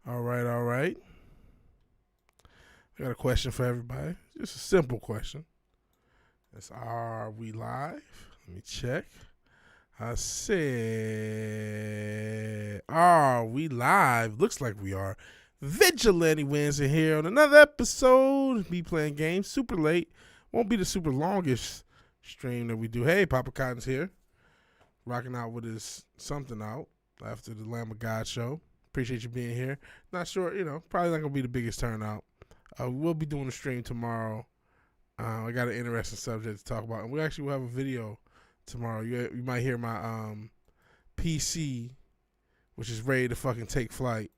All right, all right. I got a question for everybody. Just a simple question. It's are we live? Let me check. I said, are we live? Looks like we are. VigilanteWilliamson here on another episode. Me playing games super late. Won't be the super longest stream that we do. Hey, Papa Cotton's here. Rocking out with his something out after the Lamb of God show. Appreciate you being here. Not sure, probably not going to be the biggest turnout. We'll be doing a stream tomorrow. I got an interesting subject to talk about. And we actually will have a video tomorrow. You might hear my PC, which is ready to fucking take flight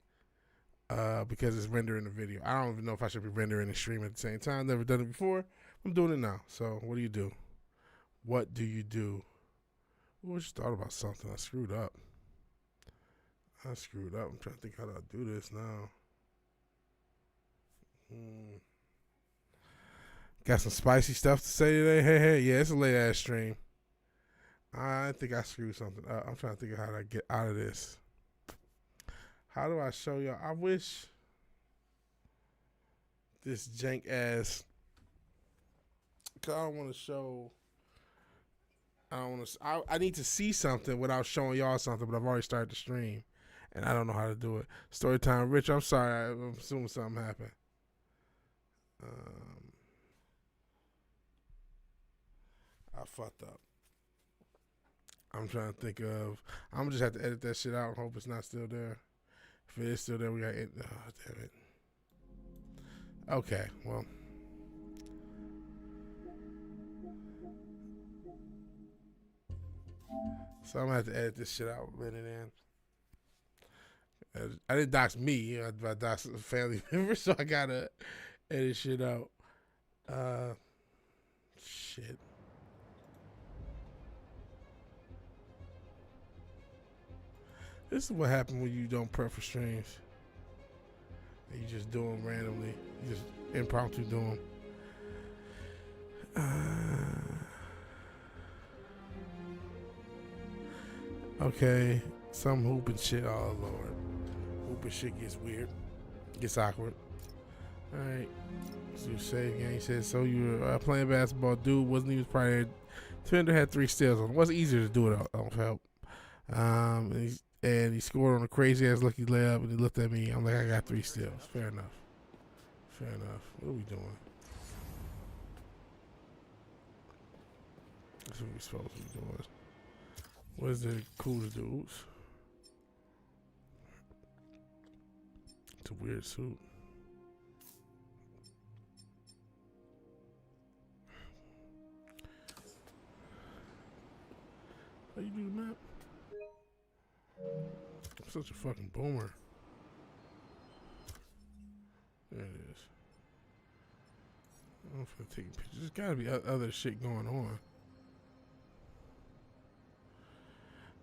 because it's rendering the video. I don't even know if I should be rendering the stream at the same time. Never done it before. I'm doing it now. So what do you do? What do you do? Ooh, I just thought about something. I screwed up. I'm trying to think how do I do this now. Got some spicy stuff to say today. Hey, yeah, it's a late ass stream. I think I screwed something up. I'm trying to think of how to get out of this. How do I show y'all? I wish this jank ass. Cause I don't want to show. I need to see something without showing y'all something, but I've already started the stream, and I don't know how to do it. Story time, Rich. I'm sorry. I'm assuming something happened. I fucked up. I'm trying to think of. I'm just have to edit that shit out and hope it's not still there. If it is still there, we got it. Oh, damn it. Okay, well. So I'm gonna have to edit this shit out a minute in. I didn't dox me, I doxed a family member, so I gotta edit shit out. Shit. This is what happens when you don't prep for streams. And you just do them randomly. You just impromptu do them. Okay, some hooping shit. Oh Lord, hooping shit gets weird, gets awkward. All right, so save game. He said, so you were playing basketball. Dude wasn't even probably. Defender had 3 steals on. It wasn't easier to do it on help. And he scored on a crazy ass lucky layup. And he looked at me. I'm like, I got 3 steals. Fair enough. What are we doing? That's what we're supposed to be doing. What is it cool to do? Oops. It's a weird suit. How you do the map? I'm such a fucking boomer. There it is. I'm gonna take pictures. There's gotta be other shit going on.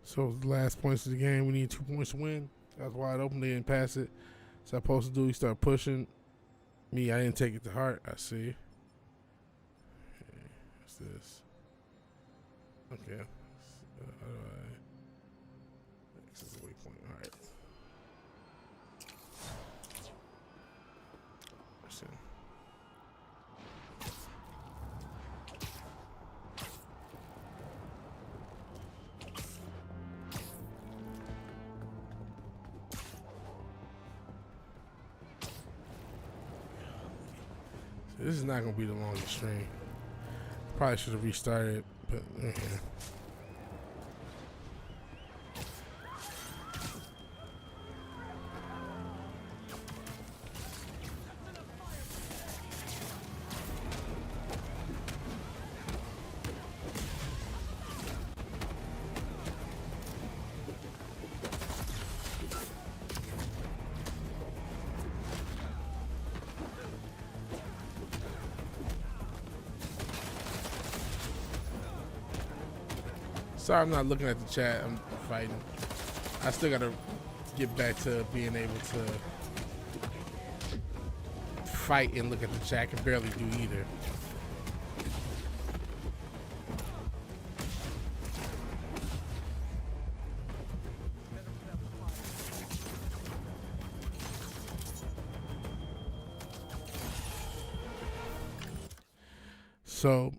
So the last points of the game, we need 2 points to win. That's wide open. They didn't pass it. So I supposed to do. He started pushing me. I didn't take it to heart. I see. Okay, what's this? Okay. How do I? This is a waypoint. All right. Let's see. This is not going to be the longest stream. Probably should have restarted, but yeah. Sorry, I'm not looking at the chat. I'm fighting. I still gotta get back to being able to fight and look at the chat. I can barely do either. So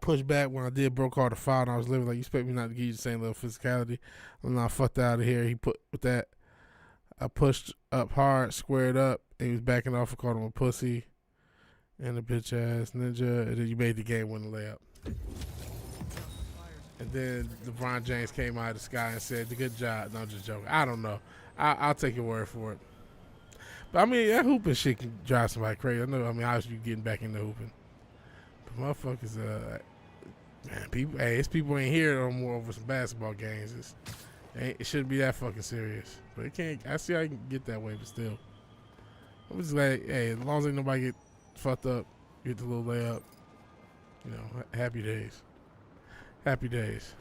pushed back when I did broke hard to foul and I was living like you expect me not to give you the same level of physicality. I'm not fucked out of here. He put with that. I pushed up hard, squared up, and he was backing off and called him a pussy and a bitch ass ninja, and then you made the game winning layup. And then LeBron James came out of the sky and said, "Good job." No, I'm just joking. I don't know. I'll take your word for it. But I mean, that hooping shit can drive somebody crazy. I know. I mean, obviously you getting back into hooping. But motherfuckers, man, people. Hey, it's people ain't here no more over some basketball games. It shouldn't be that fucking serious. But it can't. I see how you can get that way, but still, I'm just like, hey, as long as ain't nobody get fucked up, get the little layup. You know, happy days. Happy days.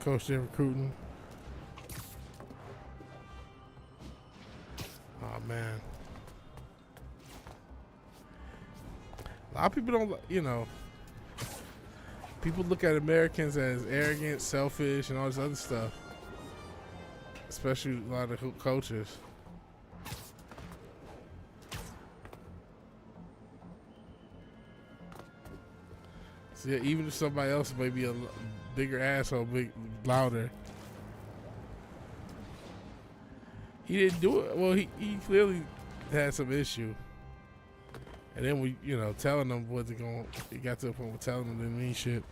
Coach there recruiting. Oh man. A lot of people don't, you know, people look at Americans as arrogant, selfish, and all this other stuff. Especially a lot of coaches. So yeah, even if somebody else may be a bigger asshole, louder. He didn't do it. Well, he clearly had some issue. And then we, you know, telling them what they're going. He got to the point where telling them didn't mean shit.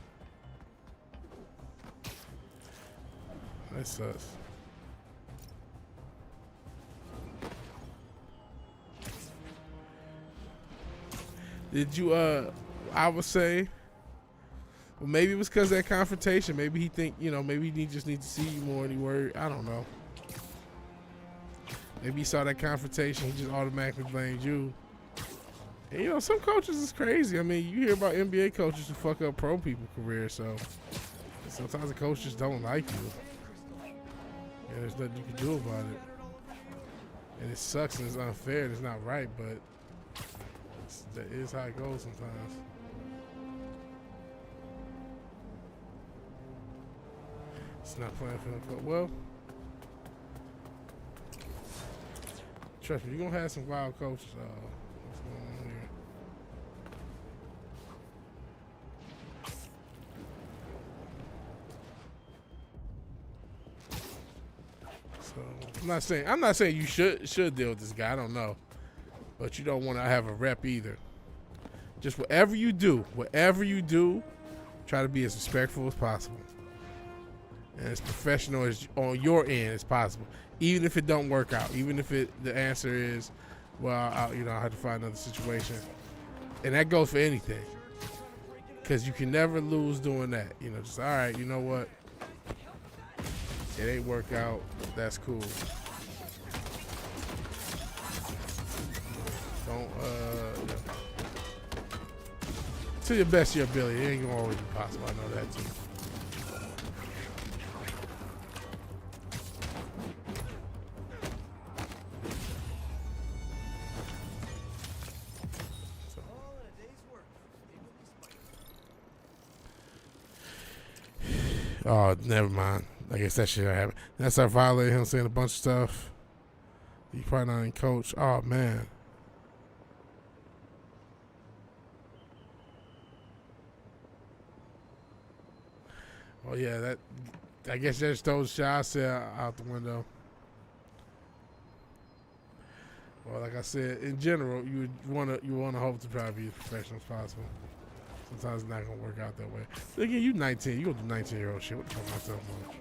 That sucks. Did you? I would say. Well, maybe it was because of that confrontation. Maybe he think, you know, maybe he just needs to see you more than he worried. I don't know. Maybe he saw that confrontation. He just automatically blamed you. And, you know, some coaches is crazy. I mean, you hear about NBA coaches who fuck up pro people careers. So sometimes the coaches don't like you. And there's nothing you can do about it. And it sucks and it's unfair and it's not right, but that is how it goes sometimes. It's not playing for him. Well, trust me, you're going to have some wild coaches. What's going on here? So, I'm not saying you should deal with this guy. I don't know. But you don't want to have a rep either. Just whatever you do, try to be as respectful as possible. And as professional as on your end as possible, even if it don't work out, even if the answer is, well, I have to find another situation, and that goes for anything, because you can never lose doing that. You know, just all right, you know what, it ain't work out, that's cool. Don't to the best of your ability, it ain't gonna always be possible. I know that too. Oh, never mind. I guess that shit happened. That's how I violated him saying a bunch of stuff. He probably not in coach. Oh, man. Oh, yeah, that. I guess that just throw the shot out the window. Well, like I said, in general, you want to hope to try to be as professional as possible. Sometimes it's not gonna work out that way. Again, you 19, you gonna do 19-year-old shit. What the fuck am I talking about?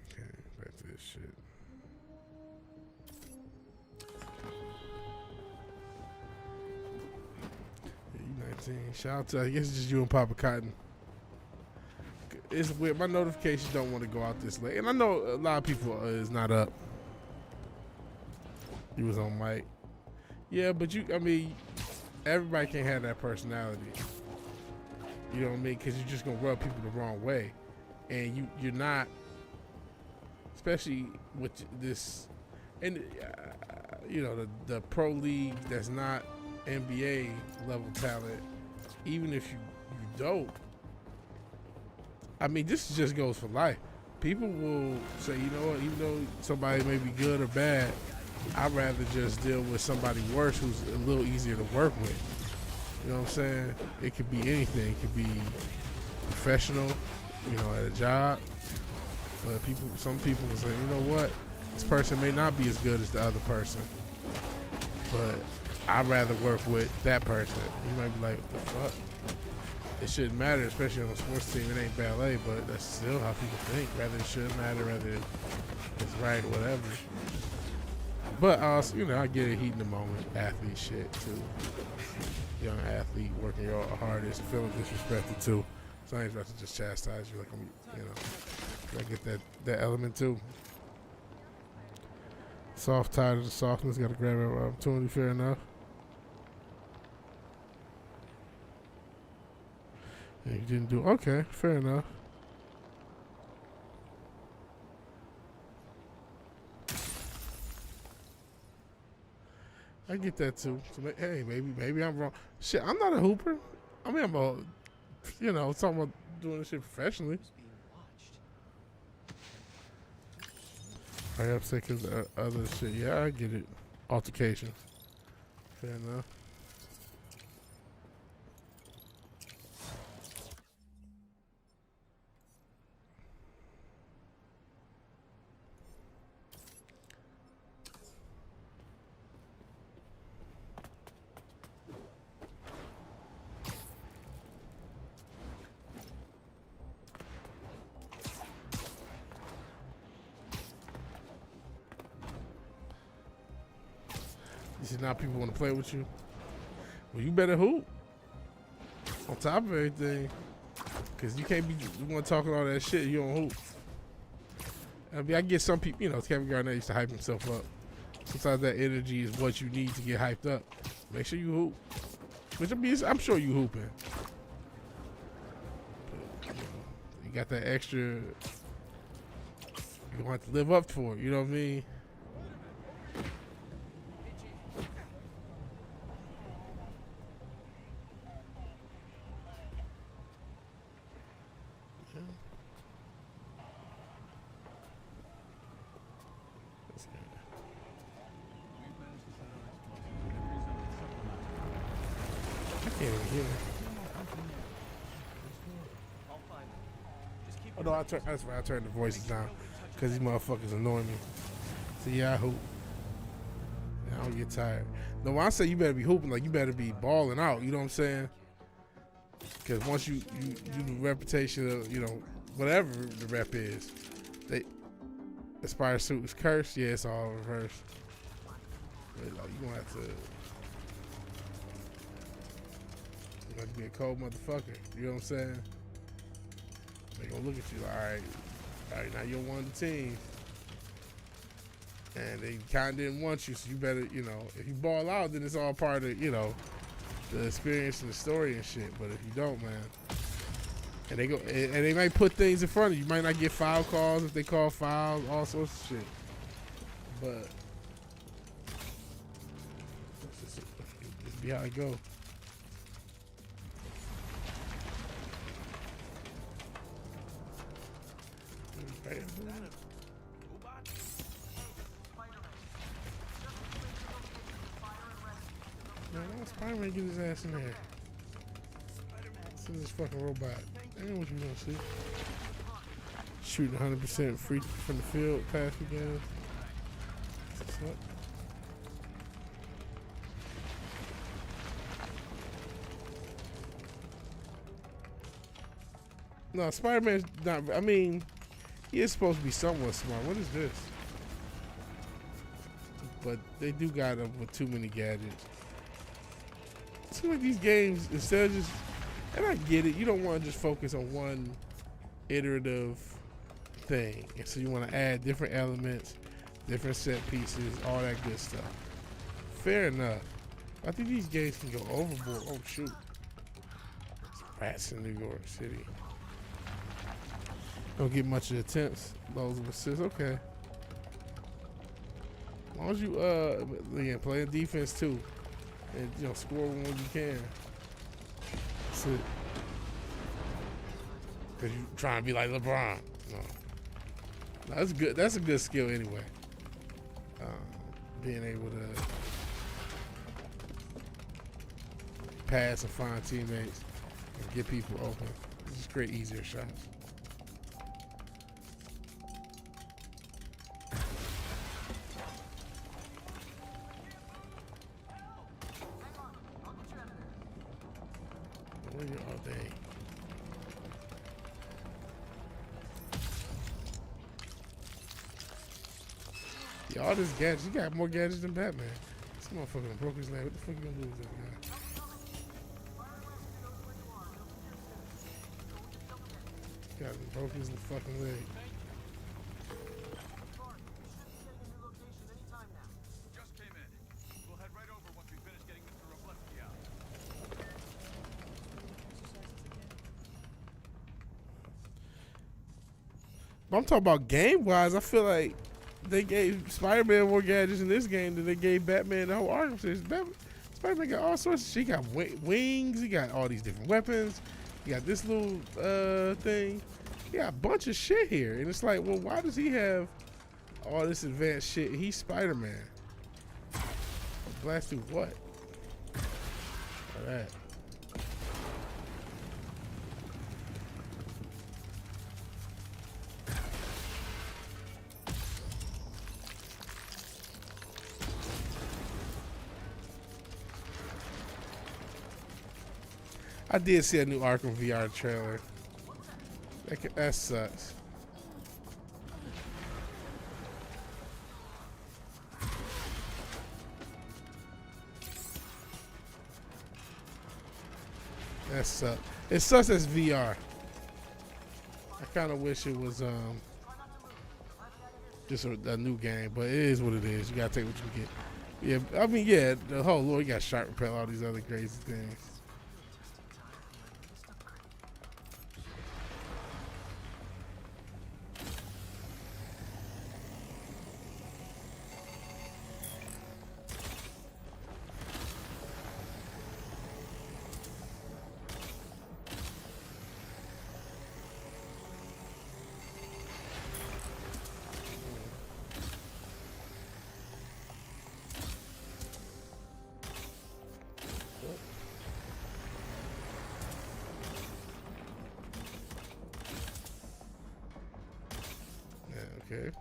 Okay, back to this shit. Yeah, you 19. Shout out to, I guess it's just you and Papa Cotton. It's weird. My notifications don't want to go out this late, and I know a lot of people is not up. He was on mic. Yeah, but I mean, everybody can't have that personality. You know what I mean? Because you're just going to rub people the wrong way. And you're not, especially with this And you know, the pro league that's not NBA level talent, even if you dope, I mean, this just goes for life. People will say, you know what, even though somebody may be good or bad, I'd rather just deal with somebody worse who's a little easier to work with. You know what I'm saying? It could be anything. It could be professional, you know, at a job. But some people will say, you know what, this person may not be as good as the other person, but I'd rather work with that person. You might be like, what the fuck? It shouldn't matter, especially on a sports team. It ain't ballet, but that's still how people think. Rather it shouldn't matter, rather it's right or whatever. But also, you know, I get it, heat in the moment, athlete shit too. Young athlete working your hardest, feeling disrespected too. So I ain't about to just chastise you like I'm, you know. I get that element too. Soft tied to the softness, gotta grab every opportunity, fair enough. And you didn't do, okay, fair enough. I get that too. So, hey, maybe I'm wrong. Shit, I'm not a hooper. I mean, I'm a, you know, talking about doing this shit professionally. I upset because other shit. Yeah, I get it. Altercation. Fair enough. You see, now people want to play with you. Well, you better hoop. On top of everything. Because you can't be, you want to talk all that shit, you don't hoop. I mean, I get some people, you know, Kevin Garnett used to hype himself up. Sometimes that energy is what you need to get hyped up. Make sure you hoop. Which I'm sure you hooping. But, you got that extra, you're going to have to live up for it, you know what I mean? I can't even hear it. Oh no, that's right, I turned the voices down because these motherfuckers annoy me. So yeah, I hoop. I don't get tired. No, when I say you better be hooping, like you better be balling out, you know what I'm saying? Because once you do the reputation of, you know, whatever the rep is, the Spider suit is cursed, yeah, it's all reversed. But like, you gonna have to be a cold motherfucker, you know what I'm saying? They gonna look at you like, all right, now you're one of the team. And they kind of didn't want you, so you better, you know, if you ball out, then it's all part of, you know, the experience and the story and shit. But if you don't, man, and they might put things in front of you. You might not get foul calls if they call fouls, all sorts of shit. But just be how it go. Man, why Spiderman get his ass in there? This is fucking robot. I know what you gonna see. Shooting 100% free from the field, pass again. What's up? No, Spider-Man's not. I mean, he is supposed to be somewhat smart. What is this? But they do got him with too many gadgets. It seems like these games, instead of just, and I get it, you don't want to just focus on one iterative thing. And so you want to add different elements, different set pieces, all that good stuff. Fair enough. I think these games can go overboard. Oh, shoot. It's rats in New York City. Don't get much of attempts. Those of assists. Okay. As long as you again, playing defense too, and score when you can. That's it. Cause you trying to be like LeBron. No, that's good. That's a good skill anyway. Being able to pass and find teammates and get people open. Just create easier shots. Where you all day? Yeah, all this gadgets. You got more gadgets than Batman. This motherfucker broke his leg. What the fuck you gonna do with this guy? Got him broke his fucking leg. But I'm talking about game-wise. I feel like they gave Spider-Man more gadgets in this game than they gave Batman the whole Arkham series. Spider-Man got all sorts of shit. He got wings. He got all these different weapons. He got this little thing. He got a bunch of shit here. And it's like, well, why does he have all this advanced shit? He's Spider-Man. Blast through what? All that. I did see a new Arkham VR trailer. That sucks. That sucks. It sucks as VR. I kind of wish it was just a new game, but it is what it is. You gotta take what you get. Yeah, I mean, yeah, the whole Lord, you got sharp repel, all these other crazy things. Okay.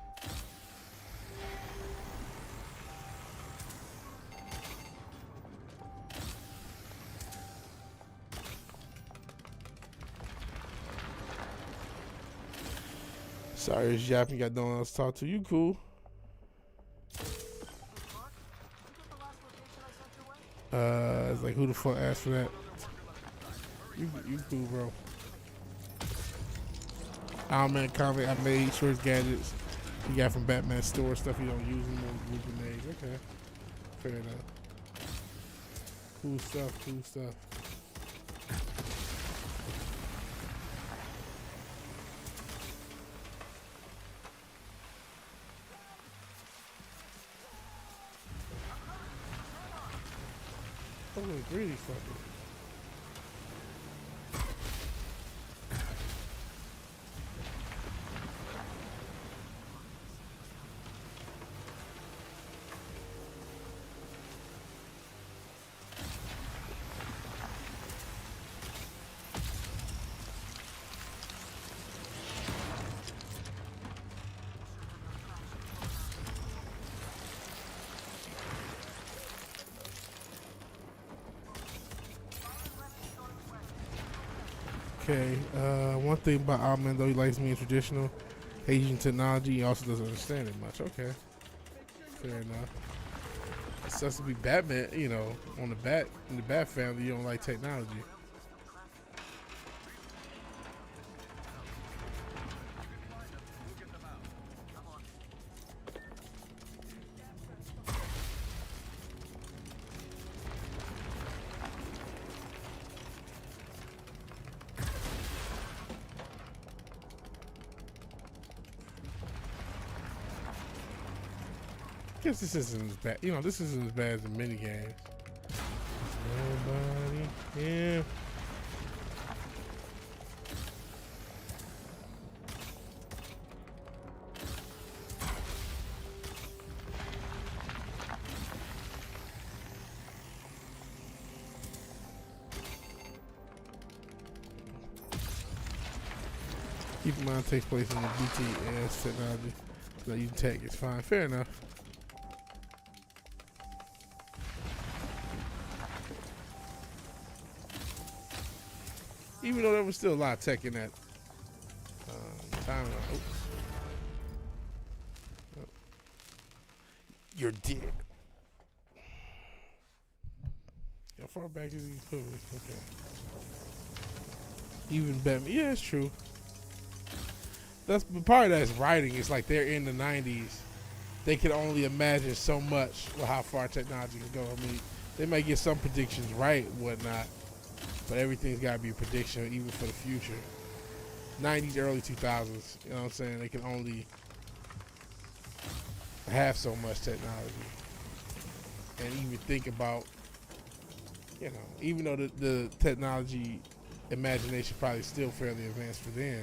Sorry, it's yapping. Got no one else to talk to. You cool? It's like, who the fuck asked for that? You cool, bro. Owlman comic. I made sure his gadgets you got from Batman store stuff you don't use anymore. Blue grenades. Okay, fair enough. Cool stuff. Cool stuff. Oh, greedy fucker. Okay, one thing about Alman, though, he likes me in traditional Asian technology. He also doesn't understand it much. Okay, fair enough. It sucks to be Batman, in the Bat family, you don't like technology. guess this isn't as bad. You know, this isn't as bad as the mini games. Nobody here. Keep in mind it takes place in the BTS technology. So you tech is fine. Fair enough. Even though there was still a lot of tech in that time. Oops. Oh. You're dead. How far back is he put? Okay. Even Batman. Yeah, it's true. That's part of that's writing. It's like they're in the 90s. They can only imagine so much with how far technology can go. I mean, they might get some predictions right and whatnot, but everything's got to be a prediction, even for the future. 90s, early 2000s, you know what I'm saying? They can only have so much technology. And even think about, you know, even though the technology imagination probably still fairly advanced for them,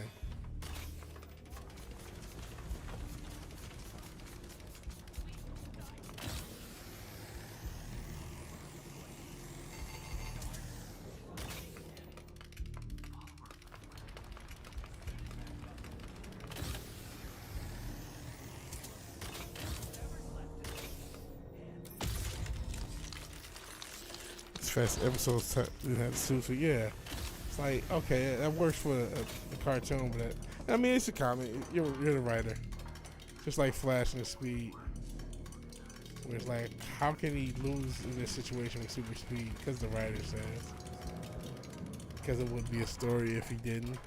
fast episodes we had to suit. So yeah, it's like, okay, that works for the cartoon, but I mean, it's a comic. You're the writer, just like Flash and the Speed. Where it's like, how can he lose in this situation with super speed? Because the writer says, because it would be a story if he didn't.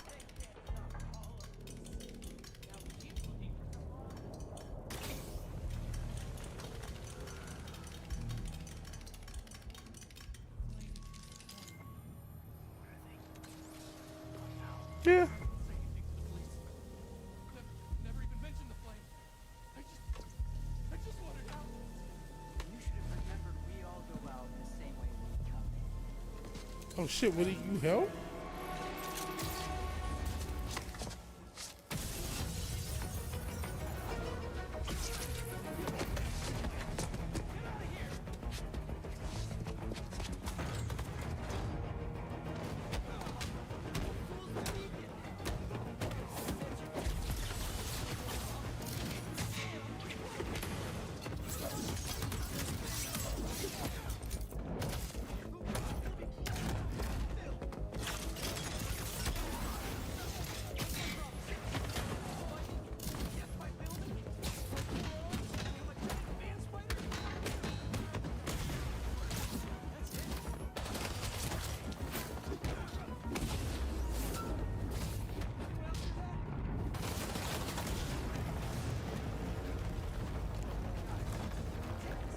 Yeah. Never even mentioned the flame. I just wanted out. You should have remembered we all go out the same way we come in. Oh shit, Woody, you help?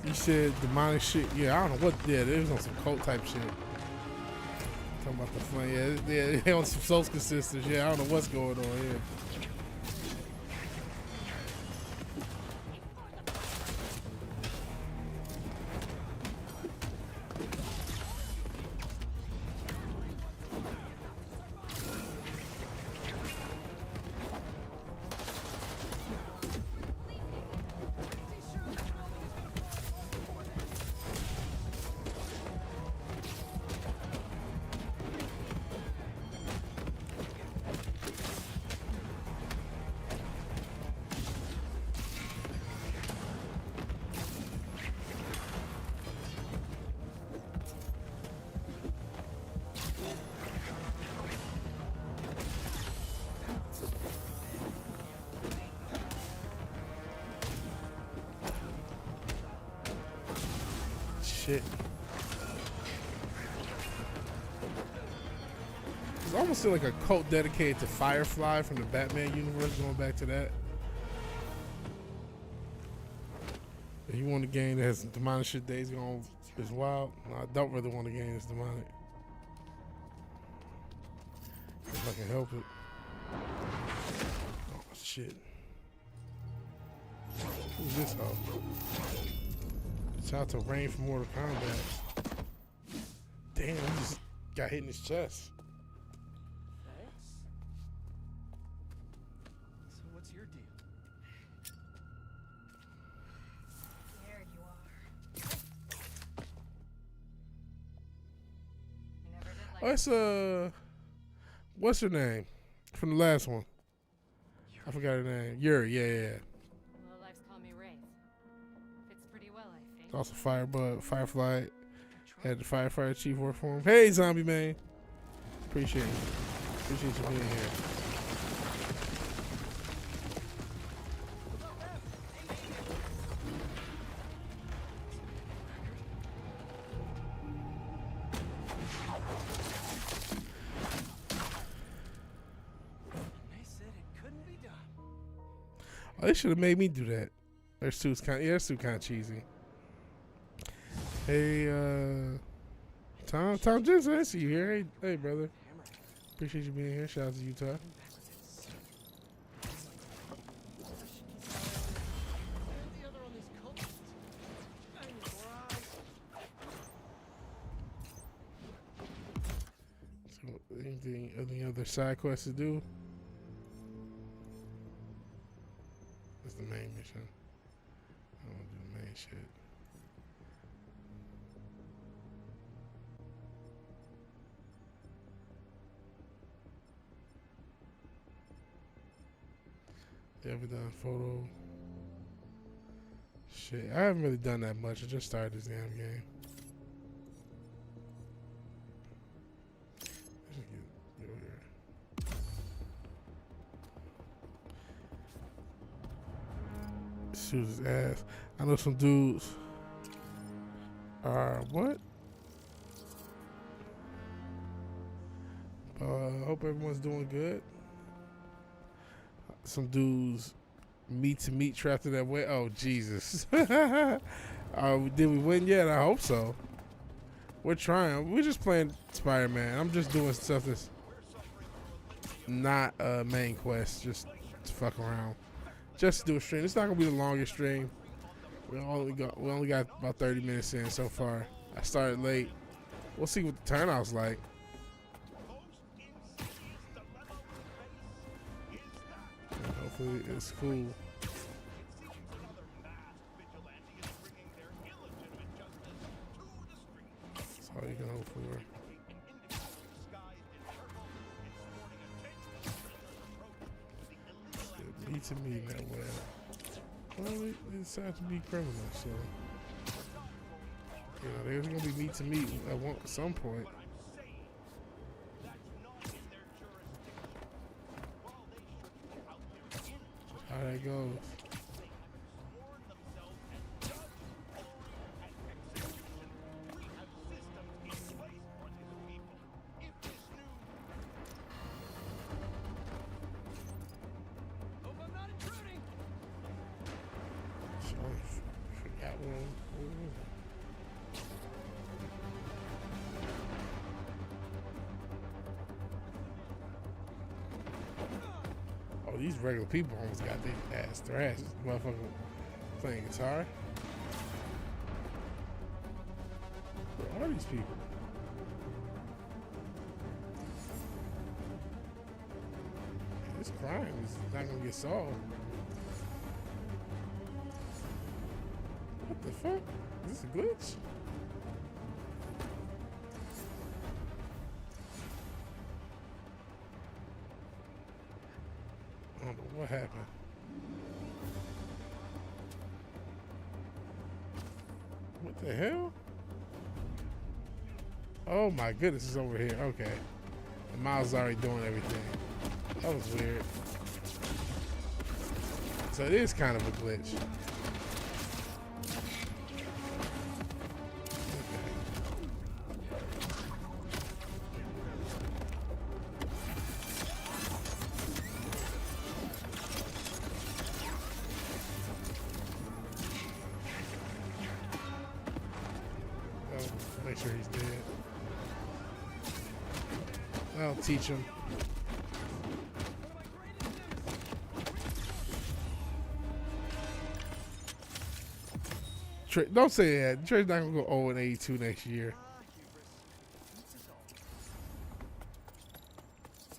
You said demonic shit. Yeah, I don't know what. Yeah, they was on some cult type shit. Talking about the flame. Yeah, they on some social sisters. Yeah, I don't know what's going on here. Shit. It's almost like a cult dedicated to Firefly from the Batman universe, going back to that. If you want a game that has some demonic shit, Days Gone is wild. No, I don't really want a game that's demonic. If I can help it. Oh, shit. Who's this hoe? It's out to Rain from Mortal Kombat. Damn, he just got hit in his chest. Thanks. So what's your deal? There you are. You never did like Oh, it's what's her name from the last one? I forgot her name. Yuri. Yeah. Low life's call me Wraith. Fits pretty well, I think. Also Firefly had the firefighter chief work for him. Hey, Zombie Man. Appreciate you being here. They said it couldn't be done. Oh, they should have made me do that. Their suit's kind of cheesy. Hey, Tom Jensen, I see you here. Hey, brother. Appreciate you being here. Shout out to Utah. So, any other side quests to do? That's the main mission. I want to do the main shit. Ever done photo? Shit, I haven't really done that much. I just started this damn game. Let's just get over here. Shoot his ass. I know some dudes are what? Hope everyone's doing good. Some dudes meat to meat trapped in that way. Oh Jesus! Did we win yet? I hope so. We're trying. We're just playing Spider-Man. I'm just doing stuff that's not a main quest. Just to fuck around. Just to do a stream. It's not gonna be the longest stream. We only got about 30 minutes in so far. I started late. We'll see what the turnout's like. Hopefully it's cool. That's all you can hope for. Me to me that way. Well, they decided to be criminals, so you know there's gonna be meat to meat at some point. How that goes. Hope I'm not intruding. Forgot one. Oh, these regular people almost got their ass thrashed. Motherfucker playing guitar. Who are these people? This crime is not gonna get solved. What the fuck? Is this a glitch? I don't know what happened. What the hell? Oh my goodness, it's over here. Okay. And Miles is already doing everything. That was weird. So it is kind of a glitch. Make sure he's dead. I'll teach him. Don't say that. Detroit's not gonna go 0-82 next year.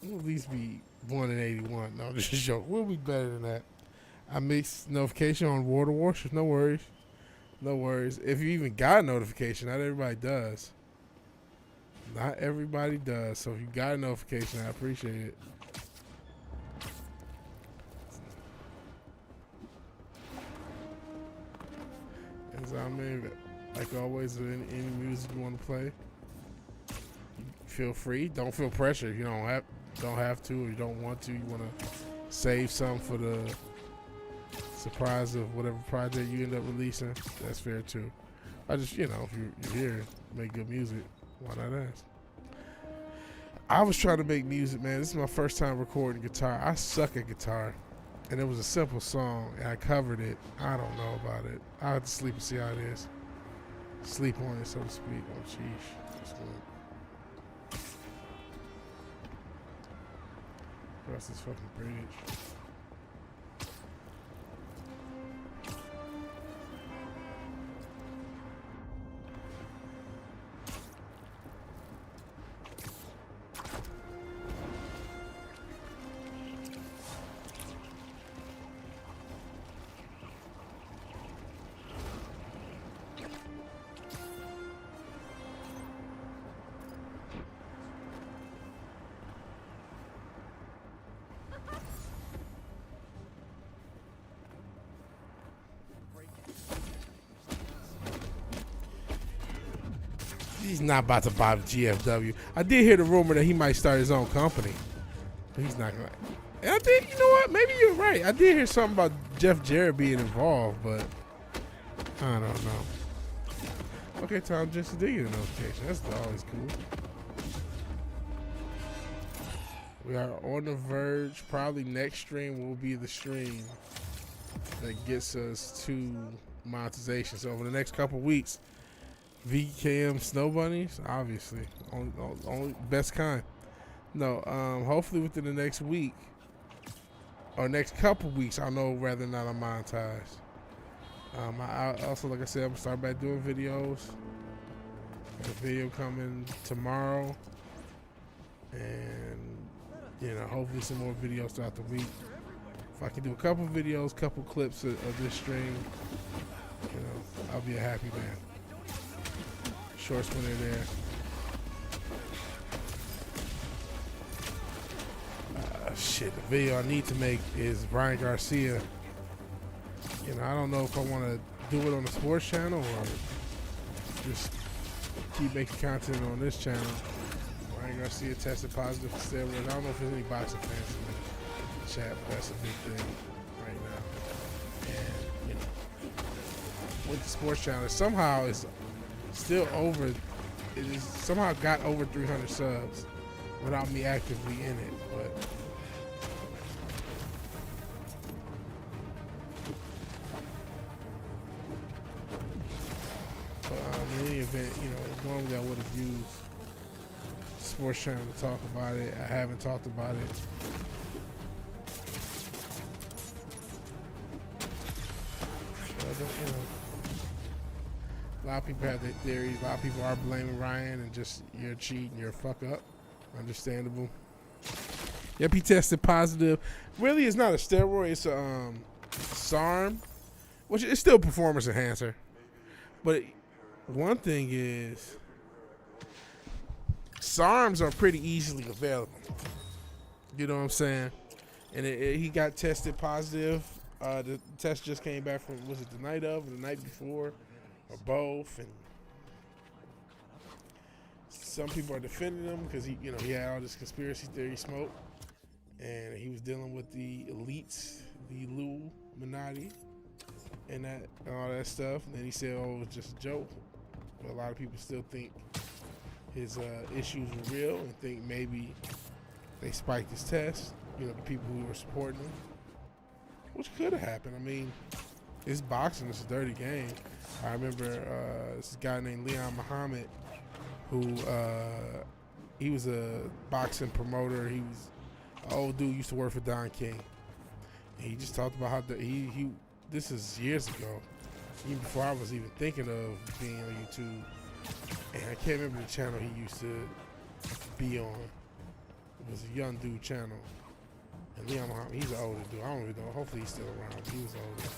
We'll at least be 1-81. No, this is a joke. We'll be better than that. I mixed notification on Water Washers. No worries. No worries. If you even got a notification, not everybody does. Not everybody does. So if you got a notification, I appreciate it. As I mean, like always, any music you want to play, feel free. Don't feel pressure if you don't have to, or you don't want to. You want to save some for the surprise of whatever project you end up releasing. That's fair too. I just, if you're here, make good music, why not ask? I was trying to make music, man. This is my first time recording guitar. I suck at guitar. And it was a simple song, and I covered it. I don't know about it. I'll have to sleep and see how it is. Sleep on it, so to speak. Oh, sheesh. That's good. Across this fucking bridge. He's not about to buy the GFW. I did hear the rumor that he might start his own company. But he's not gonna. And I think, you know what? Maybe you're right. I did hear something about Jeff Jarrett being involved, but I don't know. Okay, Tom Jensen did get a notification. That's always cool. We are on the verge. Probably next stream will be the stream that gets us to monetization. So over the next couple weeks, VKM Snow Bunnies, obviously, only best kind. No, hopefully within the next week or next couple weeks, I'll know whether or not I'm monetized. I also, like I said, I'm gonna start back doing videos. Got a video coming tomorrow, and hopefully some more videos throughout the week. If I can do a couple videos, couple clips of this stream, I'll be a happy man. Shorts when they're there. Shit, the video I need to make is Brian Garcia. I don't know if I want to do it on the sports channel or just keep making content on this channel. Brian Garcia tested positive for steroids. I don't know if there's any boxing fans in the chat, but that's a big thing right now. And with the sports channel, somehow it's still over. It is somehow got over 300 subs without me actively in it, but in any event, normally I would have used sports channel to talk about it. I haven't talked about it. But, a lot of people have their theories. A lot of people are blaming Ryan and just you're cheating, you're a fuck up. Understandable. Yep, he tested positive. Really, it's not a steroid. It's a SARM, which is still a performance enhancer. But one thing is, SARMs are pretty easily available. You know what I'm saying? And he got tested positive. The test just came back from, was it the night of or the night before? Or both, and some people are defending him because he had all this conspiracy theory smoke, and he was dealing with the elites, the Illuminati, and all that stuff. And then he said, "Oh, it was just a joke." But a lot of people still think his issues were real and think maybe they spiked his test. The people who were supporting him, which could have happened. I mean, it's boxing. It's a dirty game. I remember this guy named Leon Muhammad, who he was a boxing promoter. He was an old dude, used to work for Don King. And he just talked about how this is years ago. even before I was even thinking of being on YouTube. And I can't remember the channel he used to be on. It was a young dude channel. And Leon Muhammad, he's an older dude. I don't even know. Hopefully he's still around. But he was older.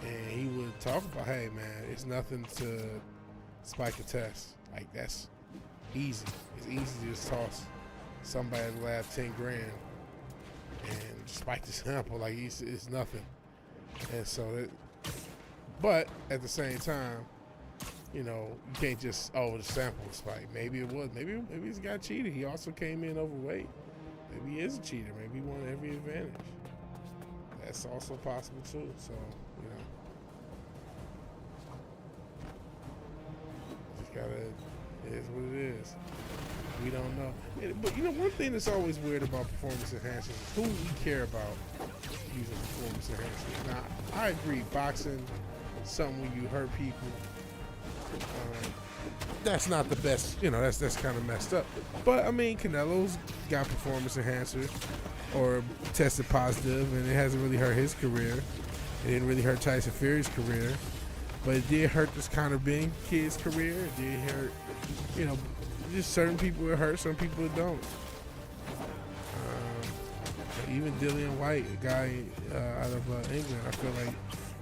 And he would talk about, hey man, it's nothing to spike a test. Like that's easy. It's easy to just toss somebody at the lab 10 grand and spike the sample. Like it's nothing. And so but at the same time, you know, you can't just, the sample spike. Maybe it was. Maybe this guy cheated. He also came in overweight. Maybe he is a cheater. Maybe he won every advantage. That's also possible too. So, you know, just gotta, it is what it is. We don't know. But you know, one thing that's always weird about performance enhancers is who we care about using performance enhancers. Now, I agree, boxing, something where you hurt people, that's not the best, you know, that's kind of messed up. But I mean, Canelo's got performance enhancers or tested positive, and it hasn't really hurt his career. It didn't really hurt Tyson Fury's career, but it did hurt this Conor Ben kid's career. It did hurt, you know, just certain people it hurt, some people it don't. Even Dillian White, a guy out of England, I feel like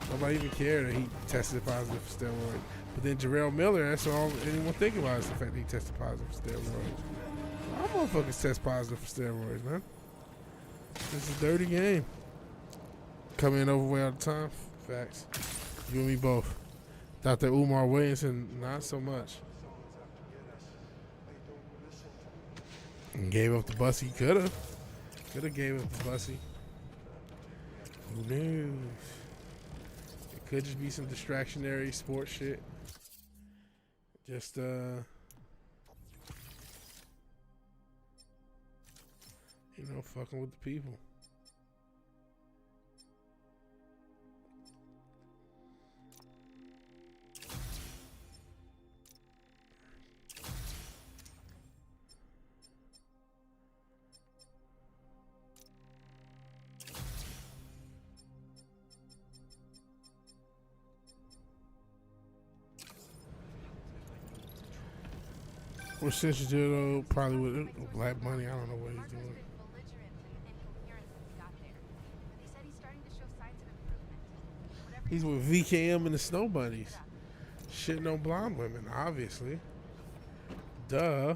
nobody even cared that he tested positive for steroids. But then Jarrell Miller, that's all anyone think about is the fact that he tested positive for steroids. All motherfuckers test positive for steroids, man. It's a dirty game. Come in overweight all the time. Facts. You and me both. Dr. Umar Williamson, not so much. And gave up the bus. He could have. Could have gave up the bussy. Who knows? It could just be some distractionary sports shit. Just you know, fucking with the people. What sense you do though? Probably with Black Money. I don't know what he's doing. He's with VKM and the Snow Bunnies. Shitting on blonde women, obviously. Duh.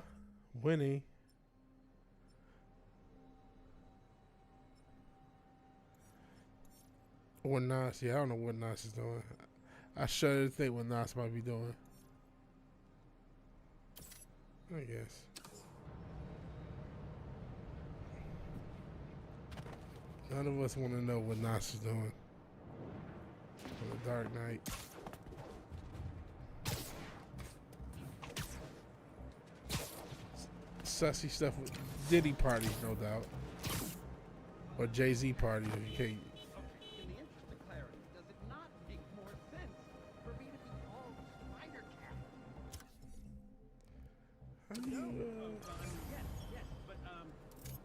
Winnie. Or Nas. Yeah, I don't know what Nas is doing. I shudder to think what Nas might be doing. I guess. None of us want to know what Nas is doing on the Dark Knight. Sussy stuff with Diddy parties, no doubt. Or Jay-Z parties, if you can't. In the interest of clarity, does it not make more sense for me to be called Spider Cat? How do you, Yes, but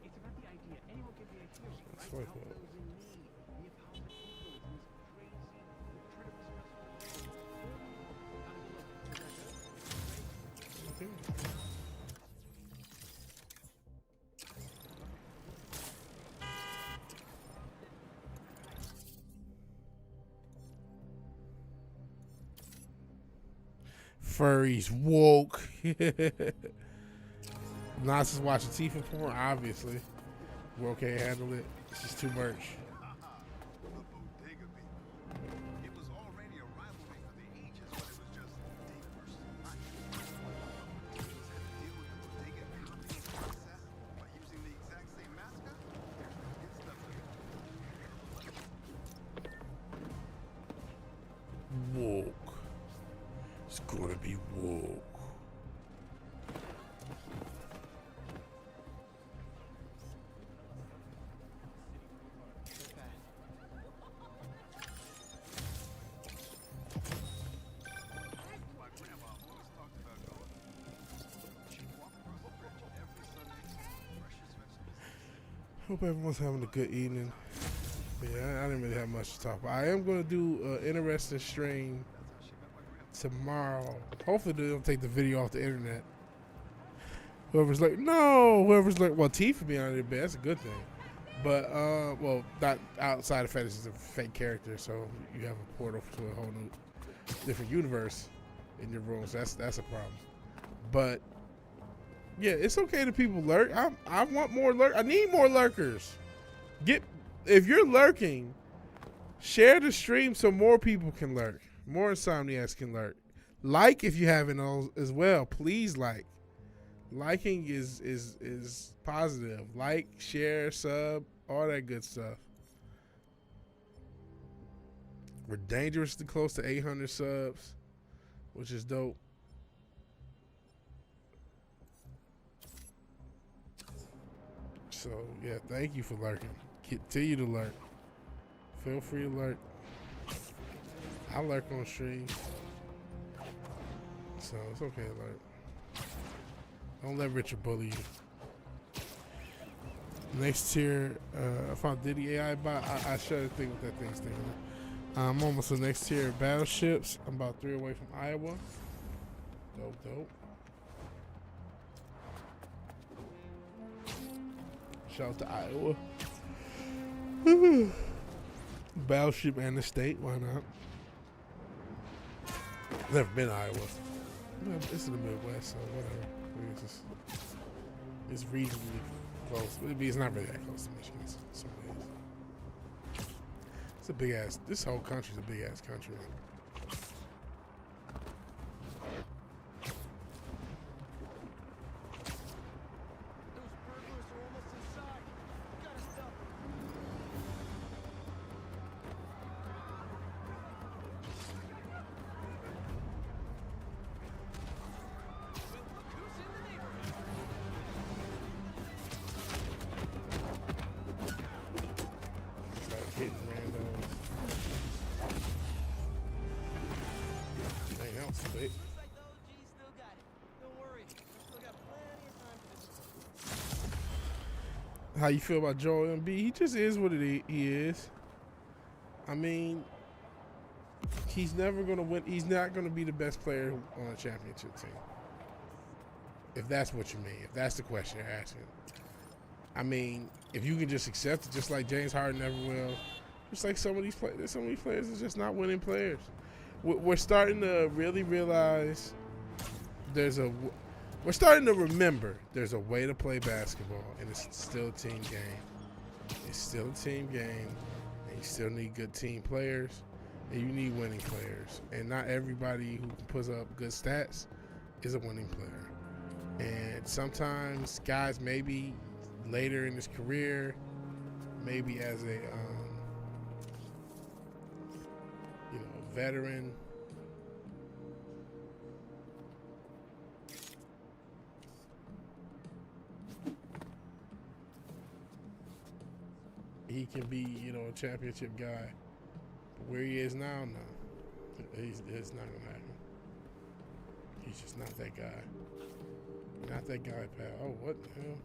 it's about the idea. Anyone can be a hero, right? That's like Help that. those in need. The empowerment people in this crazy, incredibly stressful world. How do you look? okay. Furries woke. Nas is watching Tifa porn, obviously. World can't handle it. It's just too much. The bodega people. It was already a rivalry for the ages, but it was just day versus night. Teams had to deal with the bodega copying process by using the exact same mascot. Get stuff like Woke. It's gonna be woke. my grandma always talked about going. She'd walk across the bridge every Sunday, fresh as vegetables. Hope everyone's having a good evening. Yeah, I didn't really have much to talk about. I am going to do an interesting stream tomorrow. Hopefully they don't take the video off the internet. Whoever's like, no. Whoever's like, well, T for being on their bed, that's a good thing. But, well, not outside of fact, this is a fake character, so you have a portal to a whole new, different universe in your room, so that's a problem. But, yeah, it's okay that people lurk. I want more lurk. I need more lurkers. If you're lurking, share the stream so more people can lurk. More Insomniacs can lurk. Like if you haven't as well. Please like. Liking is positive. Like, share, sub, all that good stuff. We're dangerously close to 800 subs, which is dope. So, yeah, thank you for lurking. Continue to lurk. Feel free to lurk. I lurk on stream. So, it's okay to lurk. Don't let Richard bully you. Next tier, I found Diddy AI bot. I share the thing with that thing's thing. I'm almost the next tier of battleships. I'm about 3 away from Iowa. Dope. Shout out to Iowa. Battleship and the state, why not? Never been to Iowa. It's in the Midwest, so whatever. It's reasonably close. It's not really that close to Michigan. Some ways. It's a big ass. This whole country's a big ass country. Those burglars are almost inside. Gotta stop them. Who's in the neighborhood? Start hitting randos. Ain't else, but Looks like the OG still got it. Don't worry. We still got plenty of time for this. how you feel about Joel Embiid? He just is what he is. I mean, he's never gonna win. He's not gonna be the best player on a championship team. If that's what you mean, if that's the question you're asking. I mean, if you can just accept it, just like James Harden never will, just like some of these players, are just not winning players. We're starting to really realize we're starting to remember there's a way to play basketball, and it's still a team game. It's still a team game, and you still need good team players, and you need winning players. And not everybody who puts up good stats is a winning player. And sometimes guys maybe later in his career, maybe as a veteran, he can be, a championship guy. But where he is now, no. It's not gonna happen. He's just not that guy. Not that guy, pal. Oh, what the hell?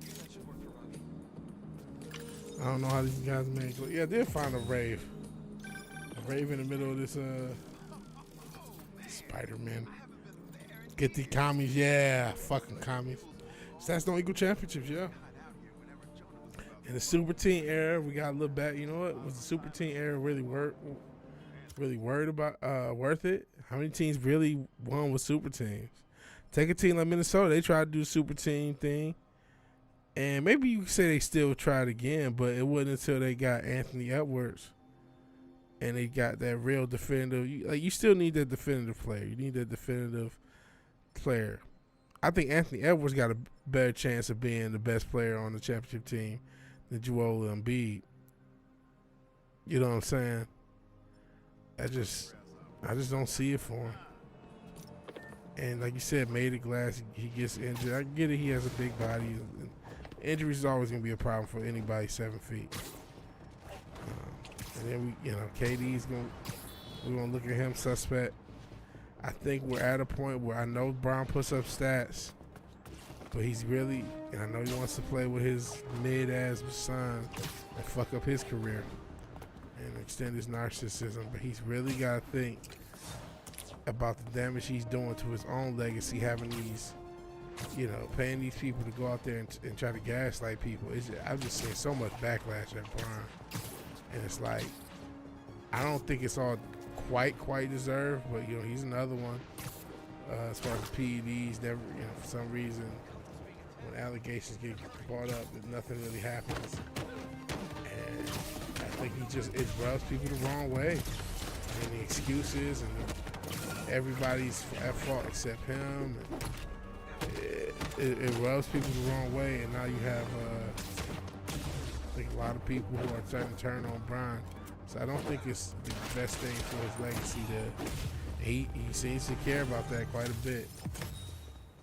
That should work for Robbie. I don't know how these guys make it. Yeah, I did find a rave. A rave in the middle of this Spiderman. Get the commies, yeah. Fucking commies. Stats don't equal championships, yeah. In the super team era, we got a little back. You know what? Was the super team era really worth it? How many teams really won with super teams? Take a team like Minnesota, they tried to do the super team thing. And maybe you could say they still tried again, but it wasn't until they got Anthony Edwards and they got that real definitive. You still need that definitive player. You need that definitive player. I think Anthony Edwards got a better chance of being the best player on the championship team than Joel Embiid. You know what I'm saying? I just don't see it for him. And like you said, made of glass, he gets injured. I get it, he has a big body. Injuries is always going to be a problem for anybody 7 feet. And then KD's we're going to look at him suspect. I think we're at a point where I know Brown puts up stats, but he's really, and I know he wants to play with his mid-ass son and fuck up his career and extend his narcissism, but he's really got to think about the damage he's doing to his own legacy, having these, paying these people to go out there and try to gaslight people. I've just seen so much backlash at Brown, and it's like, I don't think it's all quite deserved, but he's another one. As far as PEDs, never, for some reason, when allegations get brought up, nothing really happens, and I think it rubs people the wrong way. I mean, the excuses and everybody's at fault except him. And it rubs people the wrong way, and now you have I think a lot of people who are trying to turn on Brian. So I don't think it's the best thing for his legacy to. He seems to care about that quite a bit.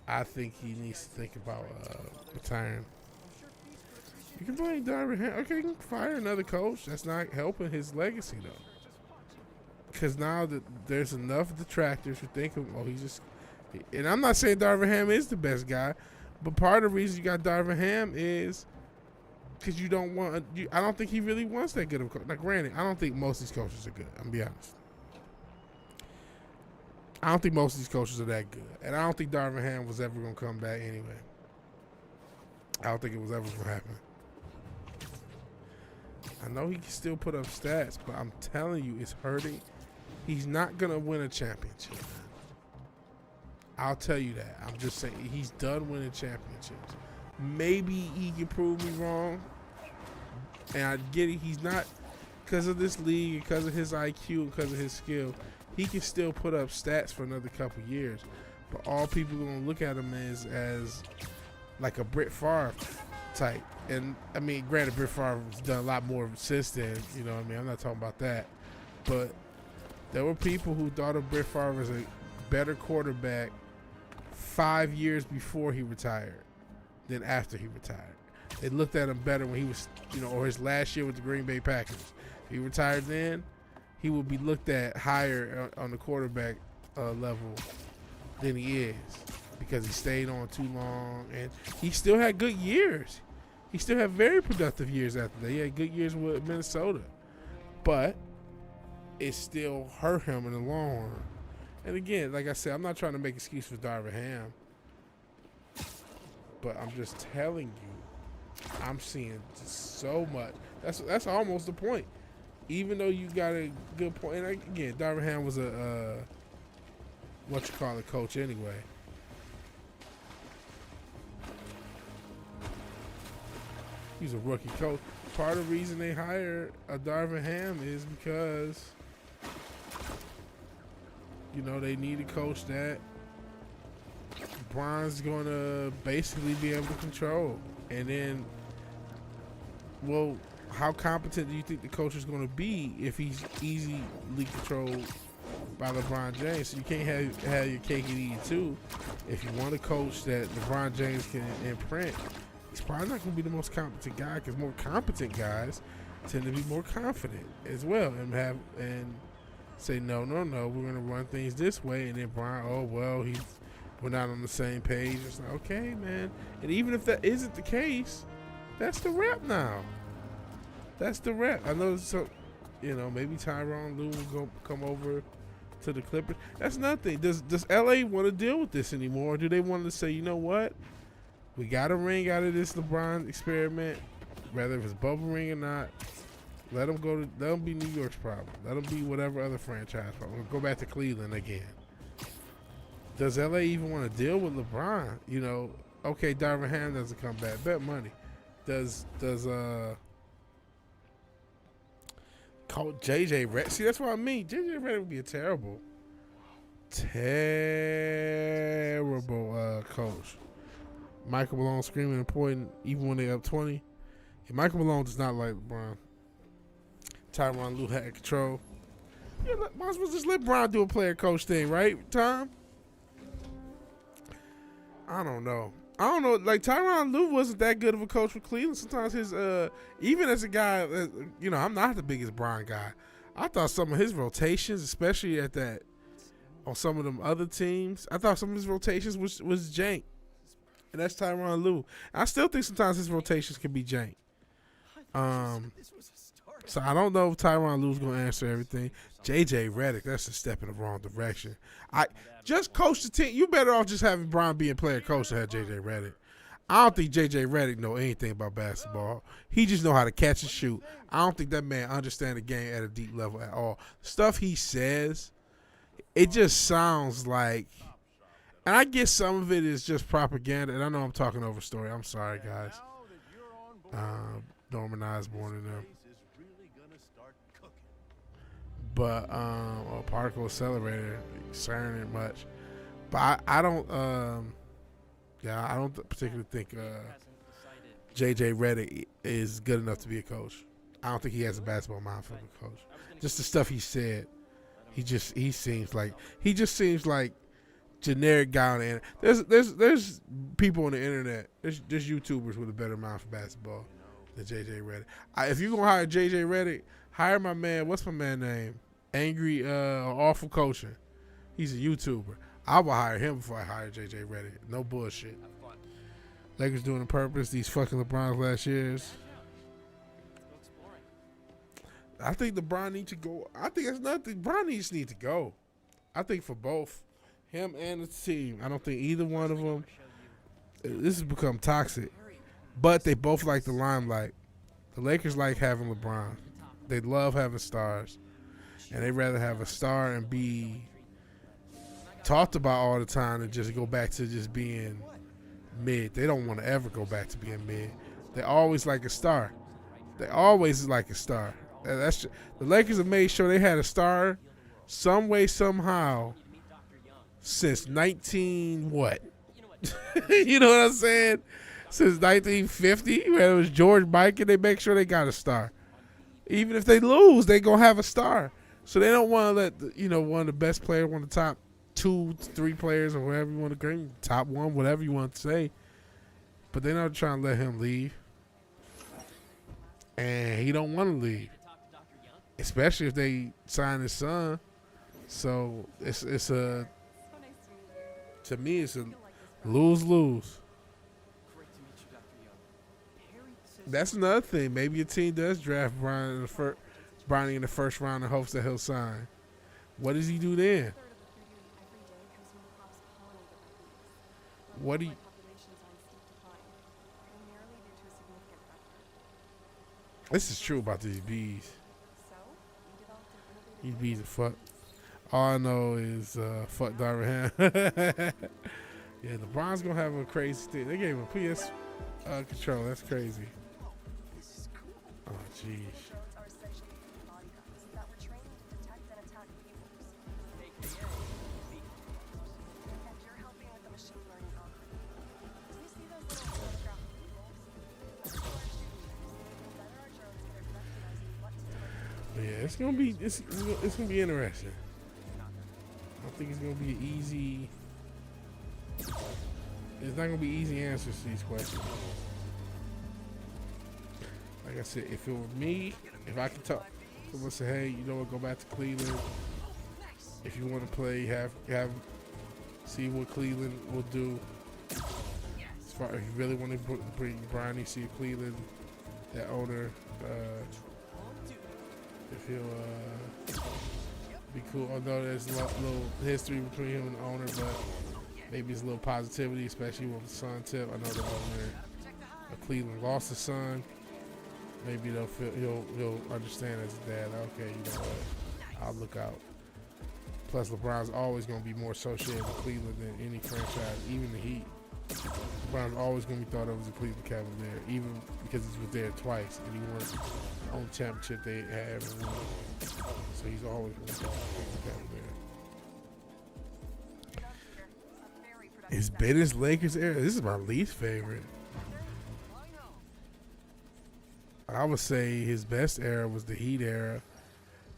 I think he needs to think about retiring. You can blame Darvin Ham. Okay, you can fire another coach. That's not helping his legacy though. Because now that there's enough detractors who think, he's just. And I'm not saying Darvin Ham is the best guy, but part of the reason you got Darvin Ham is because you don't want. I don't think he really wants that good of a coach. Now, granted, I don't think most of these coaches are good. I'm gonna be honest. I don't think most of these coaches are that good, and I don't think Darvin Ham was ever gonna come back anyway. I don't think it was ever gonna happen. I know he can still put up stats, but I'm telling you, it's hurting. He's not gonna win a championship. I'll tell you that. I'm just saying he's done winning championships. Maybe he can prove me wrong. And I get it. He's not, because of this league, because of his IQ, and because of his skill, he can still put up stats for another couple years. But all people are going to look at him as like a Brett Favre type. And, I mean, granted, Brett Favre's done a lot more since then. You know what I mean? I'm not talking about that. But there were people who thought of Brett Favre as a better quarterback 5 years before he retired than after he retired. They looked at him better when he was, or his last year with the Green Bay Packers. If he retired then, he would be looked at higher on the quarterback level than he is because he stayed on too long, and he still had good years. He still had very productive years after that. He had good years with Minnesota, but it still hurt him in the long run. And again, like I said, I'm not trying to make excuse for Darvin Ham, but I'm just telling you, I'm seeing just so much. That's almost the point. Even though you got a good point, and again, Darvin Ham was a coach anyway. He's a rookie coach. Part of the reason they hired a Darvin Ham is because they need a coach that Brian's going to basically be able to control. And then, well, how competent do you think the coach is going to be if he's easily controlled by LeBron James? So you can't have your cake and eat it too. If you want a coach that LeBron James can imprint, he's probably not going to be the most competent guy, because more competent guys tend to be more confident as well and say, no, we're going to run things this way. And then Brian, we're not on the same page. It's like, okay, man. And even if that isn't the case, that's the rep now. That's the rep. I know maybe Tyronn Lue will come over to the Clippers. That's nothing. Does LA want to deal with this anymore? Or do they want to say, you know what? We got a ring out of this LeBron experiment, whether it's bubble ring or not. Let them be New York's problem. Let them be whatever other franchise problem. We'll go back to Cleveland again. Does LA even want to deal with LeBron? Okay, Darvin Ham doesn't come back. Bet money. Does Coach JJ Redick? See, that's what I mean. JJ Redick would be a terrible coach. Michael Malone screaming and pointing even when they up 20. And Michael Malone does not like LeBron. Tyronn Lue had control. Yeah, might as well just let Bron do a player coach thing, right, Tom? I don't know. Like Tyronn Lue wasn't that good of a coach for Cleveland. Sometimes his even as a guy, I'm not the biggest Bron guy. I thought some of his rotations, especially on some of them other teams, I thought some of his rotations was jank. And that's Tyronn Lue. I still think sometimes his rotations can be jank. So I don't know if Tyronn Lue's going to answer everything. JJ Redick, that's a step in the wrong direction. I just coach the team. You better off just having Bron be a player coach than have JJ Redick. I don't think JJ Redick know anything about basketball. He just know how to catch and shoot. I don't think that man understands the game at a deep level at all. Stuff he says, it just sounds like, and I guess some of it is just propaganda. And I know I'm talking over story. I'm sorry, guys. Norman Osborn and them. But particle accelerator, CERN it much. But I don't particularly think JJ Redick is good enough to be a coach. I don't think he has a basketball mind for a coach. Just the stuff he said, he just seems like generic guy on the internet. There's people on the internet. There's YouTubers with a better mind for basketball than JJ Redick. If you're gonna hire JJ Redick, hire my man. What's my man name? Angry Awful Coaching. He's a YouTuber. I will hire him before I hire JJ Redick. No bullshit. Lakers doing it on purpose. These fucking LeBron's last years. I think LeBron needs to go. I think that's nothing. LeBron needs to go. I think for both him and the team. I don't think either one of them. This has become toxic. But they both like the limelight. The Lakers like having LeBron. They love having stars. And they'd rather have a star and be talked about all the time than just go back to just being mid. They don't want to ever go back to being mid. They always like a star. They always like a star. And the Lakers have made sure they had a star some way, somehow since 19 what? You know what I'm saying? Since 1950, when it was George Mikan, they make sure they got a star. Even if they lose, they gonna have a star. So they don't want to let one of the best players, one of the top 2, 3 players, or whatever you want to bring, top 1, whatever you want to say. But they're not trying to let him leave, and he don't want to leave, especially if they sign his son. So it's a to me it's a lose-lose. That's another thing. Maybe your team does draft Bronny in the first round in hopes that he'll sign. What does he do then? What do you? This is true about these bees. These bees are fuck. All I know is fuck Darvin Ham. Yeah, LeBron's gonna have a crazy thing. They gave him PS control. That's crazy. Oh, jeez. Yeah, it's gonna be interesting. I don't think it's gonna be an easy. It's not gonna be easy answers to these questions. Like I said, if it were me, if I could talk, someone say, hey, you know what, go back to Cleveland. If you want to play, see what Cleveland will do. As far as you really want to bring Bronny, see Cleveland, that owner, if he'll be cool. Although there's a little history between him and the owner, but maybe it's a little positivity, especially with the son tip. I know the owner of Cleveland lost a son. Maybe he'll understand as a dad. Okay, you know what? I'll look out. Plus, LeBron's always going to be more associated with Cleveland than any franchise, even the Heat. LeBron's always going to be thought of as a Cleveland Cavalier, even because he's there twice and he won the only championship they had ever won. So he's always going to be thought of as a Cleveland Cavalier. It's been his Lakers era. This is my least favorite. I would say his best era was the Heat era.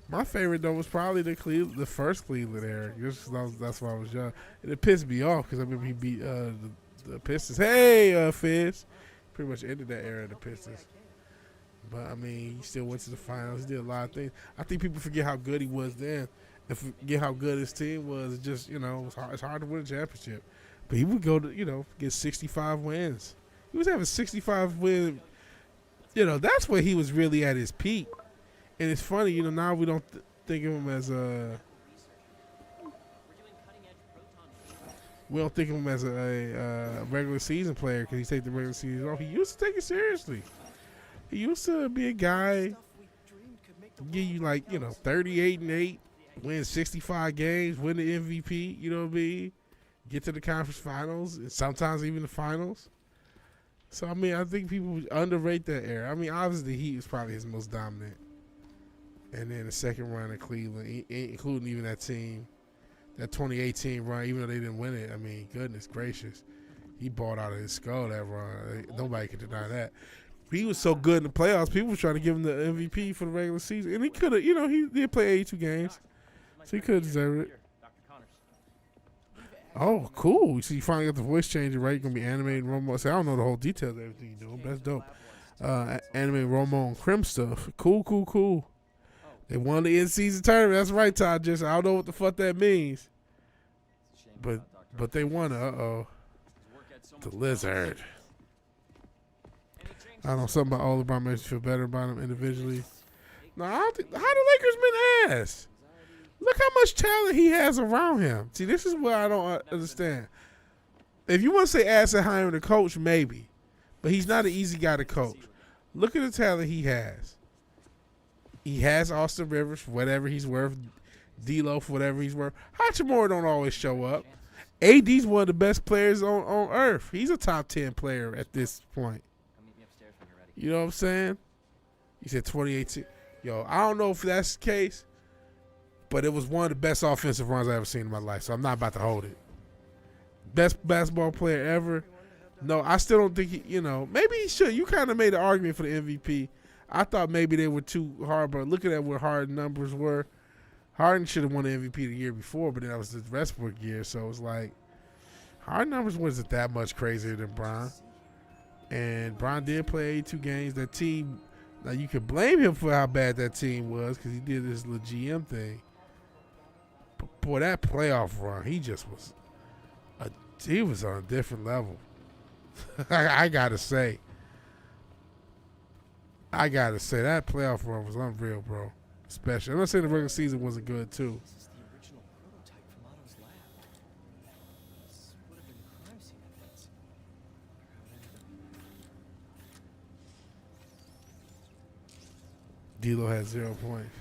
My favorite though was probably the first Cleveland era. Just 'cause that's why I was young, and it pissed me off because I remember he beat the Pistons. Hey, Fizz, pretty much ended that era of the Pistons. But I mean, he still went to the finals. He did a lot of things. I think people forget how good he was then, and forget how good his team was. It just it's hard to win a championship. But he would go to get 65 wins. He was having 65 wins. That's where he was really at his peak. And it's funny, now we don't think of him as we don't think of him as a regular season player because he take the regular season off. He used to take it seriously. He used to be a guy give you 38-8, win 65 games, win the MVP. You know what I mean? Get to the conference finals and sometimes even the finals. So I mean, I think people underrate that era. I mean, obviously the Heat was probably his most dominant. And then the second run in Cleveland, including even that team, that 2018 run, even though they didn't win it. I mean, goodness gracious. He balled out of his skull that run. Nobody can deny that. He was so good in the playoffs, people were trying to give him the MVP for the regular season. And he could have, he did play 82 games. So he could have deserved it. Oh, cool. So you finally got the voice changer, right? You're going to be animating Romo. So I don't know the whole details of everything you're doing, but that's dope. Animating Romo and Crim stuff. Cool. They won the in-season tournament. That's right, Todd. Just I don't know what the fuck that means. But they won. The Lizard. I don't know, something about all about makes you feel better about him individually. No, I don't think. How the Lakers been ass? Look how much talent he has around him. See, this is what I don't understand. If you want to say ass at hiring a coach, maybe. But he's not an easy guy to coach. Look at the talent he has. He has Austin Rivers for whatever he's worth. D'Lo for whatever he's worth. Hachimura don't always show up. AD's one of the best players on earth. He's a top 10 player at this point. You know what I'm saying? He said 2018. Yo, I don't know if that's the case, but it was one of the best offensive runs I've ever seen in my life, so I'm not about to hold it. Best basketball player ever. No, I still don't think maybe he should. You kind of made an argument for the MVP. I thought maybe they were too hard, but looking at what Harden numbers were, Harden should have won the MVP the year before, but then that was the Westbrook year, so it's like Harden numbers wasn't that much crazier than Bron. And Bron did play 82 games. That team, now you can blame him for how bad that team was because he did this little GM thing. But boy, that playoff run, he was on a different level. I gotta say, that playoff run was unreal, bro. Especially, I'm not saying the regular season wasn't good too. This is the original prototype from Otto's lab. This would have been a crime scene evidence. D'Lo had 0 points.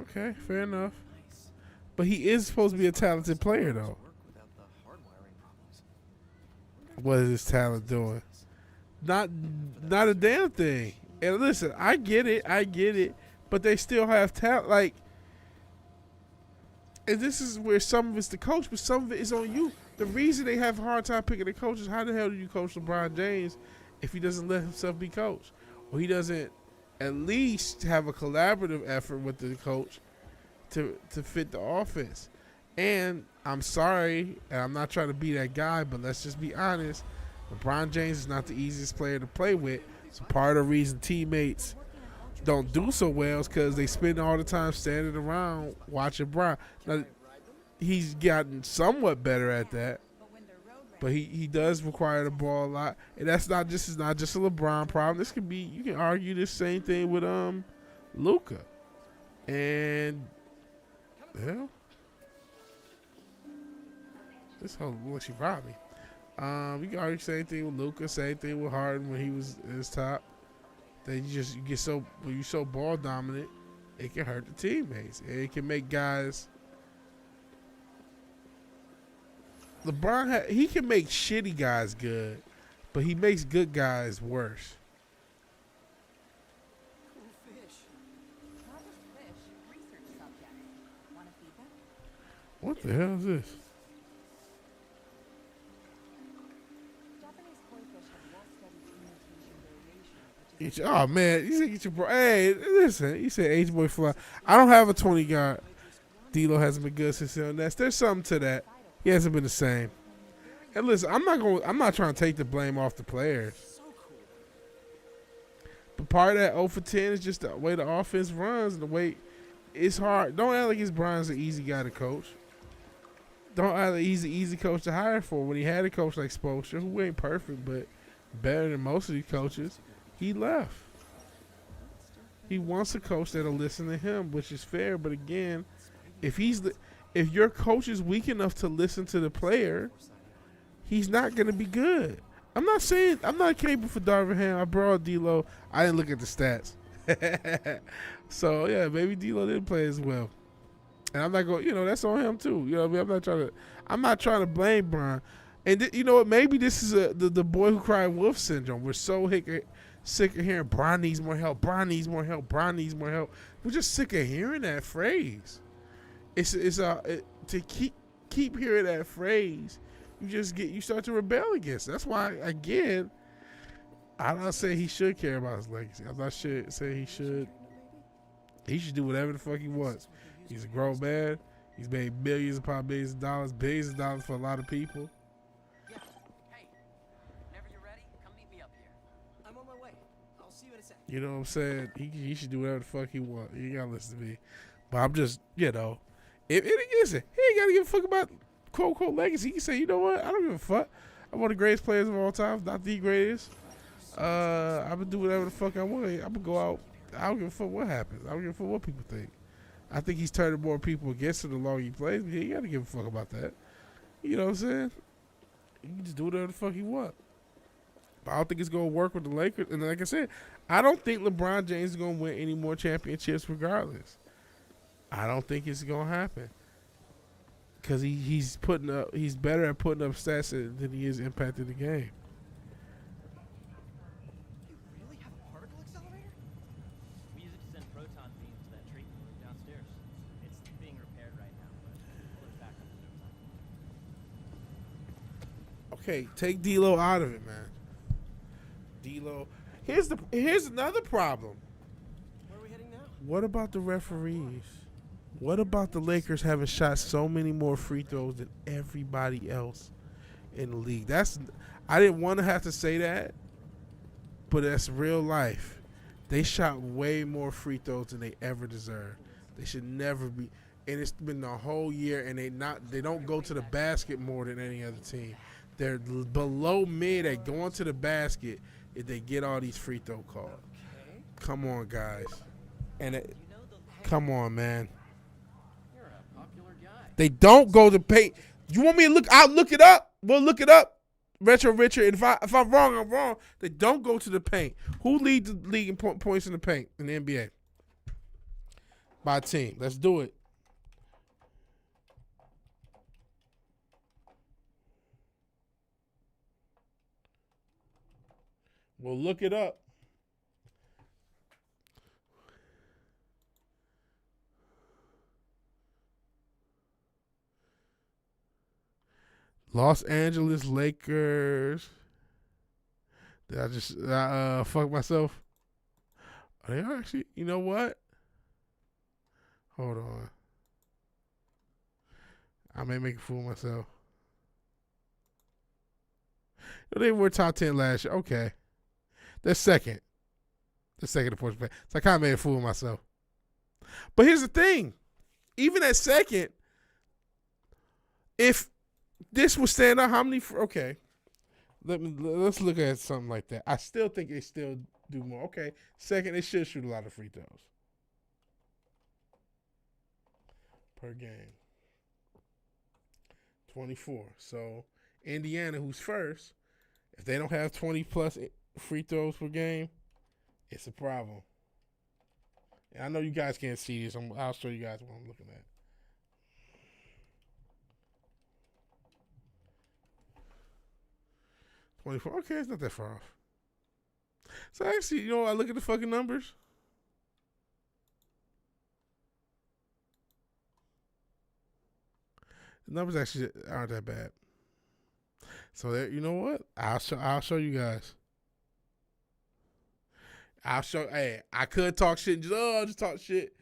Okay, fair enough. But he is supposed to be a talented player, though. What is his talent doing? Not a damn thing. And listen, I get it. But they still have talent. Like, and this is where some of it's the coach, but some of it is on you. The reason they have a hard time picking the coaches, how the hell do you coach LeBron James if he doesn't let himself be coached? Or he doesn't at least have a collaborative effort with the coach to fit the offense. And I'm sorry, and I'm not trying to be that guy, but let's just be honest. LeBron James is not the easiest player to play with. So part of the reason teammates don't do so well is because they spend all the time standing around watching Bron. Now, he's gotten somewhat better at that, but he does require the ball a lot, and it's not just a LeBron problem. This could be, you can argue this same thing with Luka, and hell, this whole look she brought me. You can argue the same thing with Luka, same thing with Harden when he was at his top. That when you're so ball dominant, it can hurt the teammates. It can make guys. LeBron, he can make shitty guys good, but he makes good guys worse. What the hell is this? Oh man, you said get your bro. Hey, listen, you said H boy fly. I don't have a 20 guard. D'Lo hasn't been good since on that. There's something to that. He hasn't been the same. And listen, I'm not trying to take the blame off the players. So cool. But part of that 0 for 10 is just the way the offense runs and the way it's hard. Don't act like it's Brian's an easy guy to coach. Don't act like he's an easy coach to hire for. When he had a coach like Spoelstra, who ain't perfect but better than most of these coaches, he left. He wants a coach that'll listen to him, which is fair. But again, if your coach is weak enough to listen to the player, he's not going to be good. I'm not capable for Darvin Ham. I brought D'Lo. I didn't look at the stats. So yeah, maybe D'Lo didn't play as well. And I'm not going. That's on him too. You know what I mean? I'm not trying to blame Brian. And you know what? Maybe this is the boy who cried wolf syndrome. We're so sick of hearing Brian needs more help. Brian needs more help. Brian needs more help. We're just sick of hearing that phrase. To keep hearing that phrase, you start to rebel against it. That's why, again, I'm not saying he should care about his legacy. I'm not saying he should. He should do whatever the fuck he wants. He's a grown man. He's made millions upon millions of dollars for a lot of people. Yeah. Hey, whenever you're ready, come meet me up here. I'm on my way. I'll see you in a second. You know what I'm saying? He should do whatever the fuck he wants. You gotta listen to me. But I'm just, listen, he ain't gotta give a fuck about quote unquote legacy. He can say, you know what? I don't give a fuck. I'm one of the greatest players of all time, not the greatest. I'm gonna do whatever the fuck I want. I'm gonna go out. I don't give a fuck what happens. I don't give a fuck what people think. I think he's turning more people against him the longer he plays. But he ain't gotta give a fuck about that. You know what I'm saying? He can just do whatever the fuck he want. But I don't think it's gonna work with the Lakers. And like I said, I don't think LeBron James is gonna win any more championships regardless. I don't think it's gonna happen. Because he's better at putting up stats than he is impacting the game. You really have a particle accelerator? We use it to send proton beams to that treatment room downstairs. It's being repaired right now, but we'll look back on it. Okay, take D'Lo out of it, man. D'Lo. Here's another problem. Where are we heading now? What about the referees? What about the Lakers having shot so many more free throws than everybody else in the league? I didn't want to have to say that, but that's real life. They shot way more free throws than they ever deserved. They should never be. And it's been the whole year, and they don't go to the basket more than any other team. They're below mid at going to the basket if they get all these free throw calls. Okay. Come on, guys. Come on, man. You're a popular guy. They don't go to paint. You want me to look? I'll look it up. We'll look it up. Retro Richard. And if I'm wrong, I'm wrong. They don't go to the paint. Who leads the league in points in the paint in the NBA? By team. Let's do it. We'll look it up. Los Angeles Lakers. Did I just fuck myself? Are they actually? You know what? Hold on. I may make a fool of myself. They were top 10 last year. Okay. They're second. They're second in points per play. So I kind of made a fool of myself. But here's the thing. Even at second, if this would stand out, how many? Okay. Let's look at something like that. I still think they still do more. Okay. Second, they should shoot a lot of free throws per game. 24. So Indiana, who's first, if they don't have 20 plus free throws per game, it's a problem. And I know you guys can't see this. I'll show you guys what I'm looking at. $24. Okay, it's not that far off. So actually, I look at the fucking numbers. The numbers actually aren't that bad. So you know what? I'll show you guys. I'll show. Hey, I could talk shit. And just talk shit,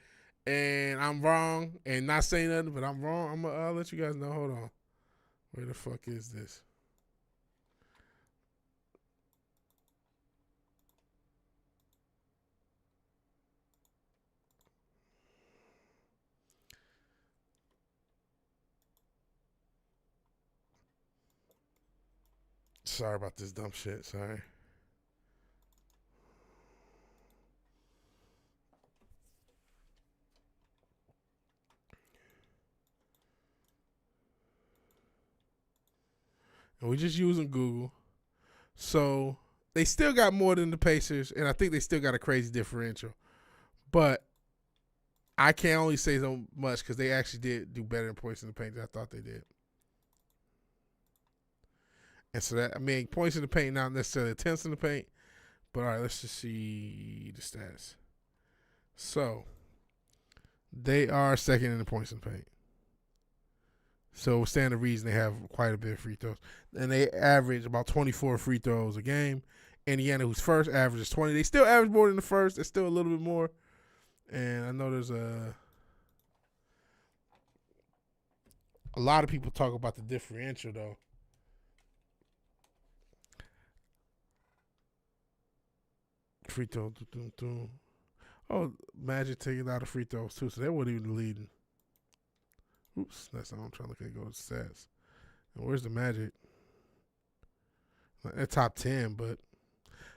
and I'm wrong, and not say nothing, but I'm wrong. I'll let you guys know. Hold on. Where the fuck is this? Sorry about this dumb shit. Sorry. And we're just using Google. So they still got more than the Pacers, and I think they still got a crazy differential. But I can only say so much because they actually did do better in points in the paint than I thought they did. And so that, I mean, points in the paint, not necessarily attempts in the paint. But all right, let's just see the stats. So they are second in the points in the paint. So stand the reason they have quite a bit of free throws. And they average about 24 free throws a game. Indiana, who's first, averages 20. They still average more than the first. They're still a little bit more. And I know there's a lot of people talk about the differential, though. Free throw. Oh, Magic taking a lot of free throws, too. So they weren't even leading. Oops, that's not what I'm trying to look at. Go to stats. And where's the Magic? At top 10, but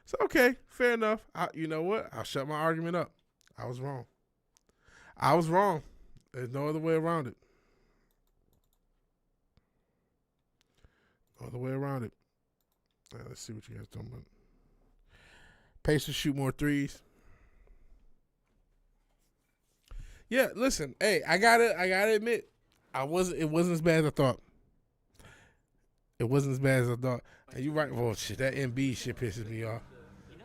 so okay, fair enough. You know what? I'll shut my argument up. I was wrong. There's no other way around it. No other way around it. All right, let's see what you guys talking about. Pacers shoot more threes. Yeah, listen. Hey, I gotta admit, it wasn't as bad as I thought. It wasn't as bad as I thought. And you're right. Well, shit, that MB shit pisses me off.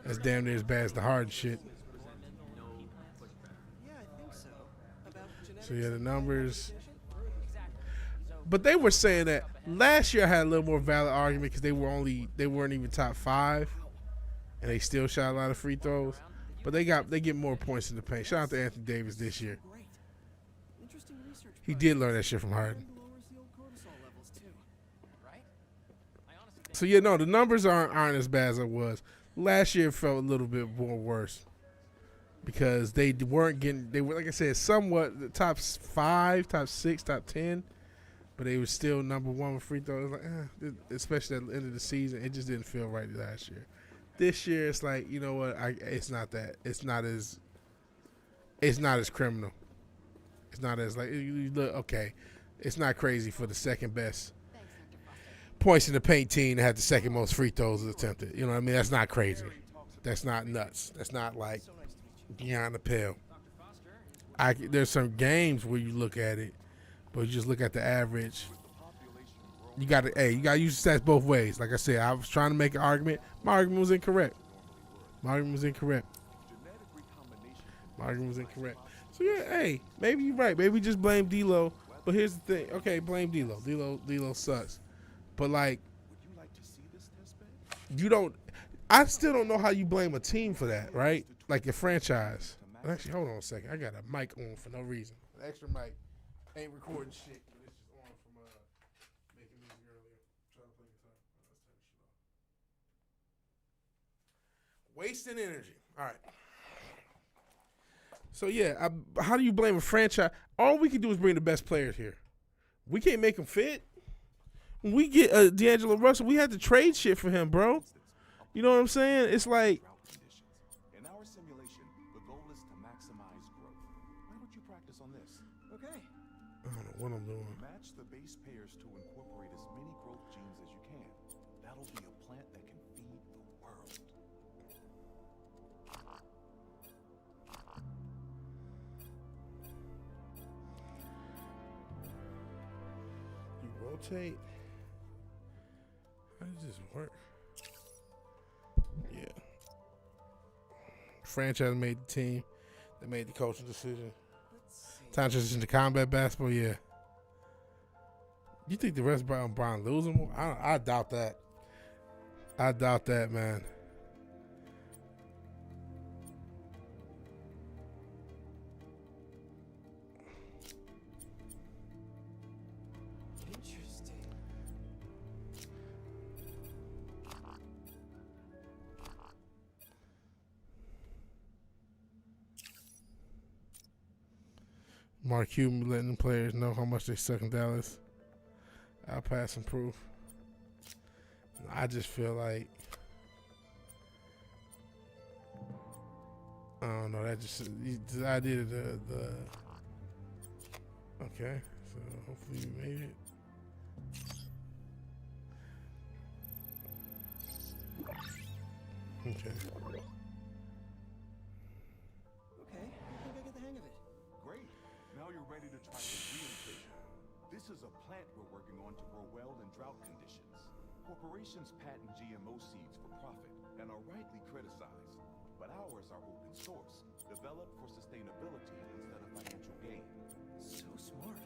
That's damn near as bad as the Harden shit. Yeah, I think so. About So yeah, the numbers. But they were saying that last year I had a little more valid argument because they weren't even top 5, and they still shot a lot of free throws. But they get more points in the paint. Shout out to Anthony Davis this year. great. Interesting research. He did learn that shit from Harden. Lowers the old cortisol levels too. Right? I honestly think So yeah, no, the numbers aren't as bad as it was. Last year felt a little bit more worse because they weren't getting. They were, like I said, somewhat the top 5, top 6, top 10, but they were still number 1 with free throws. Like, especially at the end of the season, it just didn't feel right last year. This year, it's like, you know what? It's not that. It's not as criminal. It's not as like you look okay. It's not crazy for the second best points in the paint team to have the second most free throws attempted. You know what I mean? That's not crazy. That's not nuts. That's not like beyond the pale. There's some games where you look at it, but you just look at the average. You got to use the stats both ways. Like I said, I was trying to make an argument. My argument was incorrect. So yeah, hey, maybe you're right. Maybe just blame D'Lo. But here's the thing. Okay, blame D'Lo. D'Lo sucks. But like, you don't. I still don't know how you blame a team for that, right? Like your franchise. Actually, hold on a second. I got a mic on for no reason. An extra mic. Ain't recording shit. But it's just on from making music earlier. Trying to play guitar. Let's turn this shit off. Wasting energy. All right. So yeah, how do you blame a franchise? All we can do is bring the best players here. We can't make them fit. When we get D'Angelo Russell, we had to trade shit for him, bro. You know what I'm saying? It's like, In our simulation, the goal is to maximize growth. Why don't you practice on this? Okay. I don't know what I'm doing. Match the base pairs to incorporate as many growth genes as you can. That'll be a plant that can feed the world. You rotate. How does this work? Yeah. Franchise made the team. They made the coaching decision. Time transition to combat basketball. Yeah. You think the rest of Brian lose him? I doubt that. I doubt that, man. Interesting. Mark Cuban letting the players know how much they suck in Dallas. I'll pass some proof. I just feel like I don't know. That just the idea of the okay. So hopefully you made it. Okay. Okay, I think I get the hang of it. Great. Now you're ready to try the real thing. This is a plant we're working on to grow well in drought conditions. Corporations patent GMO seeds for profit and are rightly criticized. But ours are open source, developed for sustainability instead of financial gain. So smart.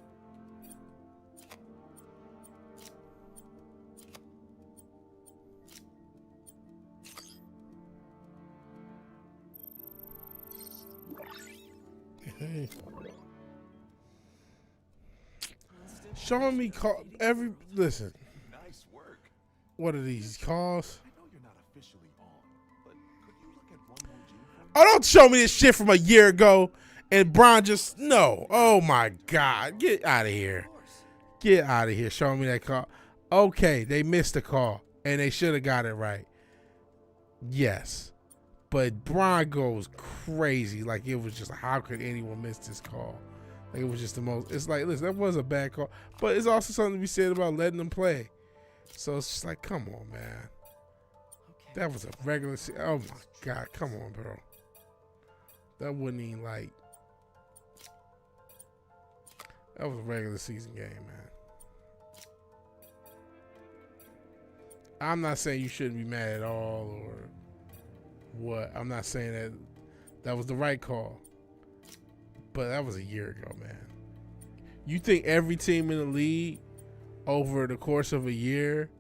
Hey. Showing me call every listen. Nice work. What are these calls? I know you're not officially on, but could you look at one more gene for me? Oh, don't show me this shit from a year ago. And Brian just no. Oh my God, get out of here. Of course. Get out of here. Showing me that call. Okay, they missed the call and they should have got it right. Yes. But Brian goes crazy. Like it was just, how could anyone miss this call? Like it was just the most. It's like, listen, that was a bad call. But it's also something to be said about letting them play. So it's just like, come on, man. Okay. That was a regular season. Oh my God, come on, bro. That wasn't even like. That was a regular season game, man. I'm not saying you shouldn't be mad at all or what. I'm not saying that that was the right call. But that was a year ago, man. You think every team in the league over the course of a year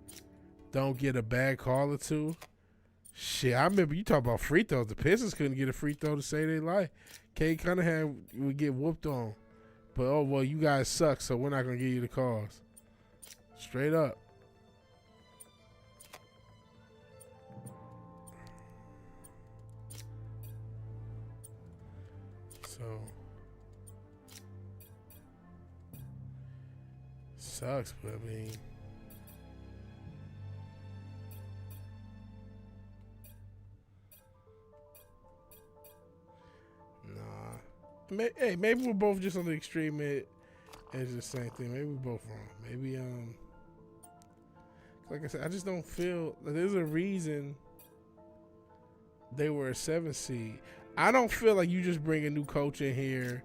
don't get a bad call or two? Shit, I remember you talk about free throws. The Pistons couldn't get a free throw to save their life. Kay Cunningham would get whooped on. But, oh, well, you guys suck, so we're not going to give you the calls. Straight up. So, sucks, but I mean, hey, maybe we're both just on the extreme end. It's the same thing. Maybe we're both wrong. Maybe like I said, I just don't feel that there's a reason they were a 7 seed. I don't feel like you just bring a new coach in here.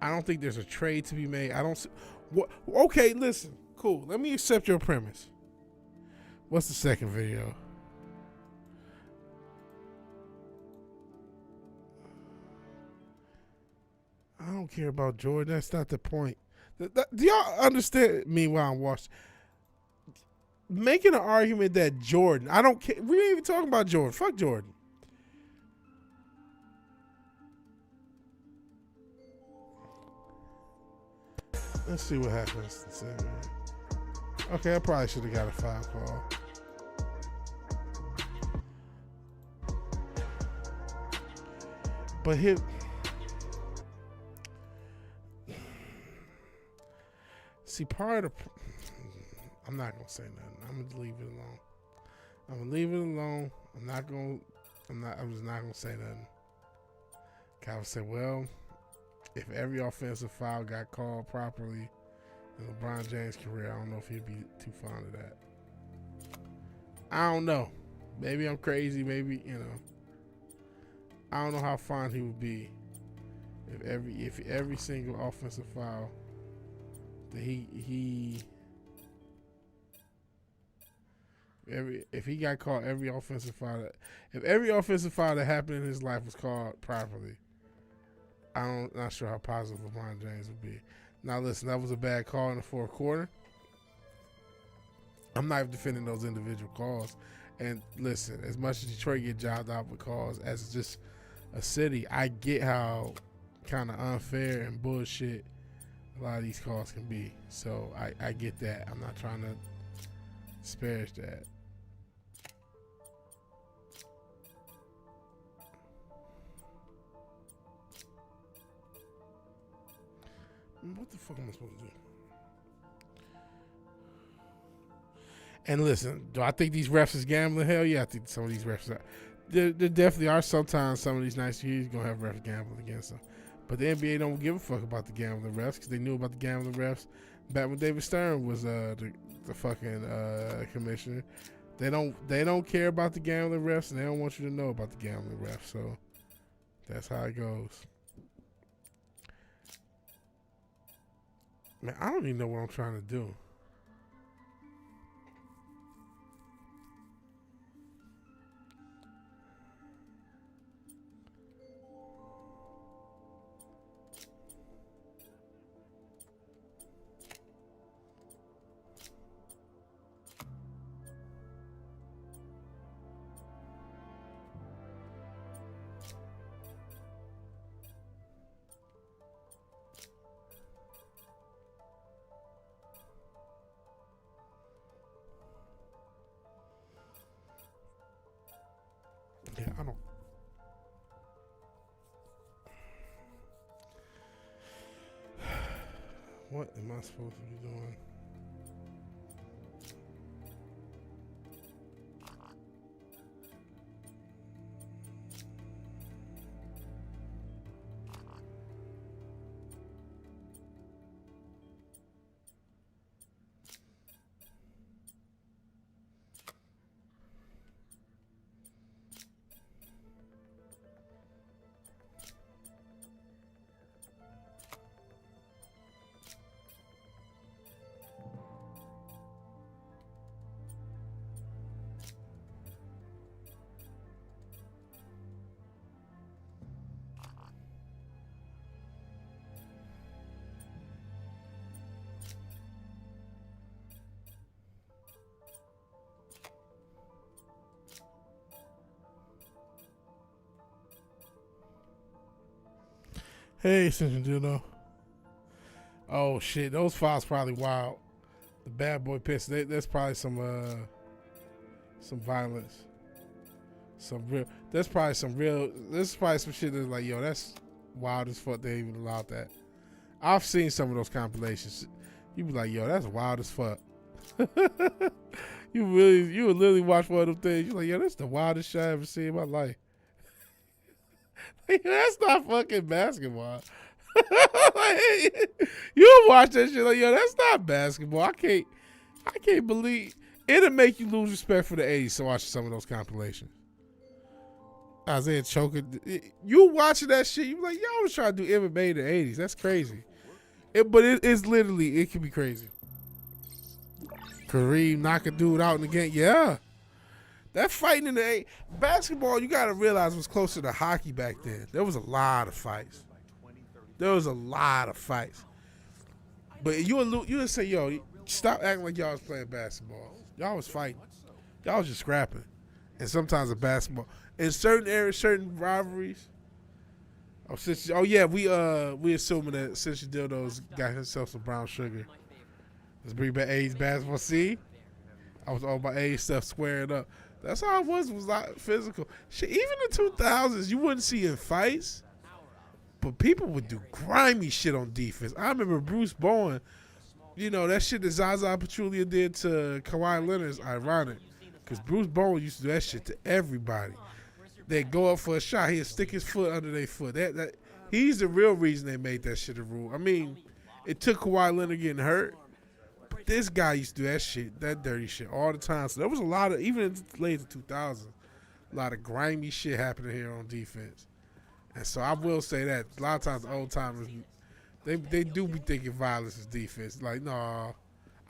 I don't think there's a trade to be made. I don't. What? Okay, listen. Cool. Let me accept your premise. What's the second video? I don't care about Jordan. That's not the point. Do y'all understand me while I'm watching? Making an argument that Jordan, I don't care. We ain't even talking about Jordan. Fuck Jordan. Let's see what happens. Okay, I probably should have got a foul call. But here, see, part of I'm not gonna say nothing. I'm gonna leave it alone. I'm gonna leave it alone. I'm just not gonna say nothing. Calvin said, well, if every offensive foul got called properly in LeBron James' career, I don't know if he'd be too fond of that. I don't know. Maybe I'm crazy. Maybe, I don't know how fond he would be if every single offensive foul that if he got called every offensive foul that happened in his life was called properly. I'm not sure how positive LeBron James would be. Now, listen, that was a bad call in the fourth quarter. I'm not defending those individual calls. And listen, as much as Detroit get jobbed out with calls as just a city, I get how kind of unfair and bullshit a lot of these calls can be. So I get that. I'm not trying to disparage that. What the fuck am I supposed to do? And listen, do I think these refs is gambling? Hell yeah, I think some of these refs are. There definitely are sometimes some of these nice years going to have refs gambling against them. But the NBA don't give a fuck about the gambling refs because they knew about the gambling refs back when David Stern was the fucking commissioner. They don't care about the gambling refs, and they don't want you to know about the gambling refs. So that's how it goes. Man, I don't even know what I'm trying to do. Yeah, I don't. What am I supposed to be doing? Hey, Central Dildo. Oh shit, those files probably wild. The bad boy piss. That's probably some violence. Some real. That's probably some real. This is probably some shit that's like, yo, that's wild as fuck. They even allowed that. I've seen some of those compilations. You be like, yo, that's wild as fuck. you would literally watch one of them things. You're like, yo, that's the wildest shit I ever seen in my life. That's not fucking basketball. You watch that shit like, yo, that's not basketball. I can't believe it'll make you lose respect for the 80s to watch some of those compilations. Isaiah choking. You watching that shit, you be like, y'all was trying to do MMA in the 80s. That's crazy. But it's literally, it can be crazy. Kareem knock a dude out in the game. Yeah. That fighting in the basketball, you got to realize was closer to hockey back then. There was a lot of fights. But you would say, yo, stop acting like y'all was playing basketball. Y'all was fighting. Y'all was just scrapping. And sometimes a basketball. In certain areas, certain rivalries. We assuming that since Dildo's got himself some brown sugar. Let's bring back A's basketball. See? I was all about A's stuff squaring up. That's how it was like physical. Shit, even in the 2000s, you wouldn't see in fights, but people would do grimy shit on defense. I remember Bruce Bowen, you know, that shit that Zaza Pachulia did to Kawhi Leonard is ironic, because Bruce Bowen used to do that shit to everybody. They'd go up for a shot, he'd stick his foot under their foot. He's the real reason they made that shit a rule. I mean, it took Kawhi Leonard getting hurt. This guy used to do that shit, that dirty shit, all the time. So there was a lot of, even in the late 2000s, a lot of grimy shit happening here on defense. And so I will say that a lot of times the old timers, they do be thinking violence is defense. Like, no,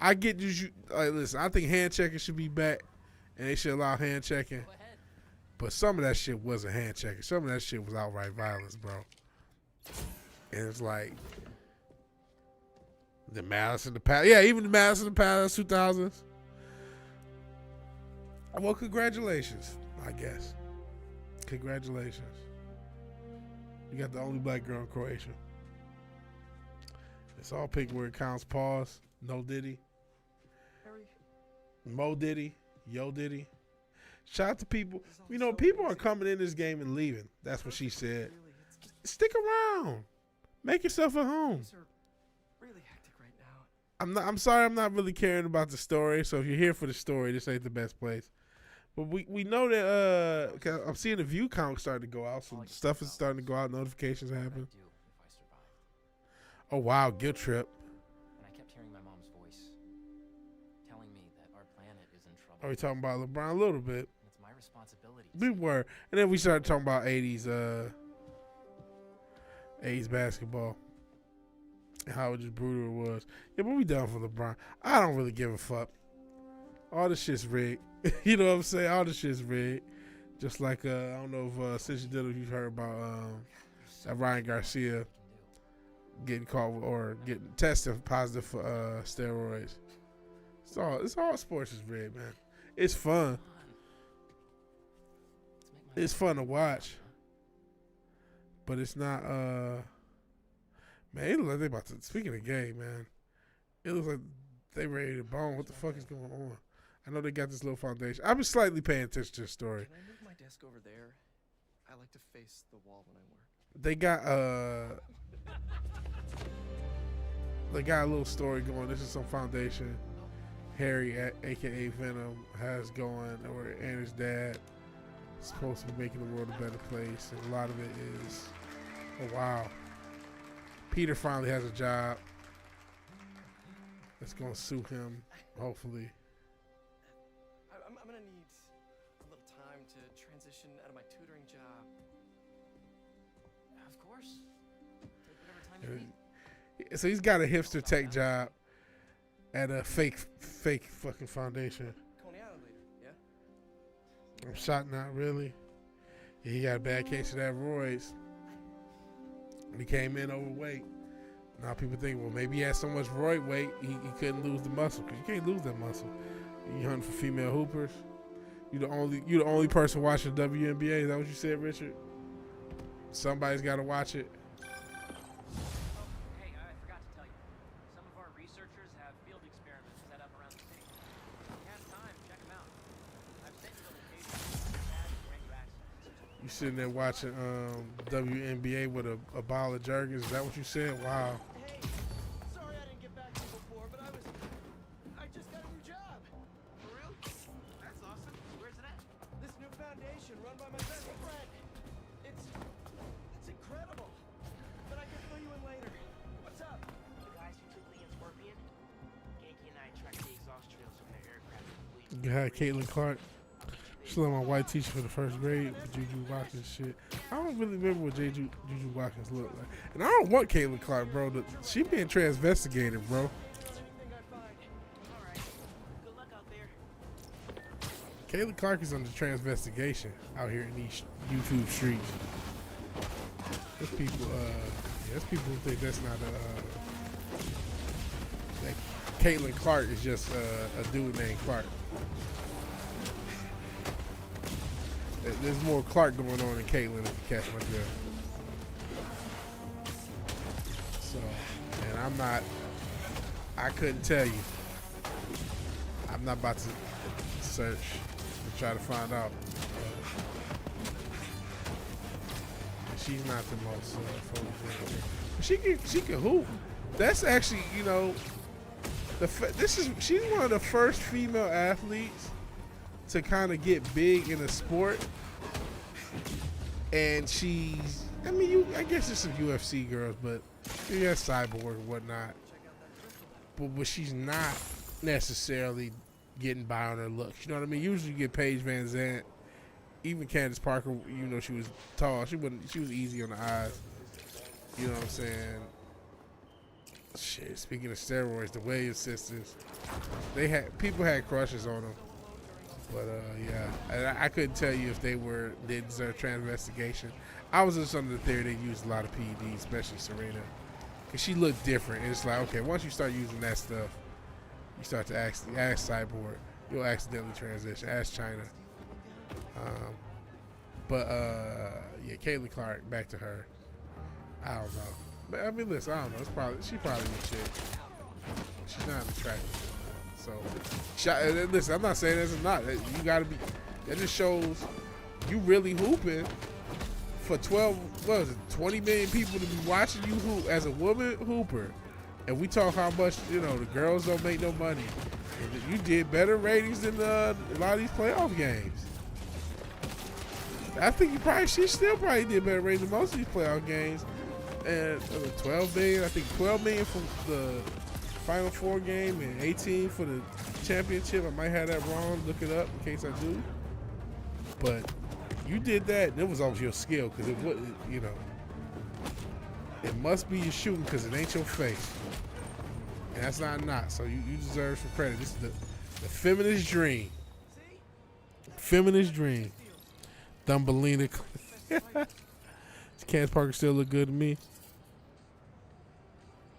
I get you. Like, listen, I think hand checking should be back, and they should allow hand checking. But some of that shit wasn't hand checking. Some of that shit was outright violence, bro. And it's like. The Malice in the Palace. Yeah, even the Malice in the Palace 2000s. Well, congratulations, I guess. Congratulations. You got the only black girl in Croatia. It's all pick where it counts. Pause. No Diddy. Harry, Mo Diddy. Yo Diddy. Shout out to people. You know, people are coming in this game and leaving. That's what she said. really, it's just Stick around. Make yourself at home. things are really hectic right now. I'm sorry I'm not really caring about the story. So if you're here for the story, this ain't the best place. But we know that 'cause I'm seeing the view count starting to go out. So stuff is starting to go out. Notifications What would I happen. do if I survived? Oh wow, guilt trip. And I kept hearing my mom's voice telling me that our planet is in trouble. Are we talking about LeBron a little bit? And it's my responsibility. to We save were, and then we started talking about 80s basketball and how just brutal it was. Yeah, but we done for LeBron. I don't really give a fuck. All this shit's rigged. You know what I'm saying? All this shit's rigged. Just like I don't know if since you did it, you've heard about that Ryan Garcia getting caught or getting tested positive for steroids. It's all sports is rigged, man. It's fun. It's fun to watch. But it's not man, it looks like they about to speaking of game, man. It looks like they ready to bone. What the fuck is going on? I know they got this little foundation. I've been slightly paying attention to the story. Can I move my desk over there? I like to face the wall when I work. They got a little story going. This is some foundation Harry, aka Venom, has going, and his dad is supposed to be making the world a better place. And a lot of it is, oh wow, Peter finally has a job that's gonna suit him, hopefully. I'm gonna need a little time to transition out of my tutoring job. Of course. Take whatever time you need. So he's got a hipster tech job at a fake fucking foundation. Coney Island later, yeah? I'm shocked, not really. Yeah, he got a bad case of that roids. He came in overweight. Now people think, well, maybe he had so much roid weight he couldn't lose the muscle. Cause you can't lose that muscle. You hunting for female hoopers. You the only person watching the WNBA. Is that what you said, Richard? Somebody's got to watch it. Oh, hey, I forgot to tell you. Some of our researchers have field experiments set up around the city. If you have time, check them out. I've sent you the location. Grant you access. You sitting there watching WNBA with a bottle of Jergens. Is that what you said? Wow. Hey, sorry I didn't get back to you before, but I just got a new job. For real? That's awesome. Where's it at? This new foundation run by my best friend. It's incredible. But I can fill you in later. What's up? The guys who took Lee and Scorpion, Genki and I tracked the exhaust trails from their aircraft. You had Caitlin Clark. She let my white teacher for the first grade with Juju Watkins shit. I don't really remember what Juju Watkins looked like. And I don't want Caitlin Clark, bro. She being transvestigated, bro. Anything I find. Alright, good luck out there. Caitlin Clark is under transvestigation out here in these YouTube streets. There's people, there's people who think that's not that Caitlin Clark is just a dude named Clark. There's more Clark going on than Caitlin, if you catch my drift. So, and I couldn't tell you. I'm not about to search and try to find out. She's not the most photogenic. She can hoop. That's actually, you know, she's one of the first female athletes to kind of get big in a sport. And I guess there's some UFC girls, but she has Cyborg and whatnot. But she's not necessarily getting by on her looks. You know what I mean? Usually you get Paige Van Zandt, even Candace Parker, you know, she was tall. She was easy on the eyes. You know what I'm saying? Shit, speaking of steroids, the Williams sisters, people had crushes on them. But yeah, I couldn't tell you if they deserve transvestigation. I was just under the theory they used a lot of PEDs, especially Serena, because she looked different. And it's like, okay, once you start using that stuff, you start to ask Cyborg, you'll accidentally transition. Ask China. Yeah, Caitlin Clark, back to her. I don't know. But I mean, listen, I don't know. She probably a chick. She's not attractive. So, listen, I'm not saying this is not. You gotta be. That just shows you really hooping for 20 million people to be watching you hoop as a woman hooper. And we talk how much, the girls don't make no money. And you did better ratings than a lot of these playoff games. I think she still probably did better ratings than most of these playoff games. And 12 million, I think 12 million from the Final Four game and 18 for the championship. I might have that wrong. Look it up in case I do. But you did that. And it was off your skill because it was, it must be your shooting because it ain't your face. And that's not. So you deserve some credit. This is the feminist dream. Feminist dream. Thumbelina. Candace Parker still look good to me.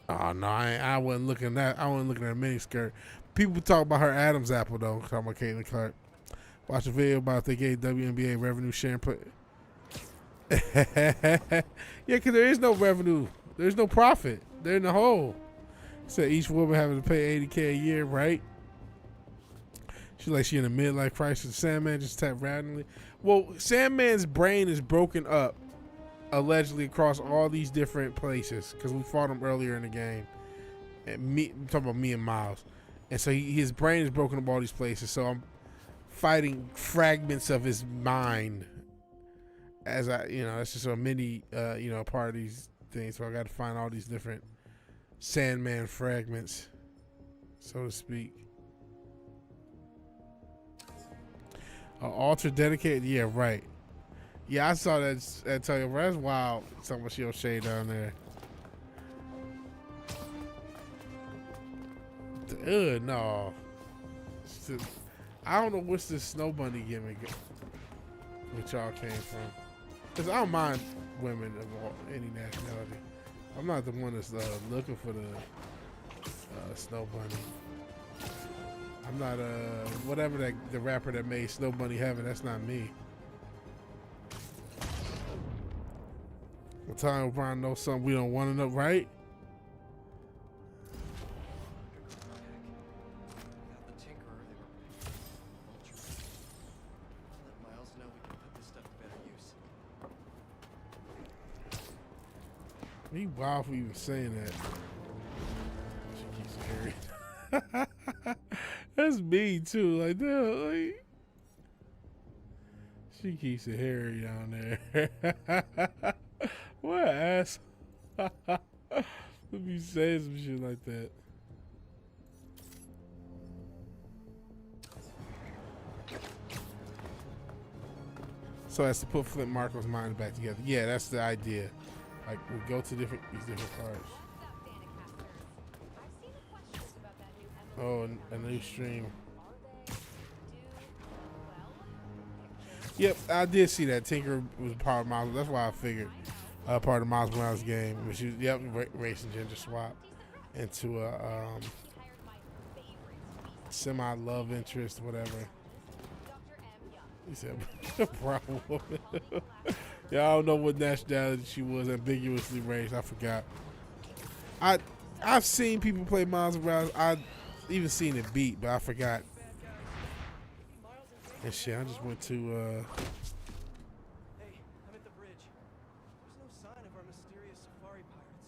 Oh no, I wasn't looking at that. I wasn't looking at a mini skirt. People talk about her Adam's apple though. Talking about Caitlin Clark. Watch a video about they gave WNBA revenue sharing. Yeah, because there is no revenue. There's no profit. They're in the hole. Said each woman having to pay $80K a year, right? She's like she in a midlife crisis. Sandman just tapped randomly. Well, Sandman's brain is broken up allegedly across all these different places because we fought him earlier in the game. And I'm talking about me and Miles. And so his brain is broken up all these places. So I'm fighting fragments of his mind as that's just a mini, part of these things. So I got to find all these different Sandman fragments, so to speak. Altar dedicated, yeah, right. Yeah, I saw that. Tell you, that's wild. Something she shade down there. No. I don't know what's this snow bunny gimmick which y'all came from. Cause I don't mind women of any nationality. I'm not the one that's looking for the snow bunny. I'm not whatever the rapper that made Snow Bunny Heaven. That's not me. Time Brown knows something we don't want to know, right? Without the Tinkerer, they were vultures. Let Miles know we can put this stuff to better use. He wild for even saying that. She keeps hearing. That's me too. Like that. Like, she keeps it hairy down there. What ass? Let me say some shit like that. So as to put Flint Marco's mind back together. Yeah, that's the idea. Like we go to these different parts. Oh, a new stream. Yep, I did see that. Tinker was part of Miles. That's why I figured part of Miles Morales' game. Which is, race and gender swap into a semi-love interest, whatever. He said, brown woman. Yeah, I don't know what nationality she was, ambiguously raised. I forgot. I've seen people play Miles Morales. I've even seen it beat, but I forgot. And shit, I just went to Hey, I'm at the bridge. There's no sign of our mysterious safari pirates.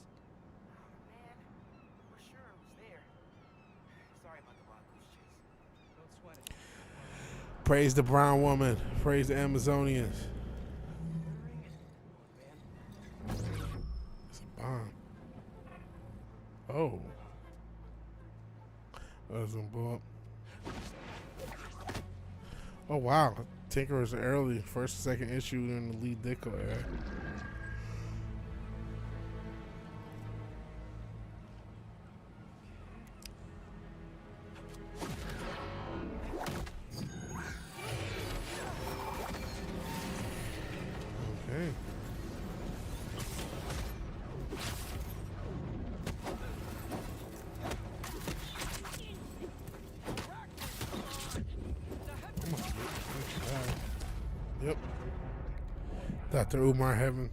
Man, we're sure it was there. Sorry about the wild goose chase. Don't sweat it. praise the brown woman, praise the Amazonians. It's a bomb. Oh. That's gonna blow up. Oh wow, Tinker is early, first and second issue in the lead Ditko era. Okay. Yep. Dr. Umar Heaven.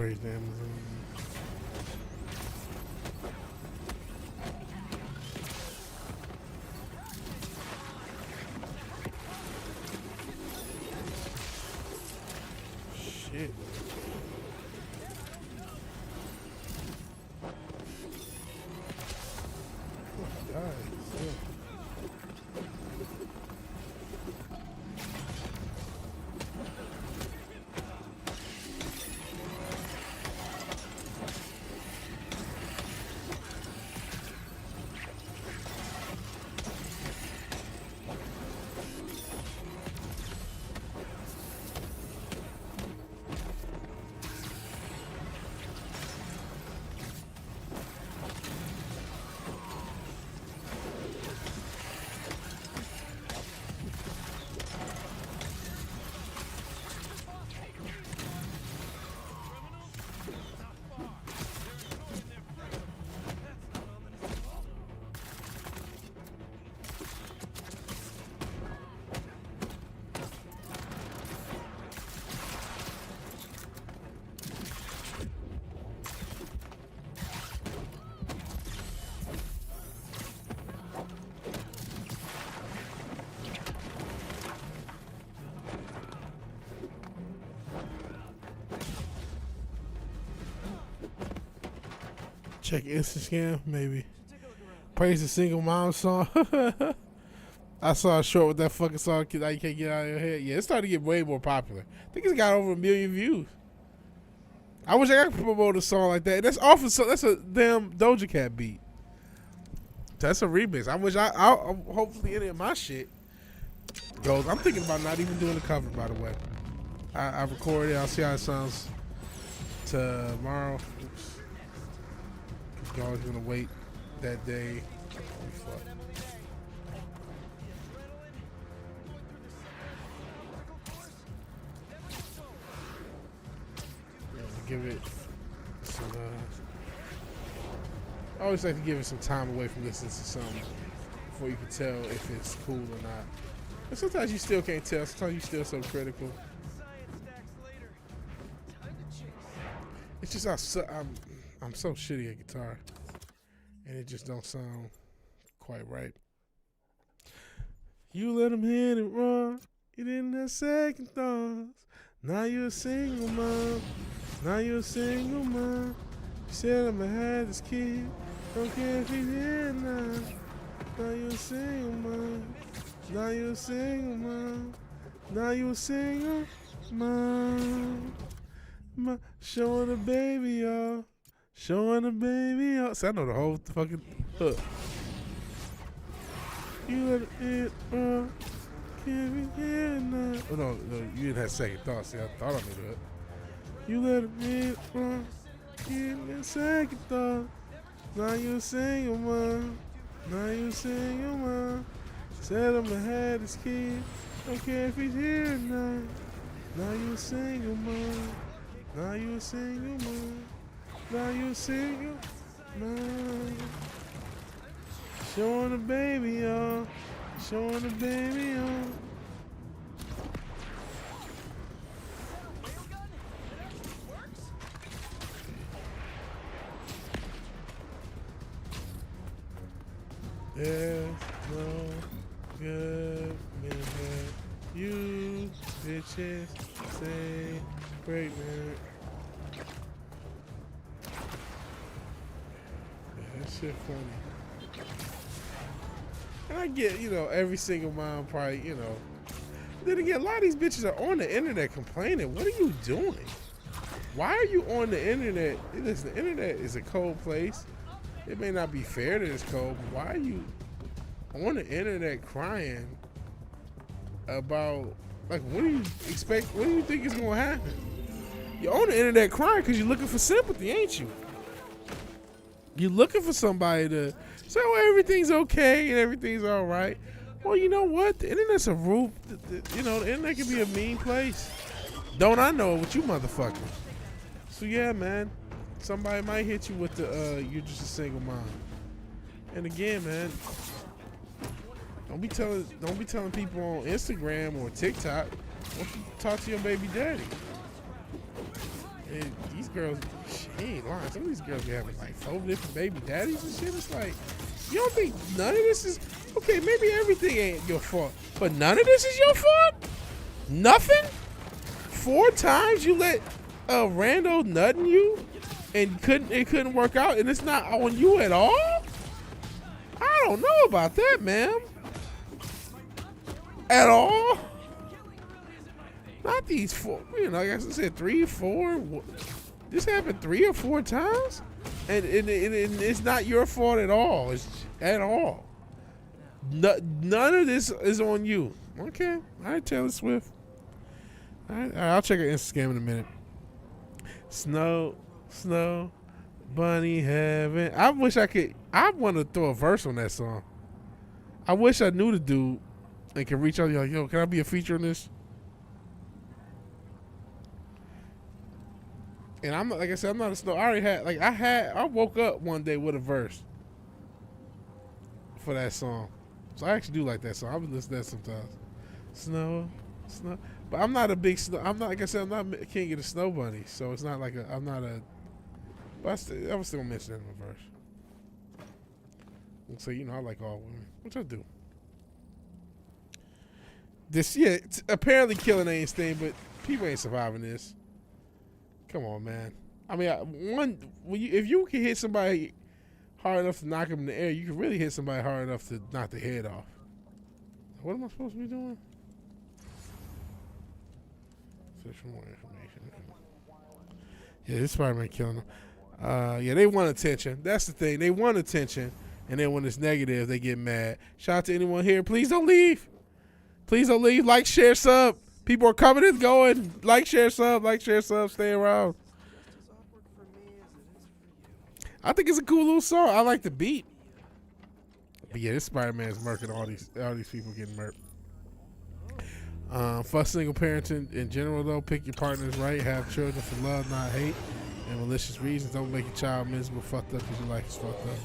praise the Amazon. Shit. Oh, God, shit. Check Instagram, maybe. Praise the single mom song. I saw a short with that fucking song that you can't get out of your head. Yeah, it started to get way more popular. I think it's got over 1 million views. I wish I could promote a song like that. That's awful. So that's a damn Doja Cat beat. That's a remix. I wish I'll hopefully any of my shit goes. I'm thinking about not even doing the cover, by the way. I recorded it. I'll see how it sounds tomorrow. Oops. Y'all gonna wait that day. Fuck. Give it some. I always like to give it some time away from listening to something before you can tell if it's cool or not. And sometimes you still can't tell. Sometimes you're still so critical. It's just I'm so shitty at guitar, and it just don't sound quite right. You let him hit it wrong. You didn't have second thoughts. Now you're a single mom. Now you're a single mom. You said I'ma have this kid. Don't care if he's here now. Now you're a single mom. Now you're a single mom. Now you're a single mom. Showing the baby off. Showing the baby off. So I know the whole fucking hook. You let it run. Can't be here now. Oh, no, you didn't have second thoughts. See, I thought I knew that. You let it run. Getting second thought. Now you a single mom. Now you a single mom. Said I'ma have this kid. Don't care if he's here or not. Now you a single mom. Now you a single mom. Now you a single mom. Showing the baby off. Showing the baby off. There's no good man. You bitches say great man. Yeah, that shit funny. And I get, every single mom probably, Then again, a lot of these bitches are on the internet complaining. What are you doing? Why are you on the internet? Listen, the internet is a cold place. It may not be fair that it's cold, but why are you on the internet crying about, like, what do you expect? What do you think is going to happen? You're on the internet crying because you're looking for sympathy, ain't you? You're looking for somebody to say, oh, everything's okay and everything's all right. Well, you know what? The internet's a roof. The internet can be a mean place. Don't I know it with you motherfuckers? So, yeah, man. Somebody might hit you with the, you're just a single mom. And again, man, don't be telling people on Instagram or TikTok, why don't you talk to your baby daddy? And these girls, she ain't lying. Some of these girls be having like 4 different baby daddies and shit. It's like, you don't think none of this is okay? Maybe everything ain't your fault, but none of this is your fault. Nothing. 4 times you let a rando nut in you, and it couldn't work out, and it's not on you at all. I don't know about that, ma'am. At all. Not these 4. You know, like I said, 3, 4. This happened 3 or 4 times, and it's not your fault at all. It's at all. None of this is on you. Okay, all right, Taylor Swift. All right, I'll check her Instagram in a minute. Snow, bunny heaven. I wish I could. I want to throw a verse on that song. I wish I knew the dude and could reach out to you like, yo, can I be a feature on this? And I'm like I said, I'm not a snow. I already had I woke up one day with a verse for that song. So I actually do like that song. I've been listening to that sometimes. Snow. But I'm not a big snow. I'm not, like I said, I'm not king of the snow bunny. So it's not like I'm not a. But I was still mention that in the verse. So you know, I like all women, which I do. This it's apparently killing ain't staying, but people ain't surviving this. Come on, man. I mean, if you can hit somebody hard enough to knock them in the air, you can really hit somebody hard enough to knock their head off. What am I supposed to be doing? Search for more information. Yeah, this Spiderman killing them. Yeah, they want attention. That's the thing. They want attention, and then when it's negative, they get mad. Shout out to anyone here. Please don't leave. Please don't leave. Like, share, sub. People are coming and going. Like, share, sub. Like, share, sub. Stay around. I think it's a cool little song. I like the beat. But yeah, this Spider-Man is murking all these people getting murked. For single parenting in general, though, pick your partners right. Have children for love, not hate, and malicious reasons. Don't make your child miserable, fucked up, because your life is fucked up.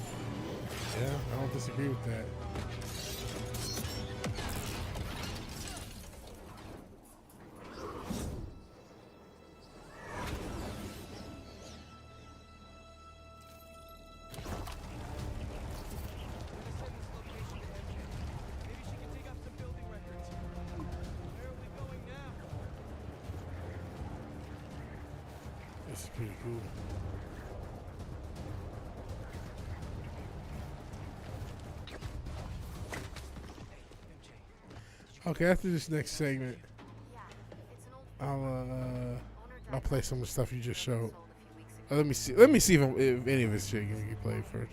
Yeah, I don't disagree with that. This is pretty cool. Okay, after this next segment, I'll play some of the stuff you just showed. Let me see if any of this shit can get played first.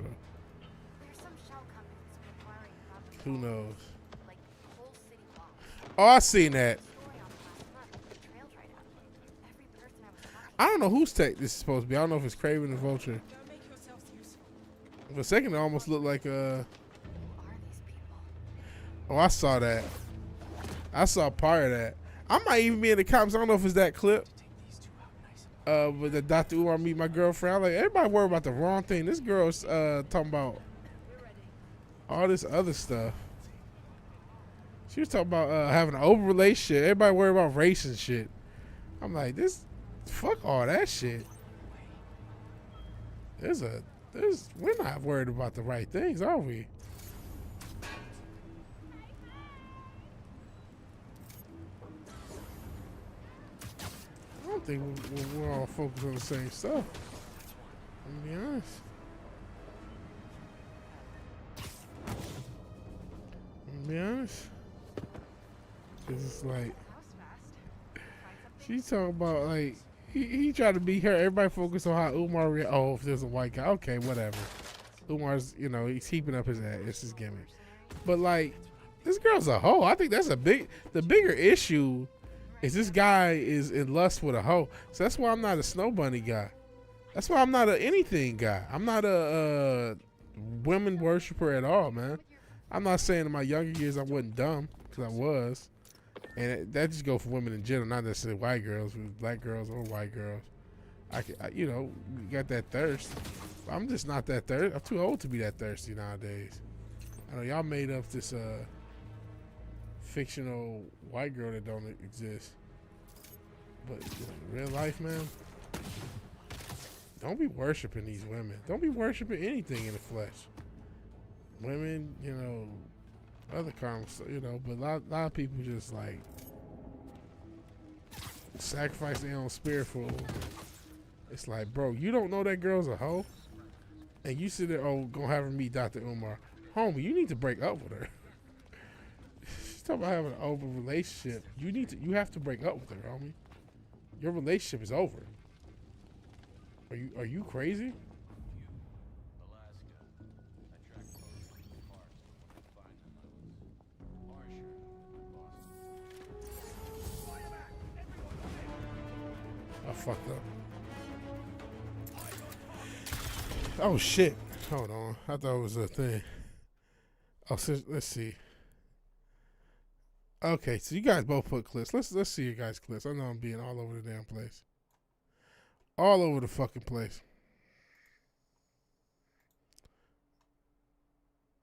Who knows? Oh, I seen that. I don't know whose tech this is supposed to be. I don't know if it's Craven or Vulture. For a second, it almost looked like Oh, I saw that. I saw part of that. I might even be in the comments. I don't know if it's that clip. With the Dr. Umar meet my girlfriend. I'm like, everybody worry about the wrong thing. This girl's talking about all this other stuff. She was talking about having an open relationship. Everybody worry about race and shit. I'm like, fuck all that shit. We're not worried about the right things, are we? I don't think we're all focused on the same stuff. To be honest. Cause it's like she's talking about like he tried to be her. Everybody focused on how Umar if there's a white guy, okay, whatever. Umar's, he's heaping up his ass. It's his gimmick. But like, this girl's a hoe. I think that's the bigger issue is this guy is in lust with a hoe. So that's why I'm not a snow bunny guy. That's why I'm not a anything guy. I'm not a women worshiper at all, man. I'm not saying in my younger years I wasn't dumb, because I was. And that just go for women in general, not necessarily white girls, black girls or white girls. You got that thirst. I'm just not that thirsty. I'm too old to be that thirsty nowadays. I know y'all made up this fictional white girl that don't exist. But real life, man, Don't be worshiping these women. Don't be worshiping anything in the flesh. Women, you know, other comments, you know, but a lot of people just like sacrifice their own spirit for a woman. It's like, bro, you don't know that girl's a hoe, and you sit there, oh, gonna have her meet Dr. Umar. Homie, you need to break up with her. She's talking about having an open relationship. You have to break up with her, homie. Your relationship is over. Are you crazy? I fucked up. Oh shit! Hold on, I thought it was a thing. Oh, so, let's see. Okay, so you guys both put clips. Let's see your guys' clips. I know I'm being all over the damn place. All over the fucking place.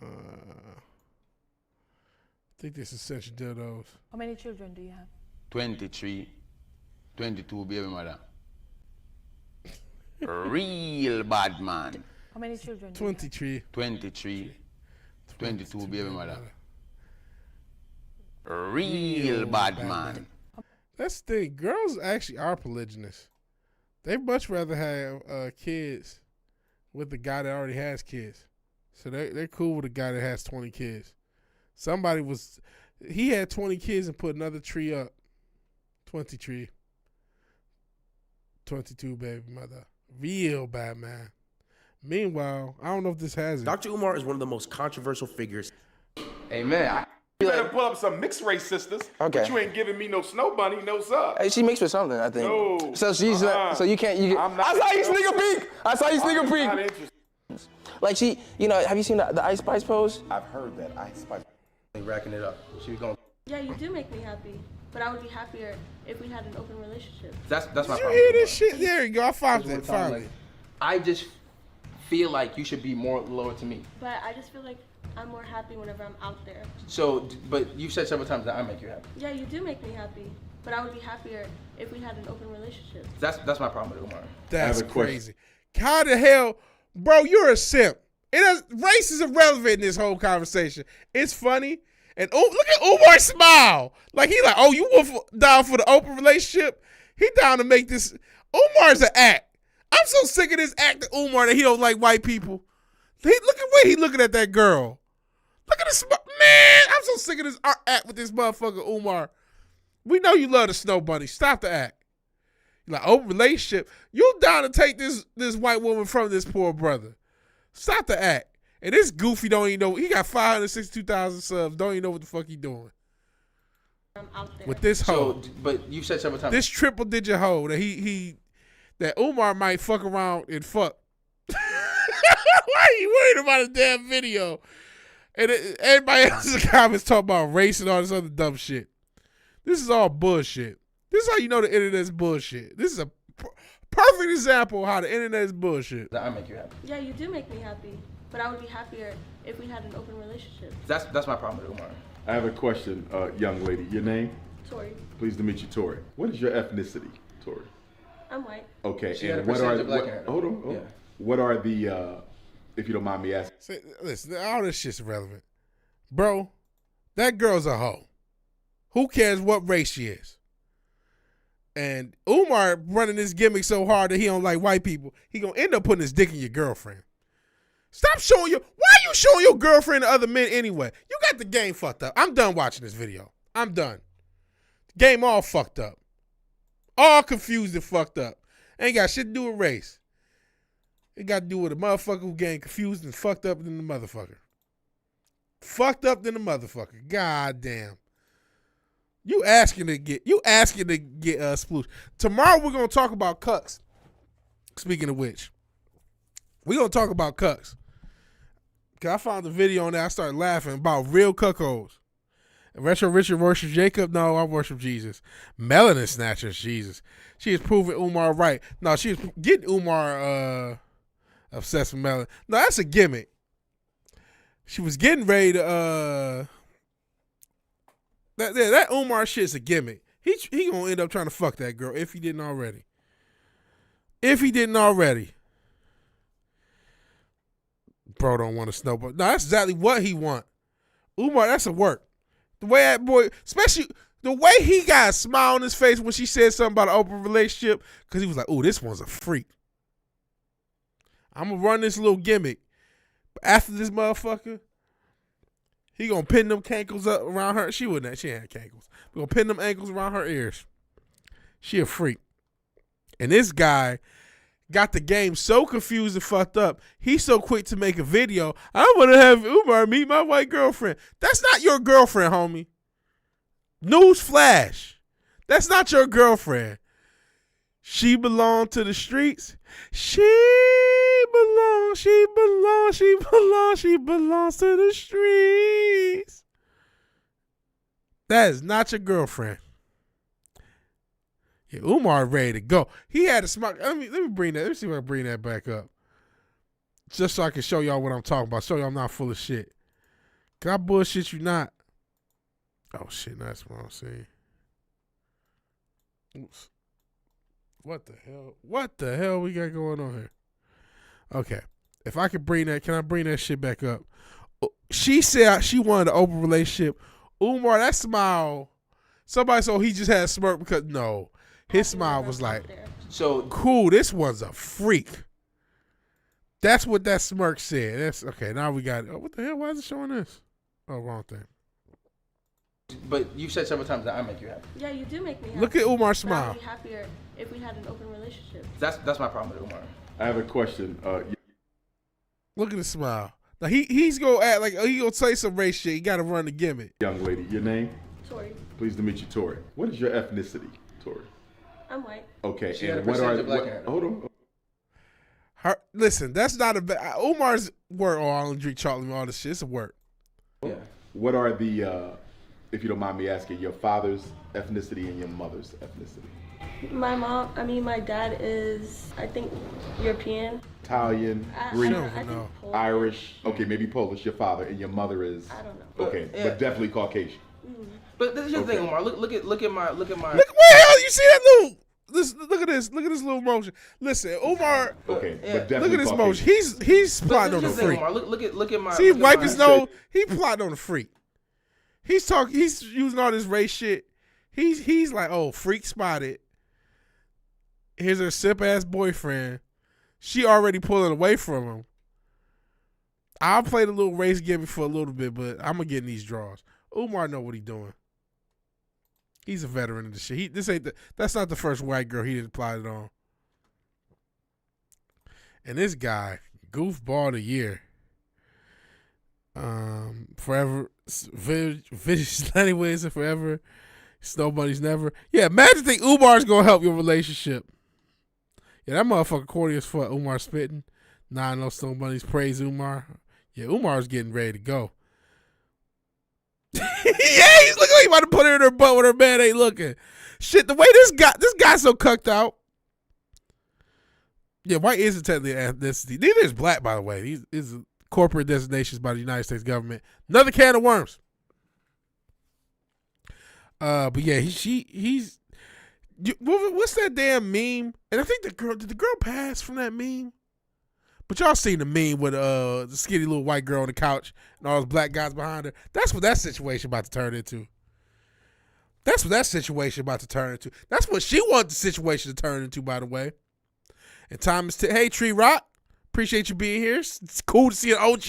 I think this is such dildos. How many children do you have? 23, 22 baby mother. Real bad man. How many children do you have? 23. 23, 22 baby mother. Real bad man. That's the thing. Girls actually are polygynous. They much rather have kids with the guy that already has kids. So they're cool with a guy that has 20 kids. He had 20 kids and put another tree up. 23. 22 baby mother. Real bad man. Meanwhile, I don't know if this has it. Dr. Umar is one of the most controversial figures. Hey man, You better pull up some mixed race sisters. Okay. But you ain't giving me no snow bunny, no sub. hey, she mixed with something, I think. No. So she's so you can't. I'm not- I saw you sneak a peek. I saw you sneak a I'm not peek. interested. Like she, have you seen the Ice Spice pose? I've heard that Ice Spice racking it up. She was going. Yeah, you do make me happy, but I would be happier if we had an open relationship. That's my Did problem. you hear this shit? There you go. I found it. Finally. I just feel like you should be more loyal to me. But I just feel like I'm more happy whenever I'm out there. So, but you've said several times that I make you happy. Yeah, you do make me happy, but I would be happier if we had an open relationship. That's my problem with Umar. That's crazy. How the hell, bro? You're a simp. Race is irrelevant in this whole conversation. It's funny, and look at Umar smile. Like he like, oh, you down for the open relationship? He down to make this. Umar's an act. I'm so sick of this actor Umar that he don't like white people. Look at where he looking at that girl. Look at this man. I'm so sick of this act with this motherfucker Umar. We know you love the snow bunny. Stop the act. Like open relationship. You down to take this white woman from this poor brother. Stop the act. And this goofy don't even know. He got 562,000 subs. Don't even know what the fuck he doing. I'm out there. With this hoe. So, but you've said several times. This triple digit hoe that that Umar might fuck around and fuck. Why are you worried about a damn video? And everybody else in the comments talking about race and all this other dumb shit. This is all bullshit. This is how you know the internet's bullshit. This is a perfect example of how the internet is bullshit. I make you happy. Yeah, you do make me happy, but I would be happier if we had an open relationship. That's my problem with Umar. I have a question, young lady. Your name? Tori, Pleased to meet you, Tori. What is your ethnicity, Tori? I'm white. Okay, She had and a what are percentage of black hair. hold on. Yeah. What are the if you don't mind me asking? Say, listen, all this shit's irrelevant. Bro, that girl's a hoe. Who cares what race she is? And Umar running this gimmick so hard that he don't like white people, he gonna end up putting his dick in your girlfriend. Stop showing why are you showing your girlfriend to other men anyway? You got the game fucked up. I'm done watching this video. I'm done. Game all fucked up. All confused and fucked up. Ain't got shit to do with race. It got to do with a motherfucker who getting confused and fucked up than the motherfucker. Fucked up than the motherfucker. God damn. You asking to get sploosh. Tomorrow we're gonna talk about cucks. Speaking of which, we're gonna talk about cucks. Cause I found a video on that. I started laughing about real cuckolds. Retro Richard worships Jacob. No, I worship Jesus. Melanin snatchers, Jesus. She is proving Umar right. No, she is getting Umar obsessed with melanin. No, that's a gimmick. She was getting ready to that Umar shit's a gimmick. He gonna end up trying to fuck that girl if he didn't already. Bro don't want to snowball. No, that's exactly what he want. Umar, that's a work. The way that boy, especially the way he got a smile on his face when she said something about an open relationship, because he was like, oh, this one's a freak. I'm going to run this little gimmick. But after this motherfucker, he going to pin them cankles up around her. She wouldn't have. She ain't had cankles. We're going to pin them ankles around her ears. She a freak. And this guy got the game so confused and fucked up. He's so quick to make a video. I want to have Umar meet my white girlfriend. That's not your girlfriend, homie. News flash. That's not your girlfriend. She belonged to the streets. She belongs to the streets. That is not your girlfriend. Yeah, Umar ready to go. He had a smart. Let me bring that. Let me see if I can bring that back up. Just so I can show y'all what I'm talking about. Show y'all I'm not full of shit. Can I bullshit you not? Oh shit, that's what I'm saying. Oops. What the hell? What the hell we got going on here? Okay. If I could bring that, can I bring that shit back up? She said she wanted an open relationship. Umar, that smile. Somebody said he just had a smirk because no. His smile was like, so cool, this one's a freak. That's what that smirk said. That's okay. Now we got what the hell? Why is it showing this? Oh, wrong thing. But you said several times that I make you happy. Yeah, you do make me happy. Look at Umar's But I smile. would be happier if we had an open relationship. That's my problem with Umar. I have a question. Look at the smile. Now he's gonna act like he gonna say some race shit. He gotta run the gimmick. Young lady, your name? Tori. Pleased to meet you, Tori. What is your ethnicity, Tori? I'm white. Okay, She had and a what are percentage of black hair. hold on. Listen, that's not a bad. Umar's word. Oh, I don't drink chocolate and all this shit. It's a word. Yeah. What are the, if you don't mind me asking, your father's ethnicity and your mother's ethnicity? My dad is, I think, European. Italian, I Greek, don't know. I think Polish. Irish. Okay, maybe Polish. Your father and your mother is. I don't know. Okay, Yeah. but definitely Caucasian. But this is the thing, Umar. Look at my. Look where the hell you see that little. Look at this. Look at this little motion. Listen, Umar. Okay, Yeah. but definitely Look at this Caucasian. motion. He's plotting on the the thing, freak. Umar. Look at my. See, look at wipe my- his nose. He plotting on the freak. He's using all this race shit. He's like, oh, freak spotted. Here's her sip ass boyfriend. She already pulling away from him. I'll play the little race gimmick for a little bit, but I'm gonna get in these draws. Umar know what he's doing. He's a veteran of the shit. That's not the first white girl he didn't plot it on. And this guy, goofball of the year. Forever, VigilanteWilliamson forever. Snow Bunny's never. Yeah, imagine think Umar's gonna help your relationship. Yeah, that motherfucker corny as fuck. Umar spitting. Nah, no Snow Bunnies praise Umar. Yeah, Umar's getting ready to go. Yeah, he's looking like he about to put her in her butt when her man ain't looking. Shit, the way this guy's so cucked out. Yeah, white isn't technically an ethnicity. Neither is black, by the way. These is corporate designations by the United States government. Another can of worms. But yeah, he's. What's that damn meme? And I think did the girl pass from that meme? But y'all seen the meme with the skinny little white girl on the couch and all those black guys behind her. That's what that situation about to turn into. That's what that situation about to turn into. That's what she wanted the situation to turn into, by the way. And time is hey Tree Rock, appreciate you being here. It's cool to see an OG,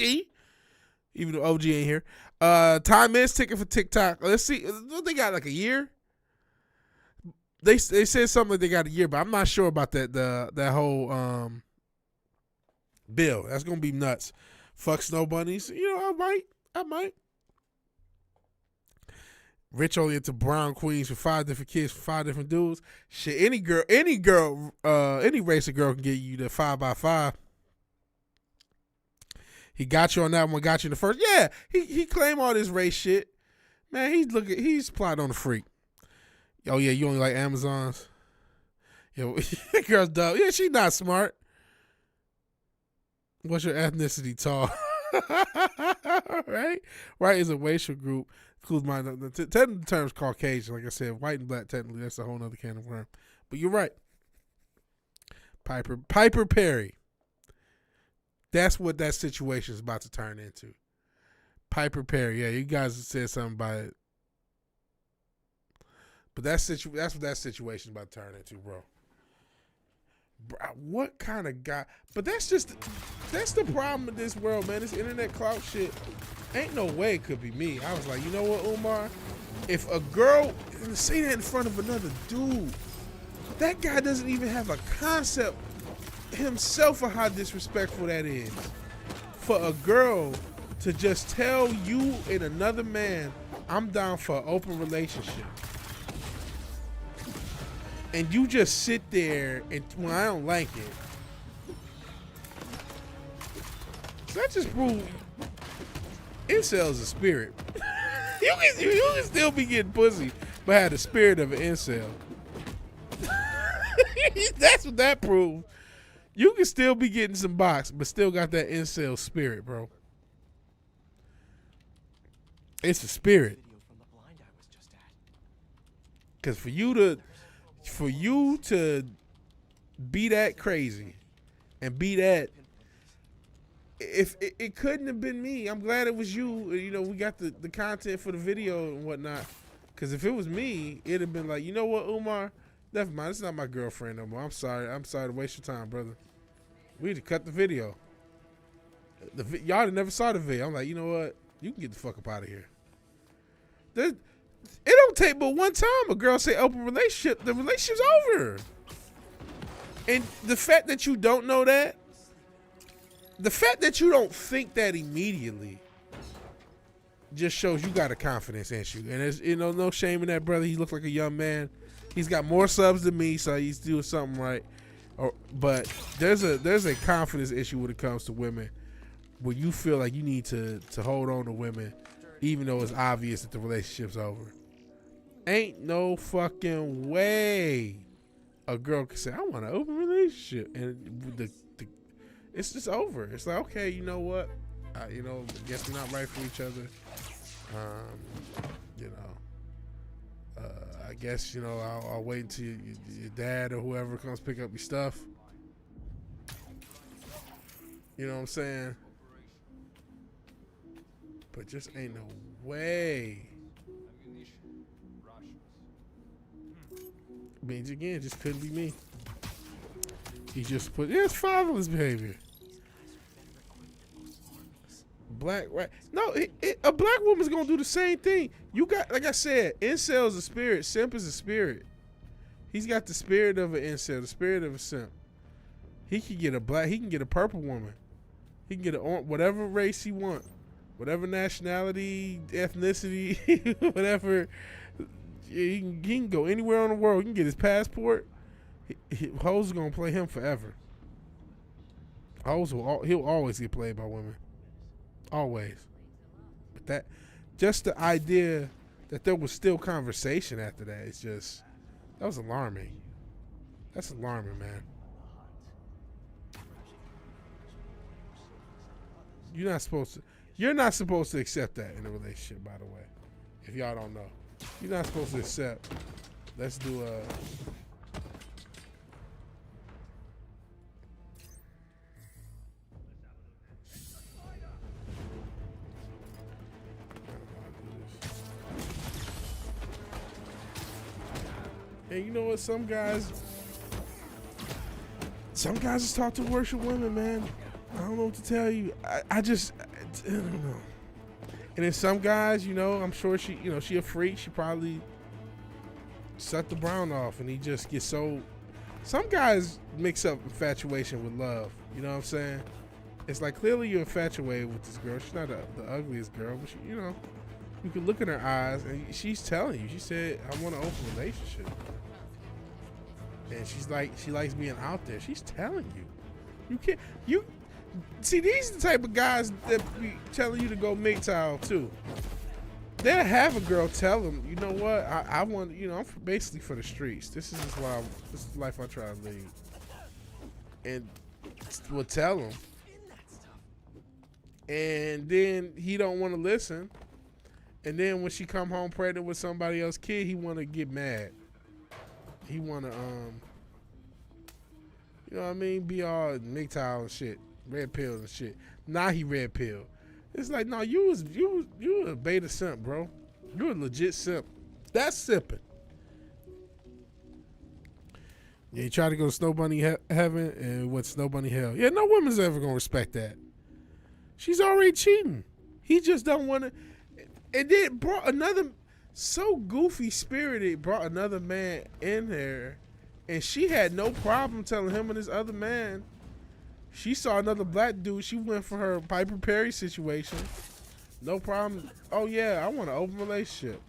even though OG ain't here. Time is ticking for TikTok. Let's see, they got like a year. They said something like they got a year, but I'm not sure about that whole bill. That's gonna be nuts. Fuck Snow Bunnies. You know, I might. Rich only into brown queens for 5 different kids for 5 different dudes. Shit, any race of girl can get you the 5x5. He got you on that one, got you in the first. Yeah, he claimed all this race shit. Man, he's plotting on the freak. Oh yeah, you only like Amazons? Yo, that girl's dumb. Yeah, she not smart. What's your ethnicity, tall? Right is a racial group. Includes my technical terms Caucasian. Like I said, white and black technically that's a whole other can of worm. But you're right. Piper Perry. That's what that situation is about to turn into. Piper Perry. Yeah, you guys said something about it. But that's what that situation is about to turn into, bro. What kind of guy? But that's the problem with this world, man. This internet clout shit. Ain't no way it could be me. I was like, you know what, Umar? If a girl say that in front of another dude, that guy doesn't even have a concept himself of how disrespectful that is. For a girl to just tell you and another man, I'm down for an open relationship. And you just sit there and, well, I don't like it. So that just proves incels a spirit. you can still be getting pussy, but have the spirit of an incel. That's what that proves. You can still be getting some box, but still got that incel spirit, bro. It's a spirit. Because for you to be that crazy and be that, if it couldn't have been me. I'm glad it was you. You know, we got the content for the video and whatnot. Because if it was me, it'd have been like, you know what, Umar? Never mind. It's not my girlfriend no more. I'm sorry to waste your time, brother. We need to cut the video. Y'all never saw the video. I'm like, you know what? You can get the fuck up out of here. It don't take but one time a girl say open relationship, the relationship's over. And the fact that you don't know that, the fact that you don't think that immediately, just shows you got a confidence issue. And there's, you know, no shame in that, brother. He looks like a young man. He's got more subs than me, so he's doing something right. But there's a confidence issue when it comes to women, where you feel like you need to hold on to women, even though it's obvious that the relationship's over. Ain't no fucking way a girl can say, I want an open relationship, and it's just over. It's like, okay, you know what? You know, I guess we're not right for each other. You know, I guess, you know, I'll wait until your dad or whoever comes pick up your stuff. You know what I'm saying? But just ain't no way. I mean, again, just couldn't be me. He just put, it's fatherless behavior. Black, right? No, a black woman's gonna do the same thing. You got, like I said, incel is a spirit. Simp is a spirit. He's got the spirit of an incel, the spirit of a simp. He can get a black, he can get a purple woman. He can get whatever race he want, whatever nationality, ethnicity, whatever. He can go anywhere in the world. He can get his passport. Hoes are gonna play him forever. He'll always get played by women. Always. But that, just the idea that there was still conversation after that, it's just, that was alarming. That's alarming, man. You're not supposed to accept that in a relationship, by the way. If y'all don't know. You're not supposed to accept. Let's do a And you know what? Some guys just talk to worship women, man. I don't know what to tell you. I don't know. And then some guys, you know, I'm sure she a freak. She probably sucked the brown off, and he just gets so. Some guys mix up infatuation with love. You know what I'm saying? It's like, clearly you're infatuated with this girl. She's not the ugliest girl, but she, you know, you can look in her eyes, and she's telling you. She said, "I want an open relationship." And she's like, she likes being out there. She's telling you. See, these are the type of guys that be telling you to go MGTOW too. They'll have a girl tell them, you know what, I want, you know, I'm basically for the streets. This is the life I try to lead. And will tell him. And then he don't want to listen. And then when she come home pregnant with somebody else's kid, he want to get mad. He want to, you know what I mean, be all MGTOW and shit. red pill and shit. Now he red pill. It's like, no, you a beta simp, bro. You a legit simp. That's simping. Yeah, he tried to go to Snow Bunny heaven and went Snow Bunny hell. Yeah, no woman's ever gonna respect that. She's already cheating. He just don't want to. And then brought another, so goofy spirited, brought another man in there, and she had no problem telling him and this other man. She saw another black dude. She went for her Piper Perry situation. No problem. Oh yeah, I want an open relationship.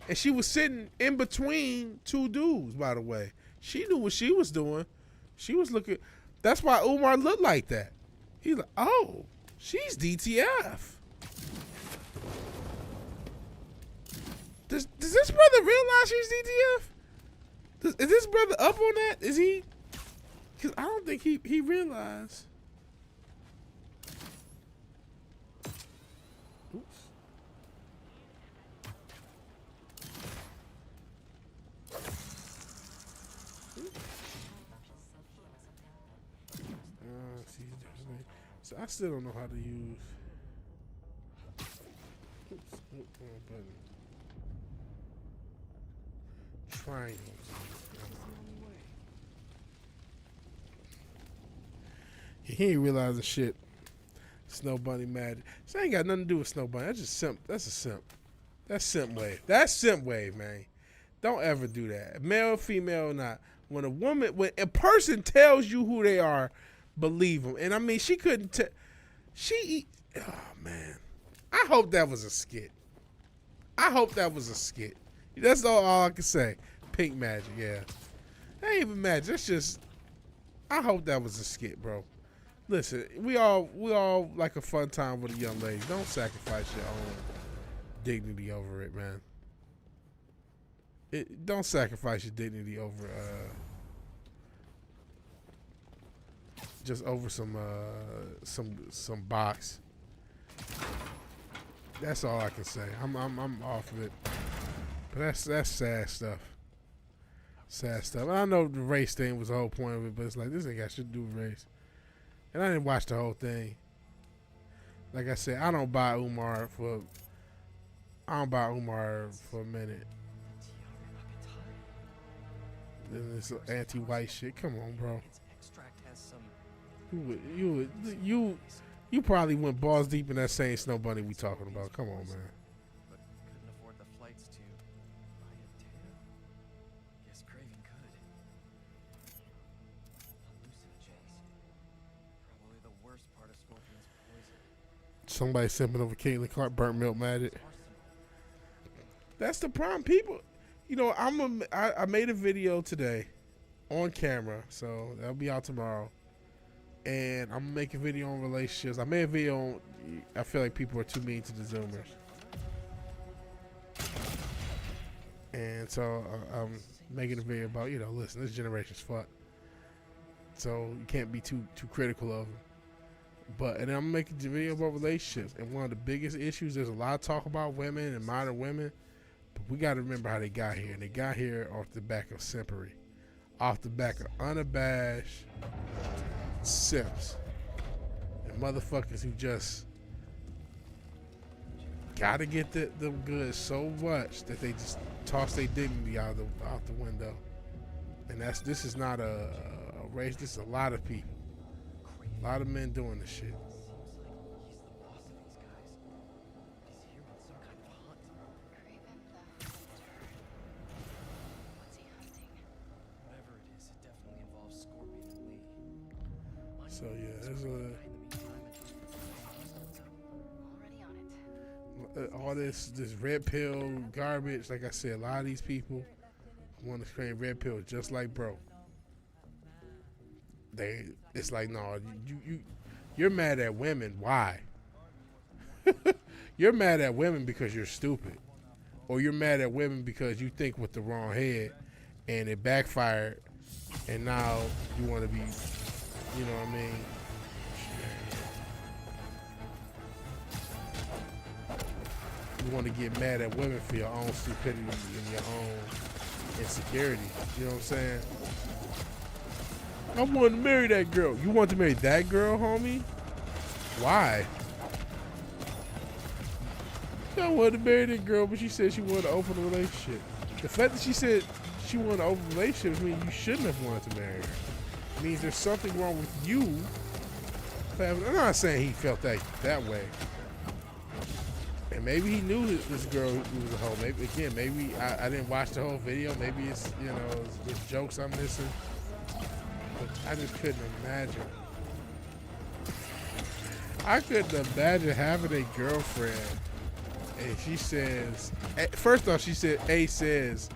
And she was sitting in between two dudes, by the way. She knew what she was doing. She was looking. That's why Umar looked like that. He's like, oh, she's DTF. Does this brother realize she's DTF? Is this brother up on that? Is he? Because I don't think he realized. Oops. So I still don't know how to use. Oops, wrong button. Triangles. He ain't realizing shit. Snow Bunny mad. This ain't got nothing to do with Snow Bunny. That's just simp. That's a simp. That's simp wave. That's simp wave, man. Don't ever do that. Male, female, or not. When a person tells you who they are, believe them. And I mean, she couldn't tell. Oh man. I hope that was a skit. I hope that was a skit. That's all I can say. Pink magic, yeah. That ain't even magic. That's just. I hope that was a skit, bro. Listen, we all like a fun time with a young lady. Don't sacrifice your own dignity over it, man. Don't sacrifice your dignity over just over some box. That's all I can say. I'm off of it. But that's sad stuff. Sad stuff. And I know the race thing was the whole point of it, but it's like this ain't got shit to do with race. And I didn't watch the whole thing. Like I said, I don't buy Umar for a minute. Then this anti-white shit. Come on, bro. You probably went balls deep in that same Snow Bunny we talking about. Come on, man. But couldn't afford the flights to buy a tan. Guess Craven could. Hallucinogens. Probably the worst part of Scorpion's poison. Somebody simping over Caitlyn Clark, burnt milk magic. That's the problem, people. You know, I made a video today on camera, so that'll be out tomorrow. And I'm gonna make a video on relationships. I made a video on. I feel like people are too mean to the Zoomers, and so I'm making a video about, listen, this generation's fucked, so you can't be too critical of them. And then I'm making a video about relationships, and one of the biggest issues, there's a lot of talk about women and modern women, but we got to remember how they got here, and they got here off the back of simpery, off the back of unabashed simps and motherfuckers who just gotta get them good so much that they just toss their dignity out the window. And this is not a race. This is a lot of people, a lot of men doing this shit. So yeah, there's all this red pill garbage. Like I said, a lot of these people want to claim red pill just like bro. It's like, no, you're mad at women. Why? You're mad at women because you're stupid, or you're mad at women because you think with the wrong head and it backfired, and now you want to be. You know what I mean? You want to get mad at women for your own stupidity and your own insecurity. You know what I'm saying? I wanted to marry that girl. You want to marry that girl, homie? Why? I wanted to marry that girl, but she said she wanted to open a relationship. The fact that she said she wanted to open relationships means you shouldn't have wanted to marry her. It means there's something wrong with you. I'm not saying he felt that way. And maybe he knew this girl was a hoe. Maybe I didn't watch the whole video. Maybe it's, it's jokes I'm missing. But I just couldn't imagine. I couldn't imagine having a girlfriend and she says, first off, she said, says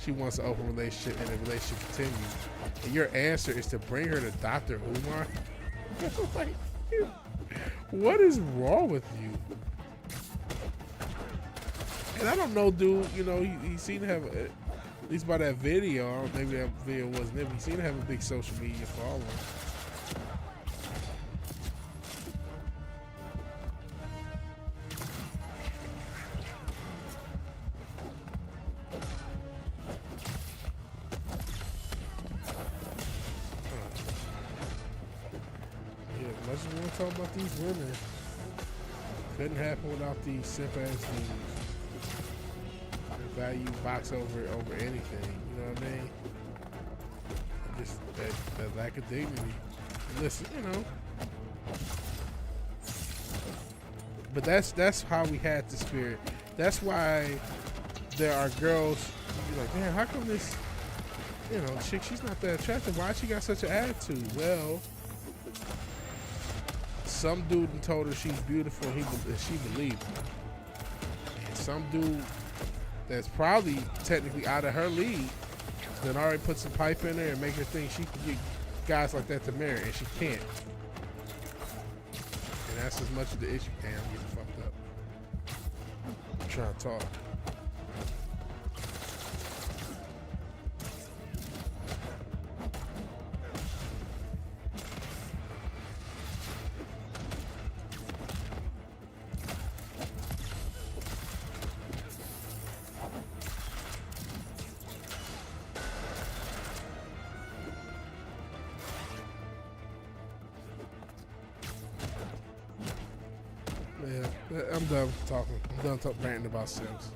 she wants an open relationship and the relationship continues. And your answer is to bring her to Dr. Umar? Like, what is wrong with you? And I don't know, dude, he seemed to have, at least by that video, maybe that video wasn't it, but he seemed to have a big social media following. Much as we want to talk about these women, couldn't happen without these simp ass dudes. They value box over anything. You know what I mean? Just that lack of dignity. Listen, But that's how we had the spirit. That's why there are girls. You're like, man, how come this, chick? She's not that attractive. Why she got such an attitude? Well. Some dude told her she's beautiful and she believed him. And some dude that's probably technically out of her league then already put some pipe in her and make her think she can get guys like that to marry, and she can't. And that's as much of the issue. Damn, I'm getting fucked up. I'm trying to talk. Yeah, I'm done talking. I'm done ranting about Sims.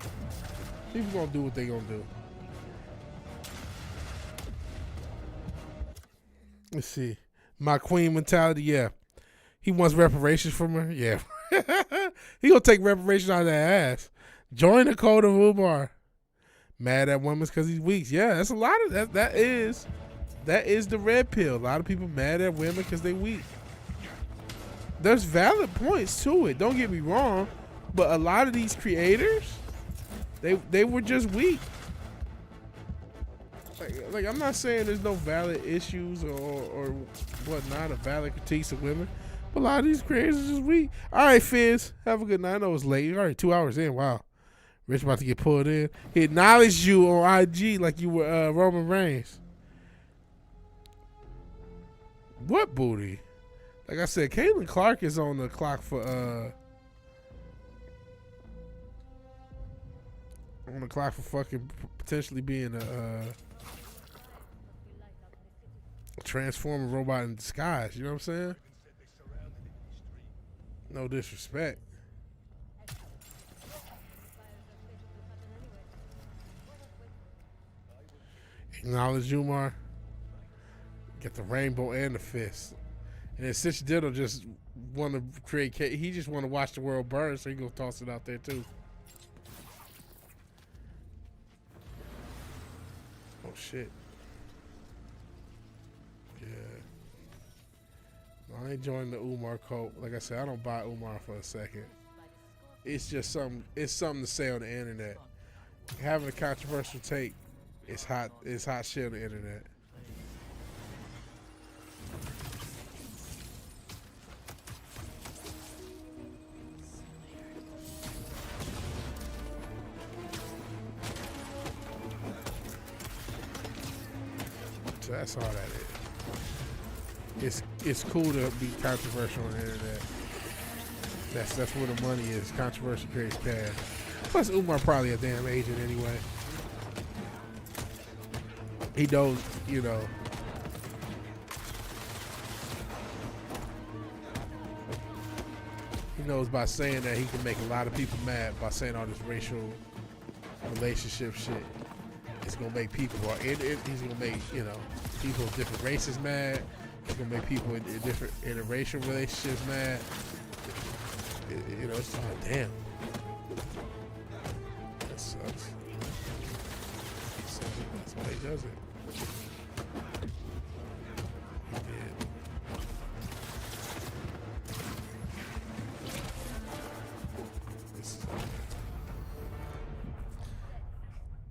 People gonna do what they gonna do. Let's see. My queen mentality, yeah. He wants reparations from her, yeah. He gonna take reparations out of that ass. Join the code of Umar. Mad at women because he's weak. Yeah, that's a lot of that. That is the red pill. A lot of people mad at women because they weak. There's valid points to it. Don't get me wrong, but a lot of these creators, they were just weak. Like I'm not saying there's no valid issues or whatnot, or valid critiques of women, but a lot of these creators are just weak. All right, Fizz, have a good night. I know it's late. You're already 2 hours in. Wow, Rich about to get pulled in. He acknowledged you on IG like you were Roman Reigns. What booty? Like I said, Caitlin Clark is on the clock for fucking potentially being a transformer robot in disguise. You know what I'm saying? No disrespect. Acknowledge Umar. Get the rainbow and the fist. And then Stitch Diddle just want to create. He just want to watch the world burn, so he gonna toss it out there too. Oh shit! Yeah. No, I ain't joining the Umar cult. Like I said, I don't buy Umar for a second. It's just something. It's something to say on the internet. Having a controversial take is hot. It's hot shit on the internet. So that's all that is. It's cool to be controversial on the internet. That's where the money is. Controversy creates cash. Plus Umar probably a damn agent anyway. He knows, knows by saying that he can make a lot of people mad by saying all this racial relationship shit. It's gonna make people, he's gonna make, you know, people of different races mad. He's gonna make people in different interracial relationships mad. You know, it's like, damn. That sucks. That's why he does it. He did.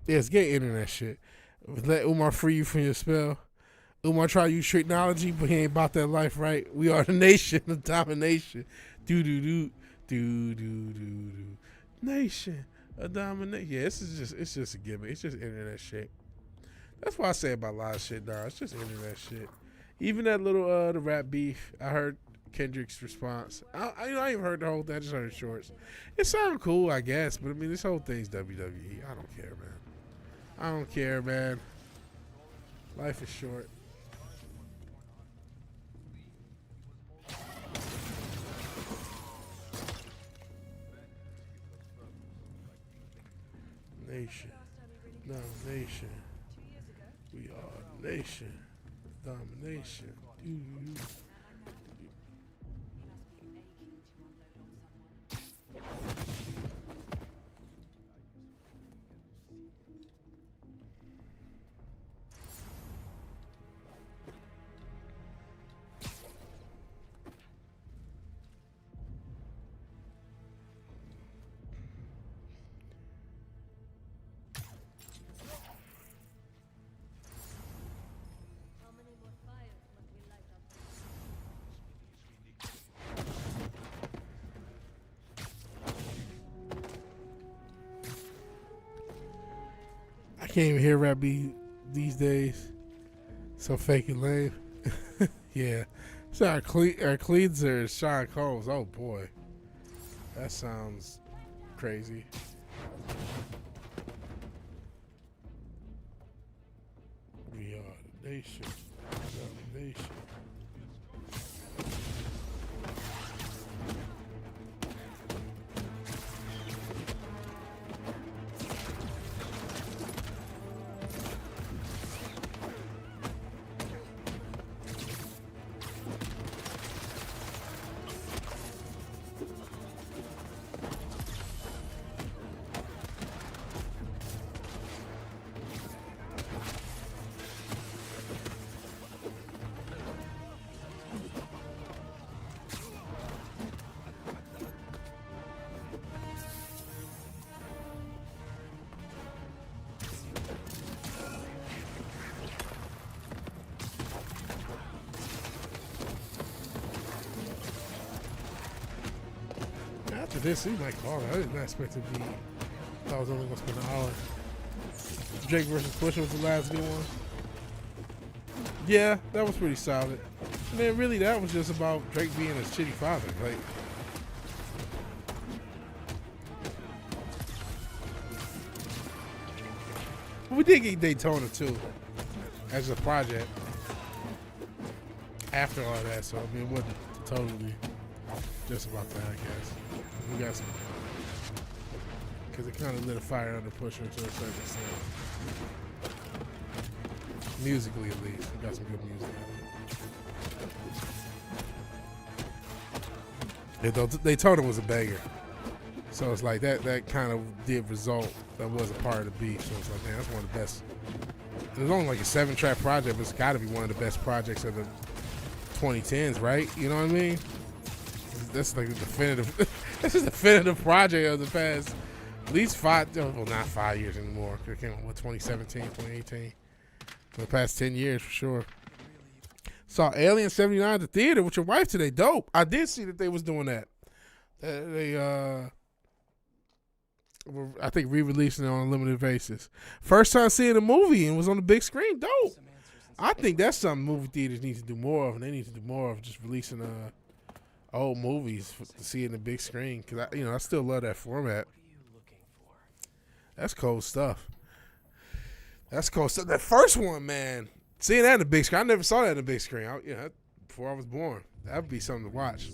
Yeah, it's gay internet shit. Let Umar free you from your spell. Umar try to use technology, but he ain't about that life, right? We are the nation of domination. Do do do do do do do. Nation of domination. Yeah, it's just a gimmick. It's just internet shit. That's why I say about a lot of shit, dog. It's just internet shit. Even that little the rap beef. I heard Kendrick's response. I ain't even heard the whole thing. I just heard shorts. It sounded cool, I guess, but I mean, this whole thing's WWE. I don't care, man. I don't care, man. Life is short. Nation. Domination. We are nation. Domination. I can't even hear rap beat these days. So fake and lame. Yeah. So Cleeds or Sean Combs. Oh boy. That sounds crazy. We are the nation. The nation. After this, he might call it. I did not expect it to be. I thought I was only going to spend an hour. Drake versus Pusha was the last good one. Yeah, that was pretty solid. And then really that was just about Drake being a shitty father. Like, we did get Daytona too, as a project. After all that, so I mean, it wasn't totally just about that, I guess. We got some, because it kind of lit a fire under Pusha to a certain extent. Musically, at least, we got some good music. Yeah, Daytona was a banger, so it's like that kind of did result. That was a part of the beat, so it's like, man, that's one of the best. It was only like a 7-track project, but it's got to be one of the best projects of the 2010s, right? You know what I mean? That's like the definitive. This is the definitive project of the past, at least 5. Well, not 5 years anymore. It came out with 2017, 2018. For the past 10 years, for sure. Saw Alien 79 at the theater with your wife today. Dope. I did see that they was doing that. They were, I think, re-releasing it on a limited basis. First time seeing a movie and was on the big screen. Dope. I think that's something movie theaters need to do more of, and they need to do more of just releasing old movies to see in the big screen. Cause I still love that format. That's cool stuff. That's cool stuff. That first one, man, seeing that in the big screen, I never saw that in the big screen. Before I was born, that would be something to watch.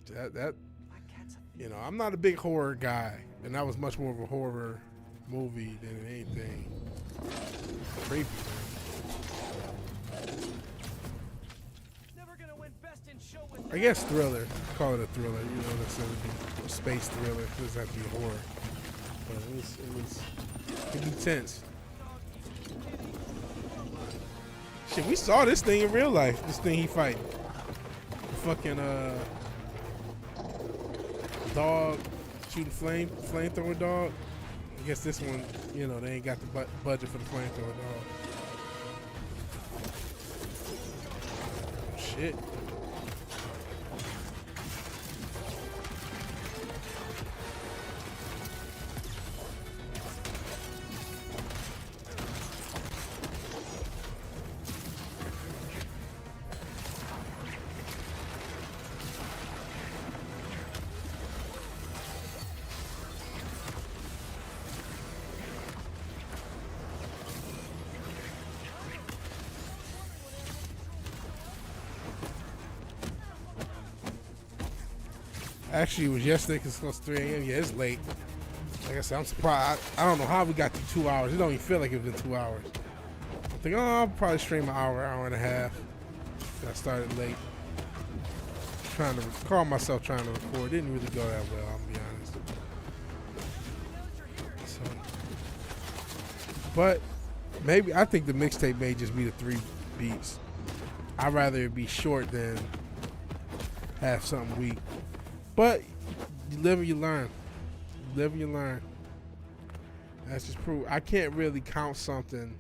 That you know, I'm not a big horror guy, and that was much more of a horror movie than anything creepy. I guess thriller. Call it a thriller. You know, that's a space thriller. It doesn't have to be horror, but it can be tense. Shit, we saw this thing in real life. This thing he fighting. The fucking dog shooting flamethrower dog. I guess this one, you know, they ain't got the budget for the flamethrower dog. Shit. Actually, it was yesterday because it's close to 3 a.m. Yeah, it's late. Like I said, I'm surprised. I don't know how we got to 2 hours. It don't even feel like it was 2 hours. I'm thinking, oh, I'll probably stream an hour and a half. And I started late. Trying to call myself trying to record. Didn't really go that well, I'll be honest. So, but maybe, I think the mixtape may just be the 3 beats. I'd rather it be short than have something weak. But you live and you learn. You live and you learn. That's just proof. I can't really count something.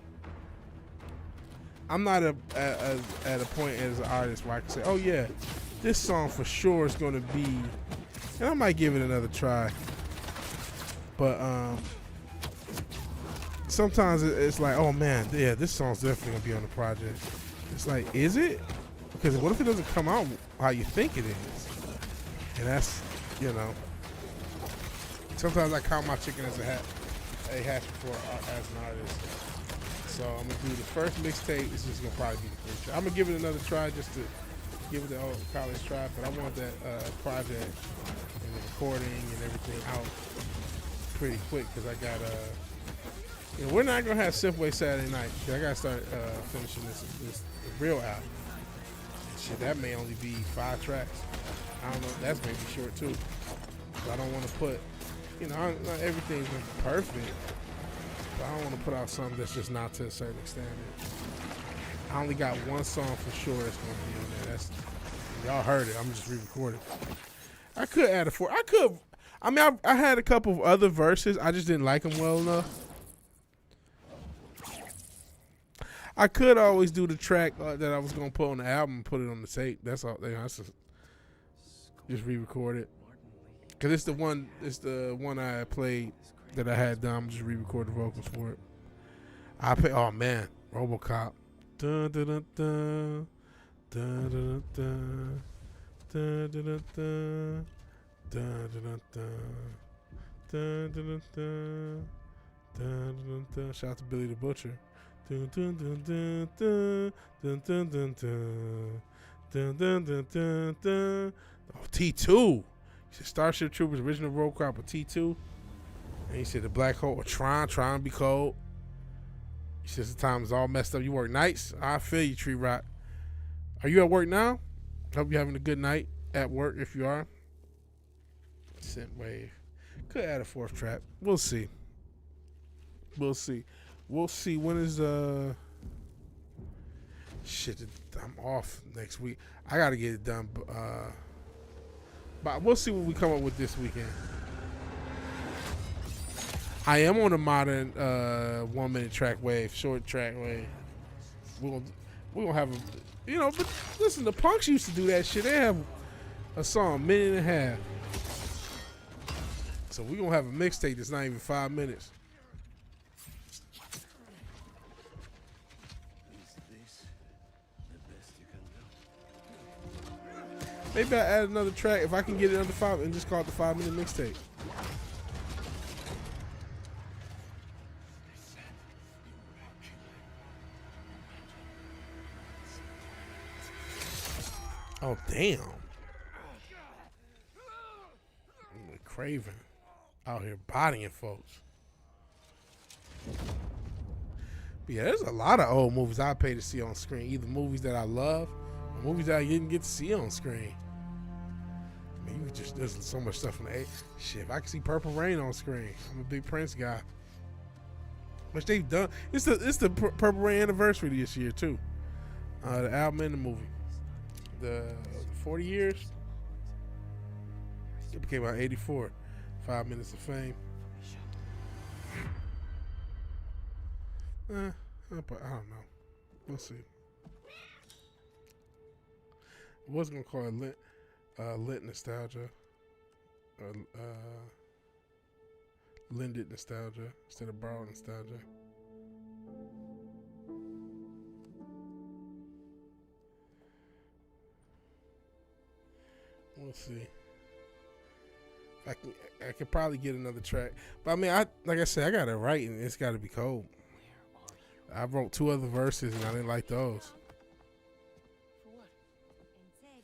I'm not at a point as an artist where I can say, oh yeah, this song for sure is going to be, and I might give it another try. But sometimes it's like, oh man, yeah, this song's definitely going to be on the project. It's like, is it? Because what if it doesn't come out how you think it is? And that's, you know, sometimes I count my chicken as a hatch before as an artist. So I'm gonna do the first mixtape. This is gonna probably be the first try. I'm gonna give it another try just to give it the old college try. But I want that project and the recording and everything out pretty quick because I got you know, we're not gonna have Synthwave Saturday night. I gotta start finishing this real album. Shit, that may only be 5 tracks. I don't know. That's maybe short too. But I don't want to put, you know, not everything's perfect. But I don't want to put out something that's just not to a certain extent. I only got one song for sure that's going to be on there. That's, y'all heard it. I'm just re-recording. I could add a 4. I mean, I had a couple of other verses. I just didn't like them well enough. I could always do the track that I was going to put on the album and put it on the tape. That's all. That's just re-record it. Cause it's the one I played that I had done. I'm just re-record the vocals for it. I play. Oh man, RoboCop. Dun, dun, dun, dun. Dun, dun, dun, dun, dun, dun, dun, dun, dun, dun, dun, dun, dun. Shout out to Billy the Butcher. Dun, dun, dun, dun, dun, dun, dun, dun, dun, dun, dun, dun, dun. Oh, T2. He said Starship Troopers, original RoboCop with T2. And he said the Black Hole or Tron to be cold. He says the time is all messed up. You work nights? I feel you, Tree Rock. Are you at work now? Hope you're having a good night at work if you are. Synthwave. Could add a 4th track. We'll see. We'll see. We'll see. When is shit, I'm off next week. I gotta get it done. But we'll see what we come up with this weekend. I am on a modern 1 minute track wave, short track wave. We're gonna have a, you know, but listen, the punks used to do that shit. They have a song, 1.5 minutes. So we're gonna have a mixtape that's not even 5 minutes. Maybe I add another track if I can get it under 5 and just call it the 5 minute mixtape. Oh damn! Craven out here bodying folks. But yeah, there's a lot of old movies I pay to see on screen. Either movies that I love or movies that I didn't get to see on screen. I mean, there's so much stuff in the shit. If I can see Purple Rain on screen, I'm a big Prince guy. Which they've done. It's the Purple Rain anniversary this year too. The album and the movie. The 40 years. It came out 84. 5 Minutes of Fame. I don't know. We'll see. I was gonna call it lit nostalgia, or lended nostalgia instead of borrowed nostalgia. We'll see. I could probably get another track, but I mean, like I said, I gotta write and it's gotta be cold. I wrote 2 other verses and I didn't like those. For what? En serio?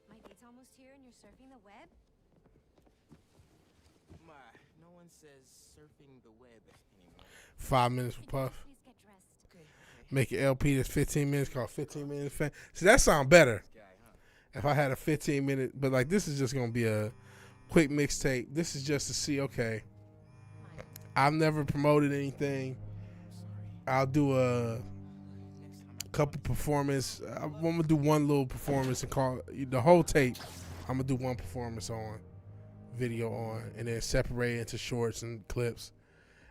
My date's almost here and you're surfing the web? Ma, no one says surfing the web anymore. 5 minutes for Puff. Please get dressed. Okay. Make an LP that's 15 minutes called 15 Minutes Fame. See, that sound better. Guy, huh? If I had a 15-minute, but like this is just gonna be a quick mixtape. This is just to see, okay, I've never promoted anything. I'll do a couple performance. I'm gonna do one little performance and call the whole tape. I'm gonna do one performance on, video on, and then separate it into shorts and clips,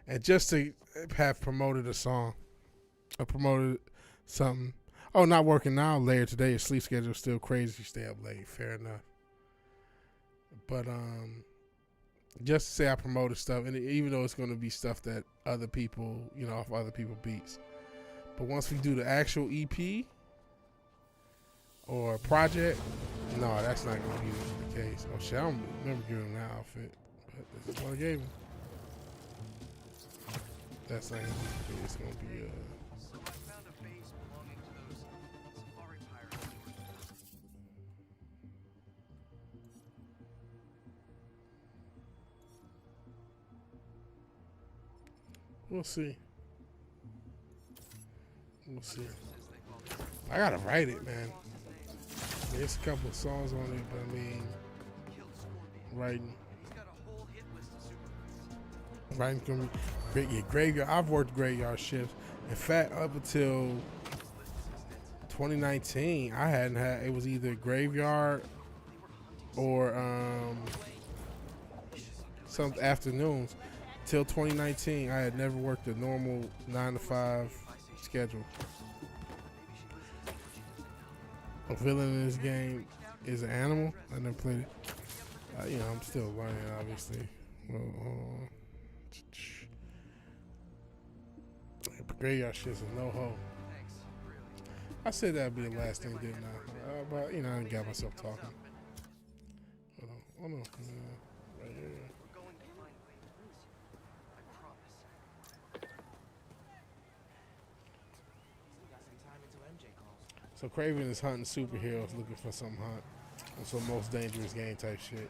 and just to have promoted a song, or promoted something. Oh, not working now. Later today, your sleep schedule is still crazy. You stay up late. Fair enough. But just to say I promoted stuff, and even though it's going to be stuff that other people, off other people beats. But once we do the actual EP or project, no, that's not going to be the case. Oh shit, I don't remember giving him that outfit, but this is what I gave him. That's not going to be. It's going to be So I found a base belonging to those safari pirates. We'll see. We'll see. I gotta write it, man. There's a couple of songs on it, but I mean, writing. Writing's gonna be great. Yeah, graveyard. I've worked graveyard shifts. In fact, up until 2019, I hadn't had. It was either graveyard or some afternoons. Till 2019, I had never worked a normal 9 to 5 schedule. A villain in this game is an animal. I never played it. I'm still learning, obviously. Well, graveyard shit's a no-ho. I said that'd be the last thing, didn't I? But, I didn't got myself talking. Hold on. Right here. So Craven is hunting superheroes, looking for some hunt. And some most dangerous game type shit.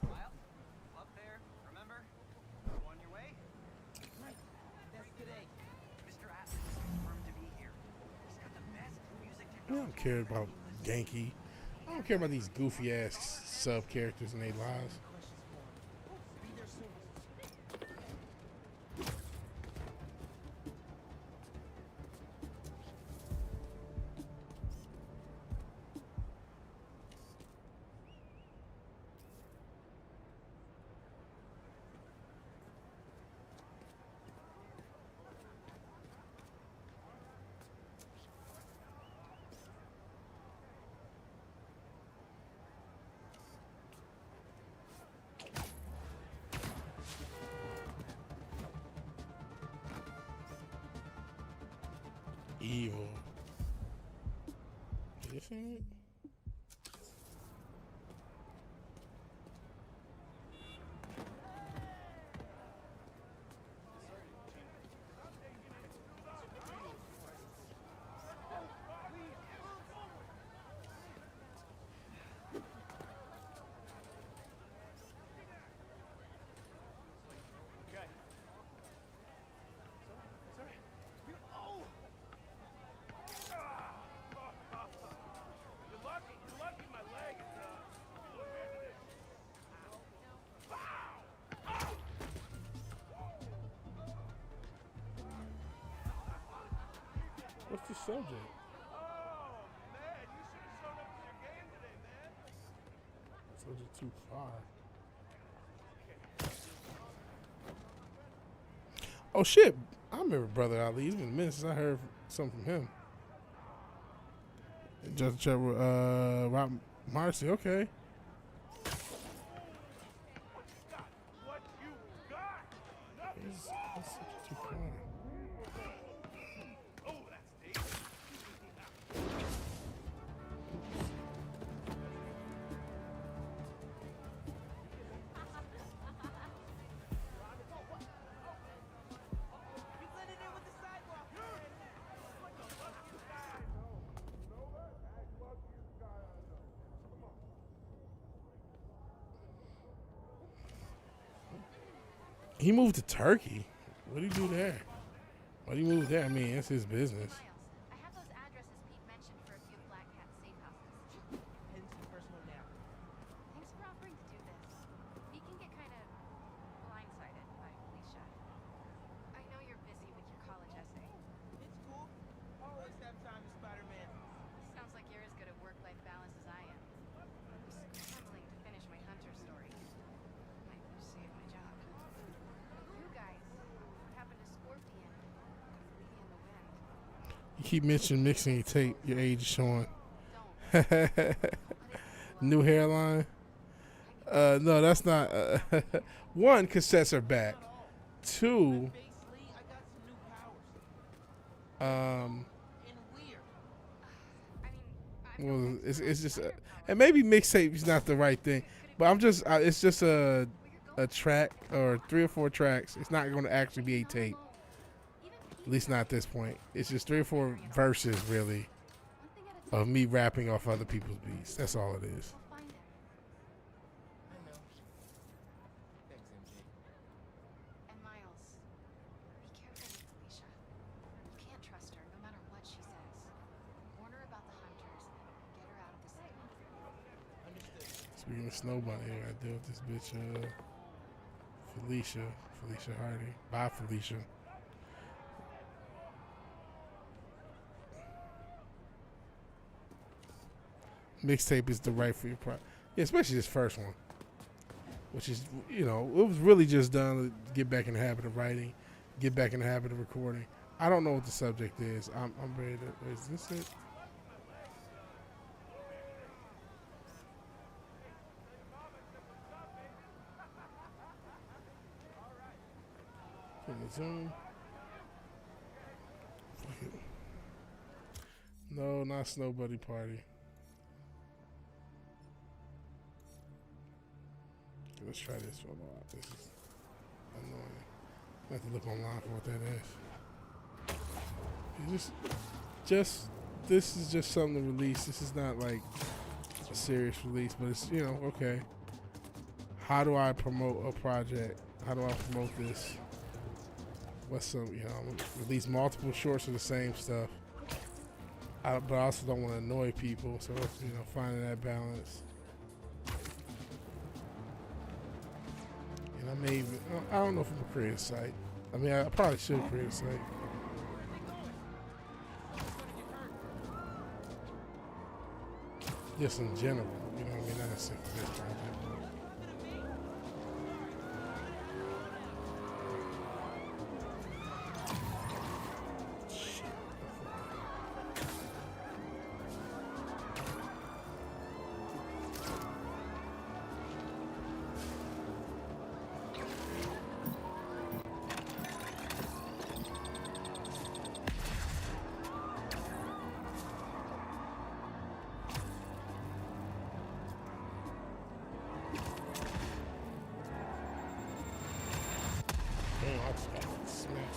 Lyle, up there, remember? On your way? Right. That's today. Mr. Atlas is confirmed to be here. He's got the best music I don't care about Genki. I don't care about these goofy ass sub characters in their lives. Be there soon. Evil. You see it? the subject? Oh, man, you should have shown up to your game today, man. Subject too far. Oh shit! I remember Brother Ali. It's been a minute since I heard something from him. Just Trevor, Rob Marcy. Okay. What you got? Nothing. It's subject too far. Oh, that's dangerous. You blended in with the sidewalk, man. He moved to Turkey. What do you do there? Why do you move there? I mean, it's his business. I have those addresses Pete mentioned for a few Black Cat safe houses. Hence the personal now. Thanks for offering to do this. Pete can get kind of blindsided by Felicia. I know you're busy with your college essay. It's cool. Always have time to Spider-Man. Sounds like you're as good at work-life balance as I am. I'm scrambling to finish my Hunter story. Might save my job. You guys, what happened to Scorpion? Lady in the Wind. You keep mentioning mixing your tape. Your age is showing. Don't. New hairline. No, that's not. One, cassettes are back. Two, Face Lee, I got some new powers. um, And weird. I mean, well, it's just, and maybe mixtape is not the right thing, but I'm just, it's just a track or 3 or 4 tracks. It's not going to actually be a tape, at least not at this point. It's just 3 or 4 verses, really, of me rapping off other people's beats. That's all it is. I'll find him. I know. Thanks, MJ. And Miles, be careful with Felicia. You can't trust her, no matter what she says. Warn her about the hunters. Get her out of the city. Understood. Speaking of Snow Bunny, I gotta deal with this bitch, Felicia Hardy. Bye, Felicia. Mixtape is the right for your product. Yeah, especially this first one. Which is, you know, it was really just done to get back in the habit of writing, get back in the habit of recording. I don't know what the subject is. I'm ready to, is this it? Put in the Zoom. Fuck it. No, not Snow Buddy Party. Let's try this one out. This is annoying. I have to look online for what that is. This is just something to release. This is not like a serious release, but it's, you know, okay. How do I promote a project? How do I promote this? What's some, you know, I'm gonna release multiple shorts of the same stuff. But I also don't want to annoy people, so, you know, finding that balance. And I may even, I don't know if I'm gonna create a site. I mean, I probably should create a site. Just in general, you know what I mean? Not necessarily for this project. Damn, I just got smacked.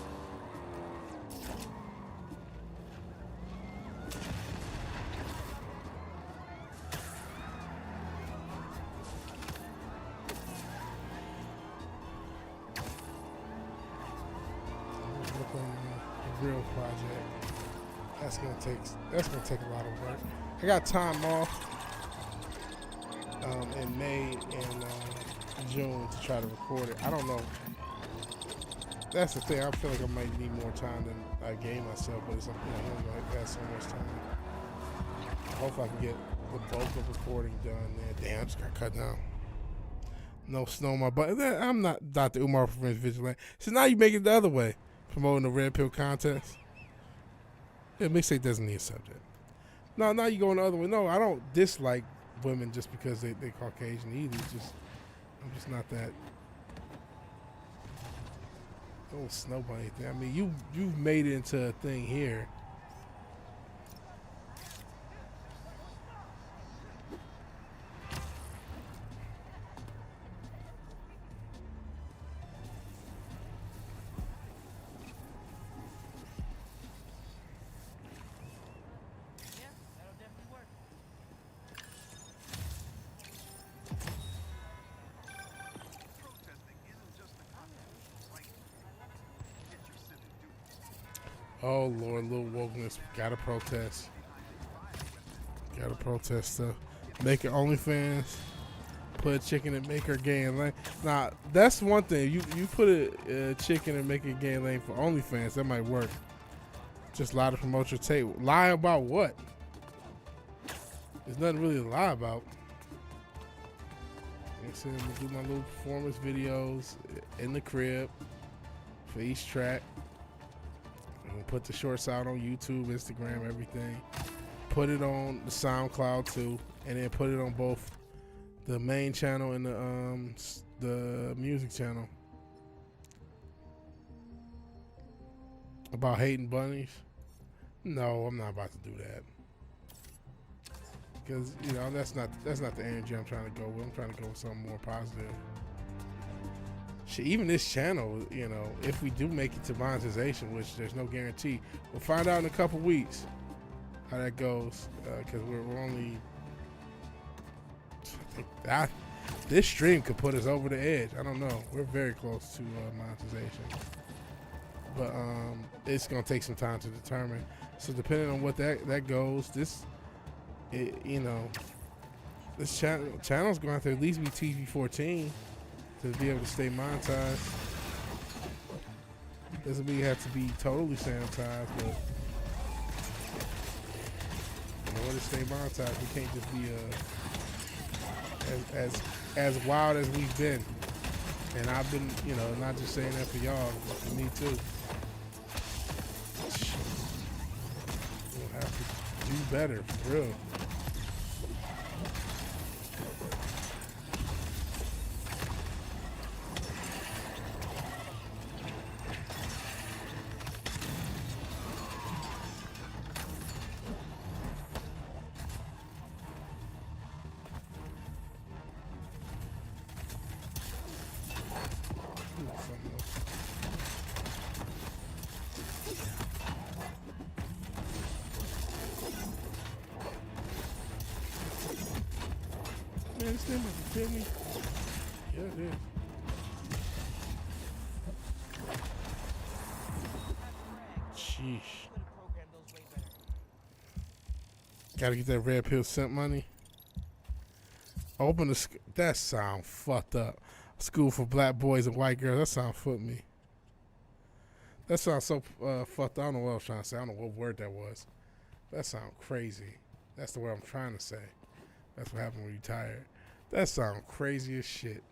Look on the real project. That's gonna take a lot of work. I got time off in May and June to try to record it. I don't know. That's the thing. I feel like I might need more time than I gave myself, but it's something I'm going to have so much time. I hope I can get the bulk of recording done there. Damn, I just got cut down. No snow on my butt. I'm not Dr. Umar from Vigilante. So now you make it the other way, promoting the red pill contest. Yeah, mixtape doesn't need a subject. No, now you going the other way. No, I don't dislike women just because they're Caucasian either. It's just I'm just not that. Don't snowball anything. I mean, you've made it into a thing here. Yeah, that'll definitely work. Protesting isn't just the constitutional right. Get your civic duty. Oh Lord, little wokeness. Gotta protest. Gotta protest stuff. Make it OnlyFans. Put a chicken and make her gay and lame. Nah, that's one thing. You put a chicken and make it gay and lame for OnlyFans, that might work. Just lie to promote your tape. Lie about what? There's nothing really to lie about. Like I said, I'm gonna do my little performance videos in the crib for each track. I'm gonna put the shorts out on YouTube, Instagram, everything. Put it on the SoundCloud too, and then put it on both the main channel and the music channel. About hating bunnies? No, I'm not about to do that. Because you know that's not the energy I'm trying to go with. I'm trying to go with something more positive. Shit, even this channel, you know, if we do make it to monetization, which there's no guarantee, we'll find out in a couple weeks how that goes. Because we're only, this stream could put us over the edge. I don't know. We're very close to monetization, but it's gonna take some time to determine. So depending on what that goes, you know, this channel's gonna have to at least be TV-14 to be able to stay monetized. Doesn't mean you have to be totally sanitized, but in order to stay monetized, we can't just be as wild as we've been. And I've been, you know, not just saying that for y'all, but for me too. We'll have to do better, for real. Man, this thing about to kill me. Yeah, it is. Sheesh. Gotta get that red pill scent money. Open the that sound fucked up. School for black boys and white girls. That sound foot me. That sounds so fucked up. I don't know what I was trying to say. I don't know what word that was. That sound crazy. That's the word I'm trying to say. That's what happened when you're tired. That sound crazy as shit.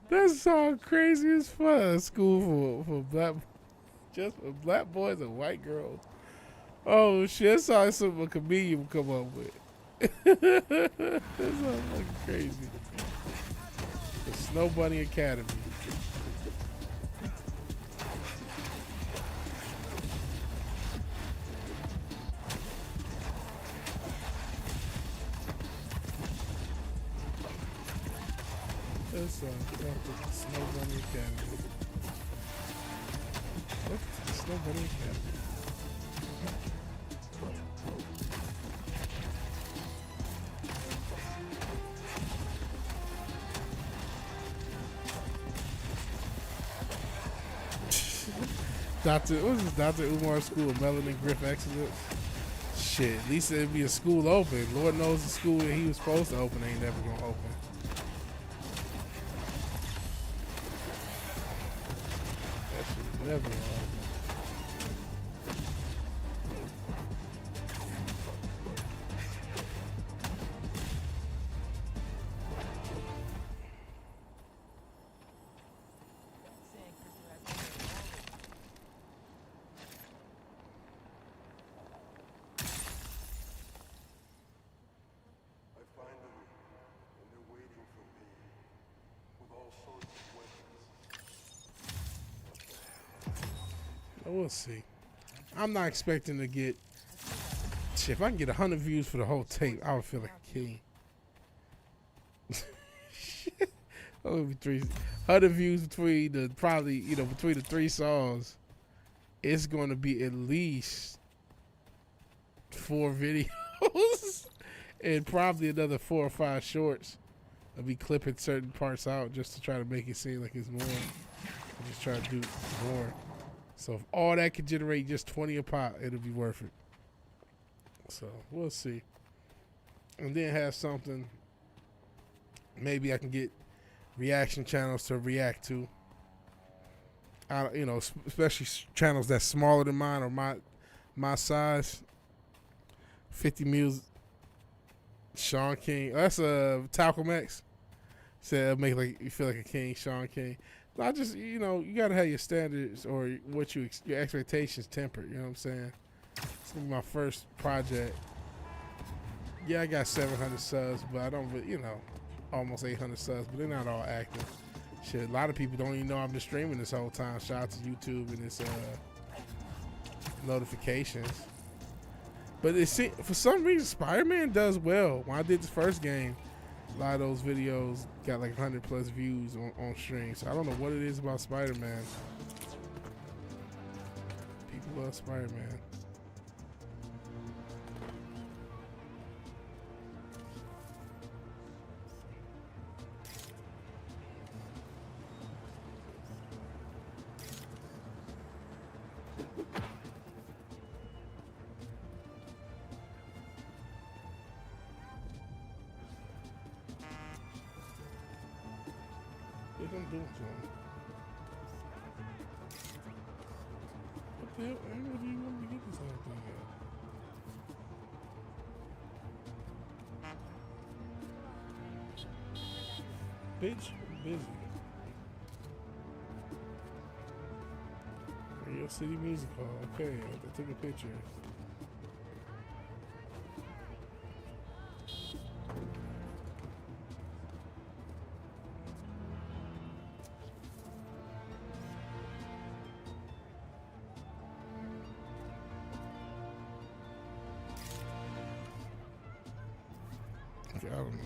That sound crazy as fuck. School for black, just for black boys and white girls. Oh shit! That sounds like something a comedian would come up with. That sounds fucking crazy. The Snow Bunny Academy. That's the Snow Bunny Academy. What's the Snow Bunny Academy? What is this, Dr. Umar's School of Melanin Griff Excellence? Shit, at least it'd be a school open. Lord knows the school that he was supposed to open ain't never gonna open. Whatever you are. I find them, and they're waiting for me with all sorts of weapons. We'll see. I'm not expecting to get. Shit, if I can get 100 views for the whole tape, I would feel like a king. Shit. Only 100 views between the between the 3 songs. It's going to be at least 4 videos and probably another 4 or 5 shorts. I'll be clipping certain parts out just to try to make it seem like it's more. I'm just trying to do more. So if all that could generate just 20 a pop, it'll be worth it. So we'll see. And then have something. Maybe I can get reaction channels to react to. Especially channels that's smaller than mine or my size. 50 mils. Sean King. That's Talcum X. Said make you feel like a king, Sean King. I just you gotta have your standards or what your expectations tempered. You know what I'm saying? It's gonna be my first project. Yeah, I got 700 subs, but I don't really, almost 800 subs, but they're not all active. Shit, a lot of people don't even know I'm just streaming this whole time. Shout out to YouTube and its notifications. But for some reason, Spider-Man does well. When I did the first game, a lot of those videos got like 100 plus views on stream. So I don't know what it is about Spider-Man. People love Spider-Man. What I'm doing to him? What the hell angle do you want me to get this whole thing at? Bitch, I'm busy. Radio City Music Hall. Okay, I took a picture. I don't know.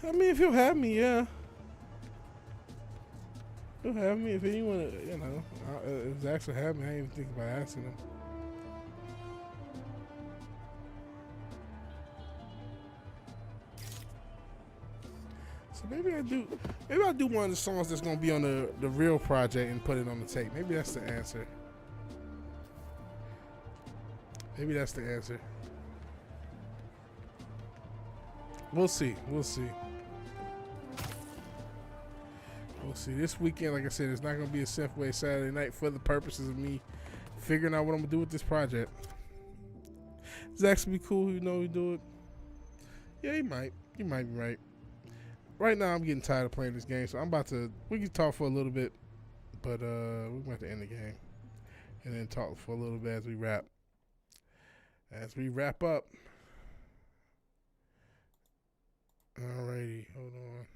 I mean, if he'll have me, yeah. He'll have me. If anyone, if Zach's will have me, I ain't even thinking about asking him. So maybe I'll do one of the songs that's gonna be on the real project and put it on the tape. Maybe that's the answer. Maybe that's the answer. We'll see. We'll see. We'll see. This weekend, like I said, it's not going to be a Synthwave Saturday night for the purposes of me figuring out what I'm going to do with this project. Zach's going to be cool. You know he do it. Yeah, he might. He might be right. Right now, I'm getting tired of playing this game, so we can talk for a little bit, but we're going to end the game and then talk for a little bit as we wrap. As we wrap up. Alrighty, hold on.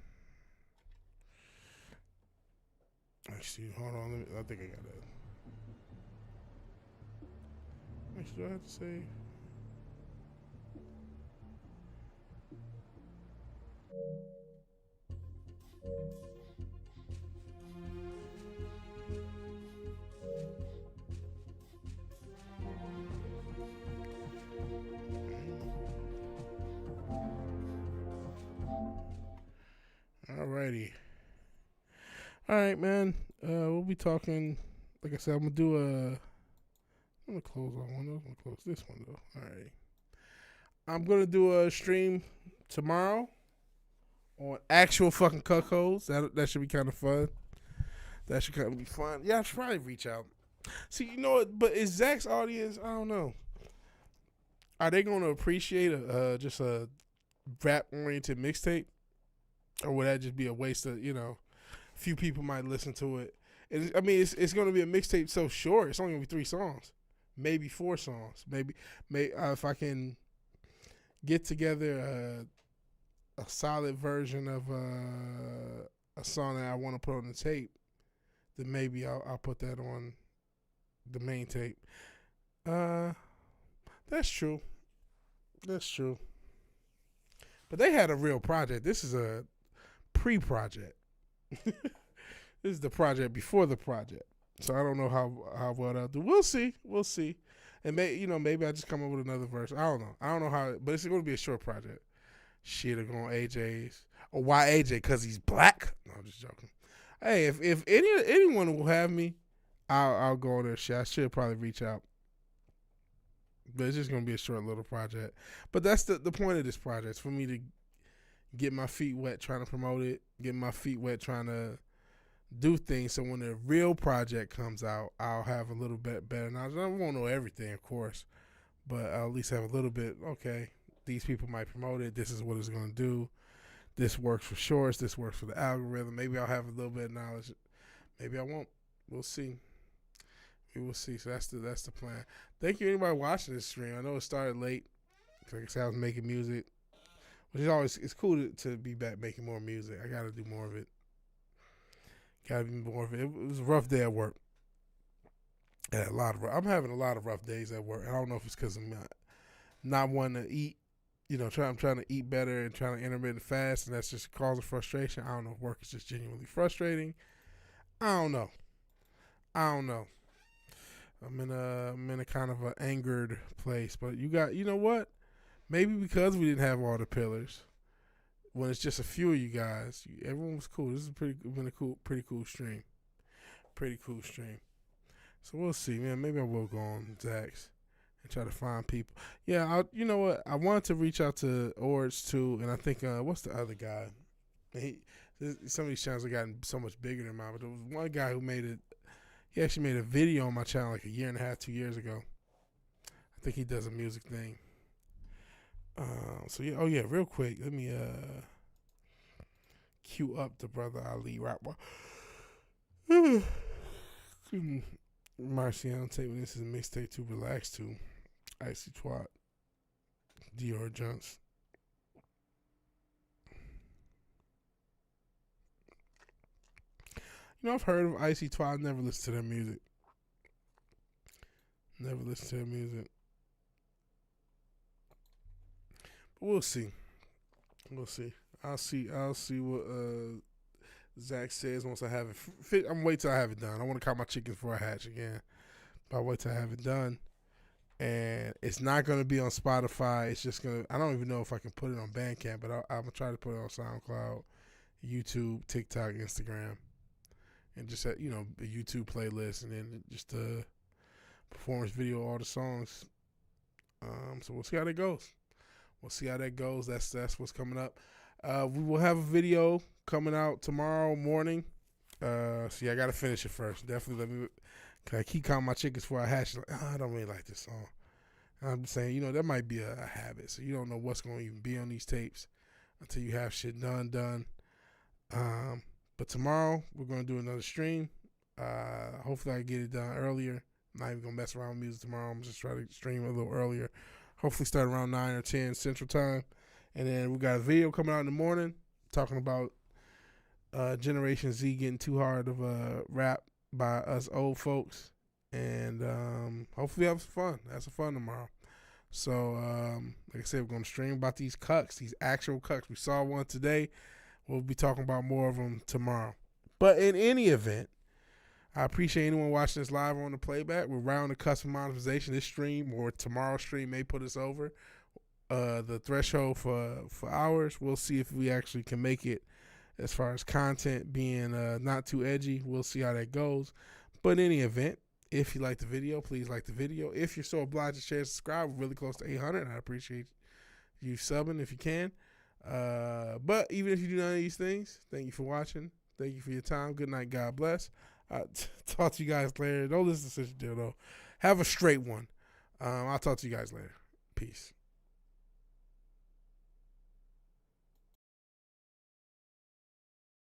Actually, hold on. I think I got that. Actually, do I have to say? Alrighty. Alright, man. We'll be talking. Like I said, I'm gonna close on one. I'm gonna close this one though. Alright. I'm gonna do a stream tomorrow on actual fucking cuckolds. That should be kind of fun. That should kind of be fun. Yeah, I should probably reach out. See, you know what? But is Zach's audience? I don't know. Are they going to appreciate just a rap oriented mixtape, or would that just be a waste of few people might listen to it? And I mean, it's going to be a mixtape so short. It's only going to be 3 songs, maybe 4 songs. Maybe if I can get together a solid version of a song that I want to put on the tape, then maybe I'll put that on the main tape. That's true. That's true. But they had a real project. This is a pre-project. This is the project before the project. So I don't know how well they'll do. We'll see. We'll see. And maybe I just come up with another verse. I don't know. I don't know how, but it's going to be a short project. Shit, they're going AJ's. Or why AJ? Because he's black? No, I'm just joking. Hey, if anyone will have me, I'll go on their shit. I should probably reach out. But it's just going to be a short little project. But that's the point of this project. It's for me to get my feet wet trying to promote it, get my feet wet trying to do things so when the real project comes out, I'll have a little bit better knowledge. I won't know everything, of course, but I'll at least have a little bit, okay, these people might promote it. This is what it's going to do. This works for shorts. This works for the algorithm. Maybe I'll have a little bit of knowledge. Maybe I won't. We'll see. We will see. So that's the plan. Thank you anybody watching this stream. I know it started late. Like I said, I was making music, which is always, it's cool to be back making more music. I got to do more of it. Got to be more of it. It was a rough day at work. I'm having a lot of rough days at work. I don't know if it's because I'm not wanting to eat. I'm trying to eat better and trying to intermittent fast, and that's just causing frustration. I don't know if work is just genuinely frustrating. I don't know. I'm in a kind of an angered place, but you know what? Maybe because we didn't have all the pillars, when it's just a few of you guys, everyone was cool. This is pretty cool stream. Pretty cool stream. So we'll see, man. Maybe I will go on Zach's and try to find people. Yeah, you know what? I wanted to reach out to Orge too, and I think what's the other guy? Some of these channels have gotten so much bigger than mine, but there was one guy who he actually made a video on my channel like 1.5 years, 2 years ago. I think he does a music thing. So yeah, oh yeah, real quick, let me cue up the Brother Ali rapper. Marciano tape. This is a mixtape to relax to. Icy Twat. Dior Junks. I've heard of Icy Twat. I've never listened to their music. But we'll see. I'll see what Zach says once I have it fit. I'm wait till I have it done. I want to count my chickens before I hatch again. But I'll wait till I have it done. And it's not going to be on Spotify. It's just going to, I don't even know if I can put it on Bandcamp, but I'm going to try to put it on SoundCloud, YouTube, TikTok, Instagram. And just, a YouTube playlist, and then just a performance video of all the songs. So we'll see how that goes. That's what's coming up. We will have a video coming out tomorrow morning. So yeah, I got to finish it first. Definitely I keep counting my chickens before I hatch. I don't really like this song. And I'm saying, that might be a habit. So you don't know what's going to even be on these tapes until you have shit done. But tomorrow, we're going to do another stream. Hopefully, I get it done earlier. I'm not even going to mess around with music tomorrow. I'm just trying to stream a little earlier. Hopefully, start around 9 or 10 Central Time. And then we got a video coming out in the morning talking about Generation Z getting too hard of a rap by us old folks. And hopefully, have some fun. Have some fun tomorrow. So, like I said, we're going to stream about these cucks, these actual cucks. We saw one today. We'll be talking about more of them tomorrow. But in any event, I appreciate anyone watching this live or on the playback. We're around the cusp of monetization. This stream or tomorrow's stream may put us over the threshold for hours. We'll see if we actually can make it as far as content being not too edgy. We'll see how that goes. But in any event, if you like the video, please like the video. If you're so obliged to share and subscribe, we're really close to 800. I appreciate you subbing if you can. But even if you do none of these things, thank you for watching. Thank you for your time. Good night. God bless. Talk to you guys later. Don't listen to such a deal though. Have a straight one. I'll talk to you guys later. Peace.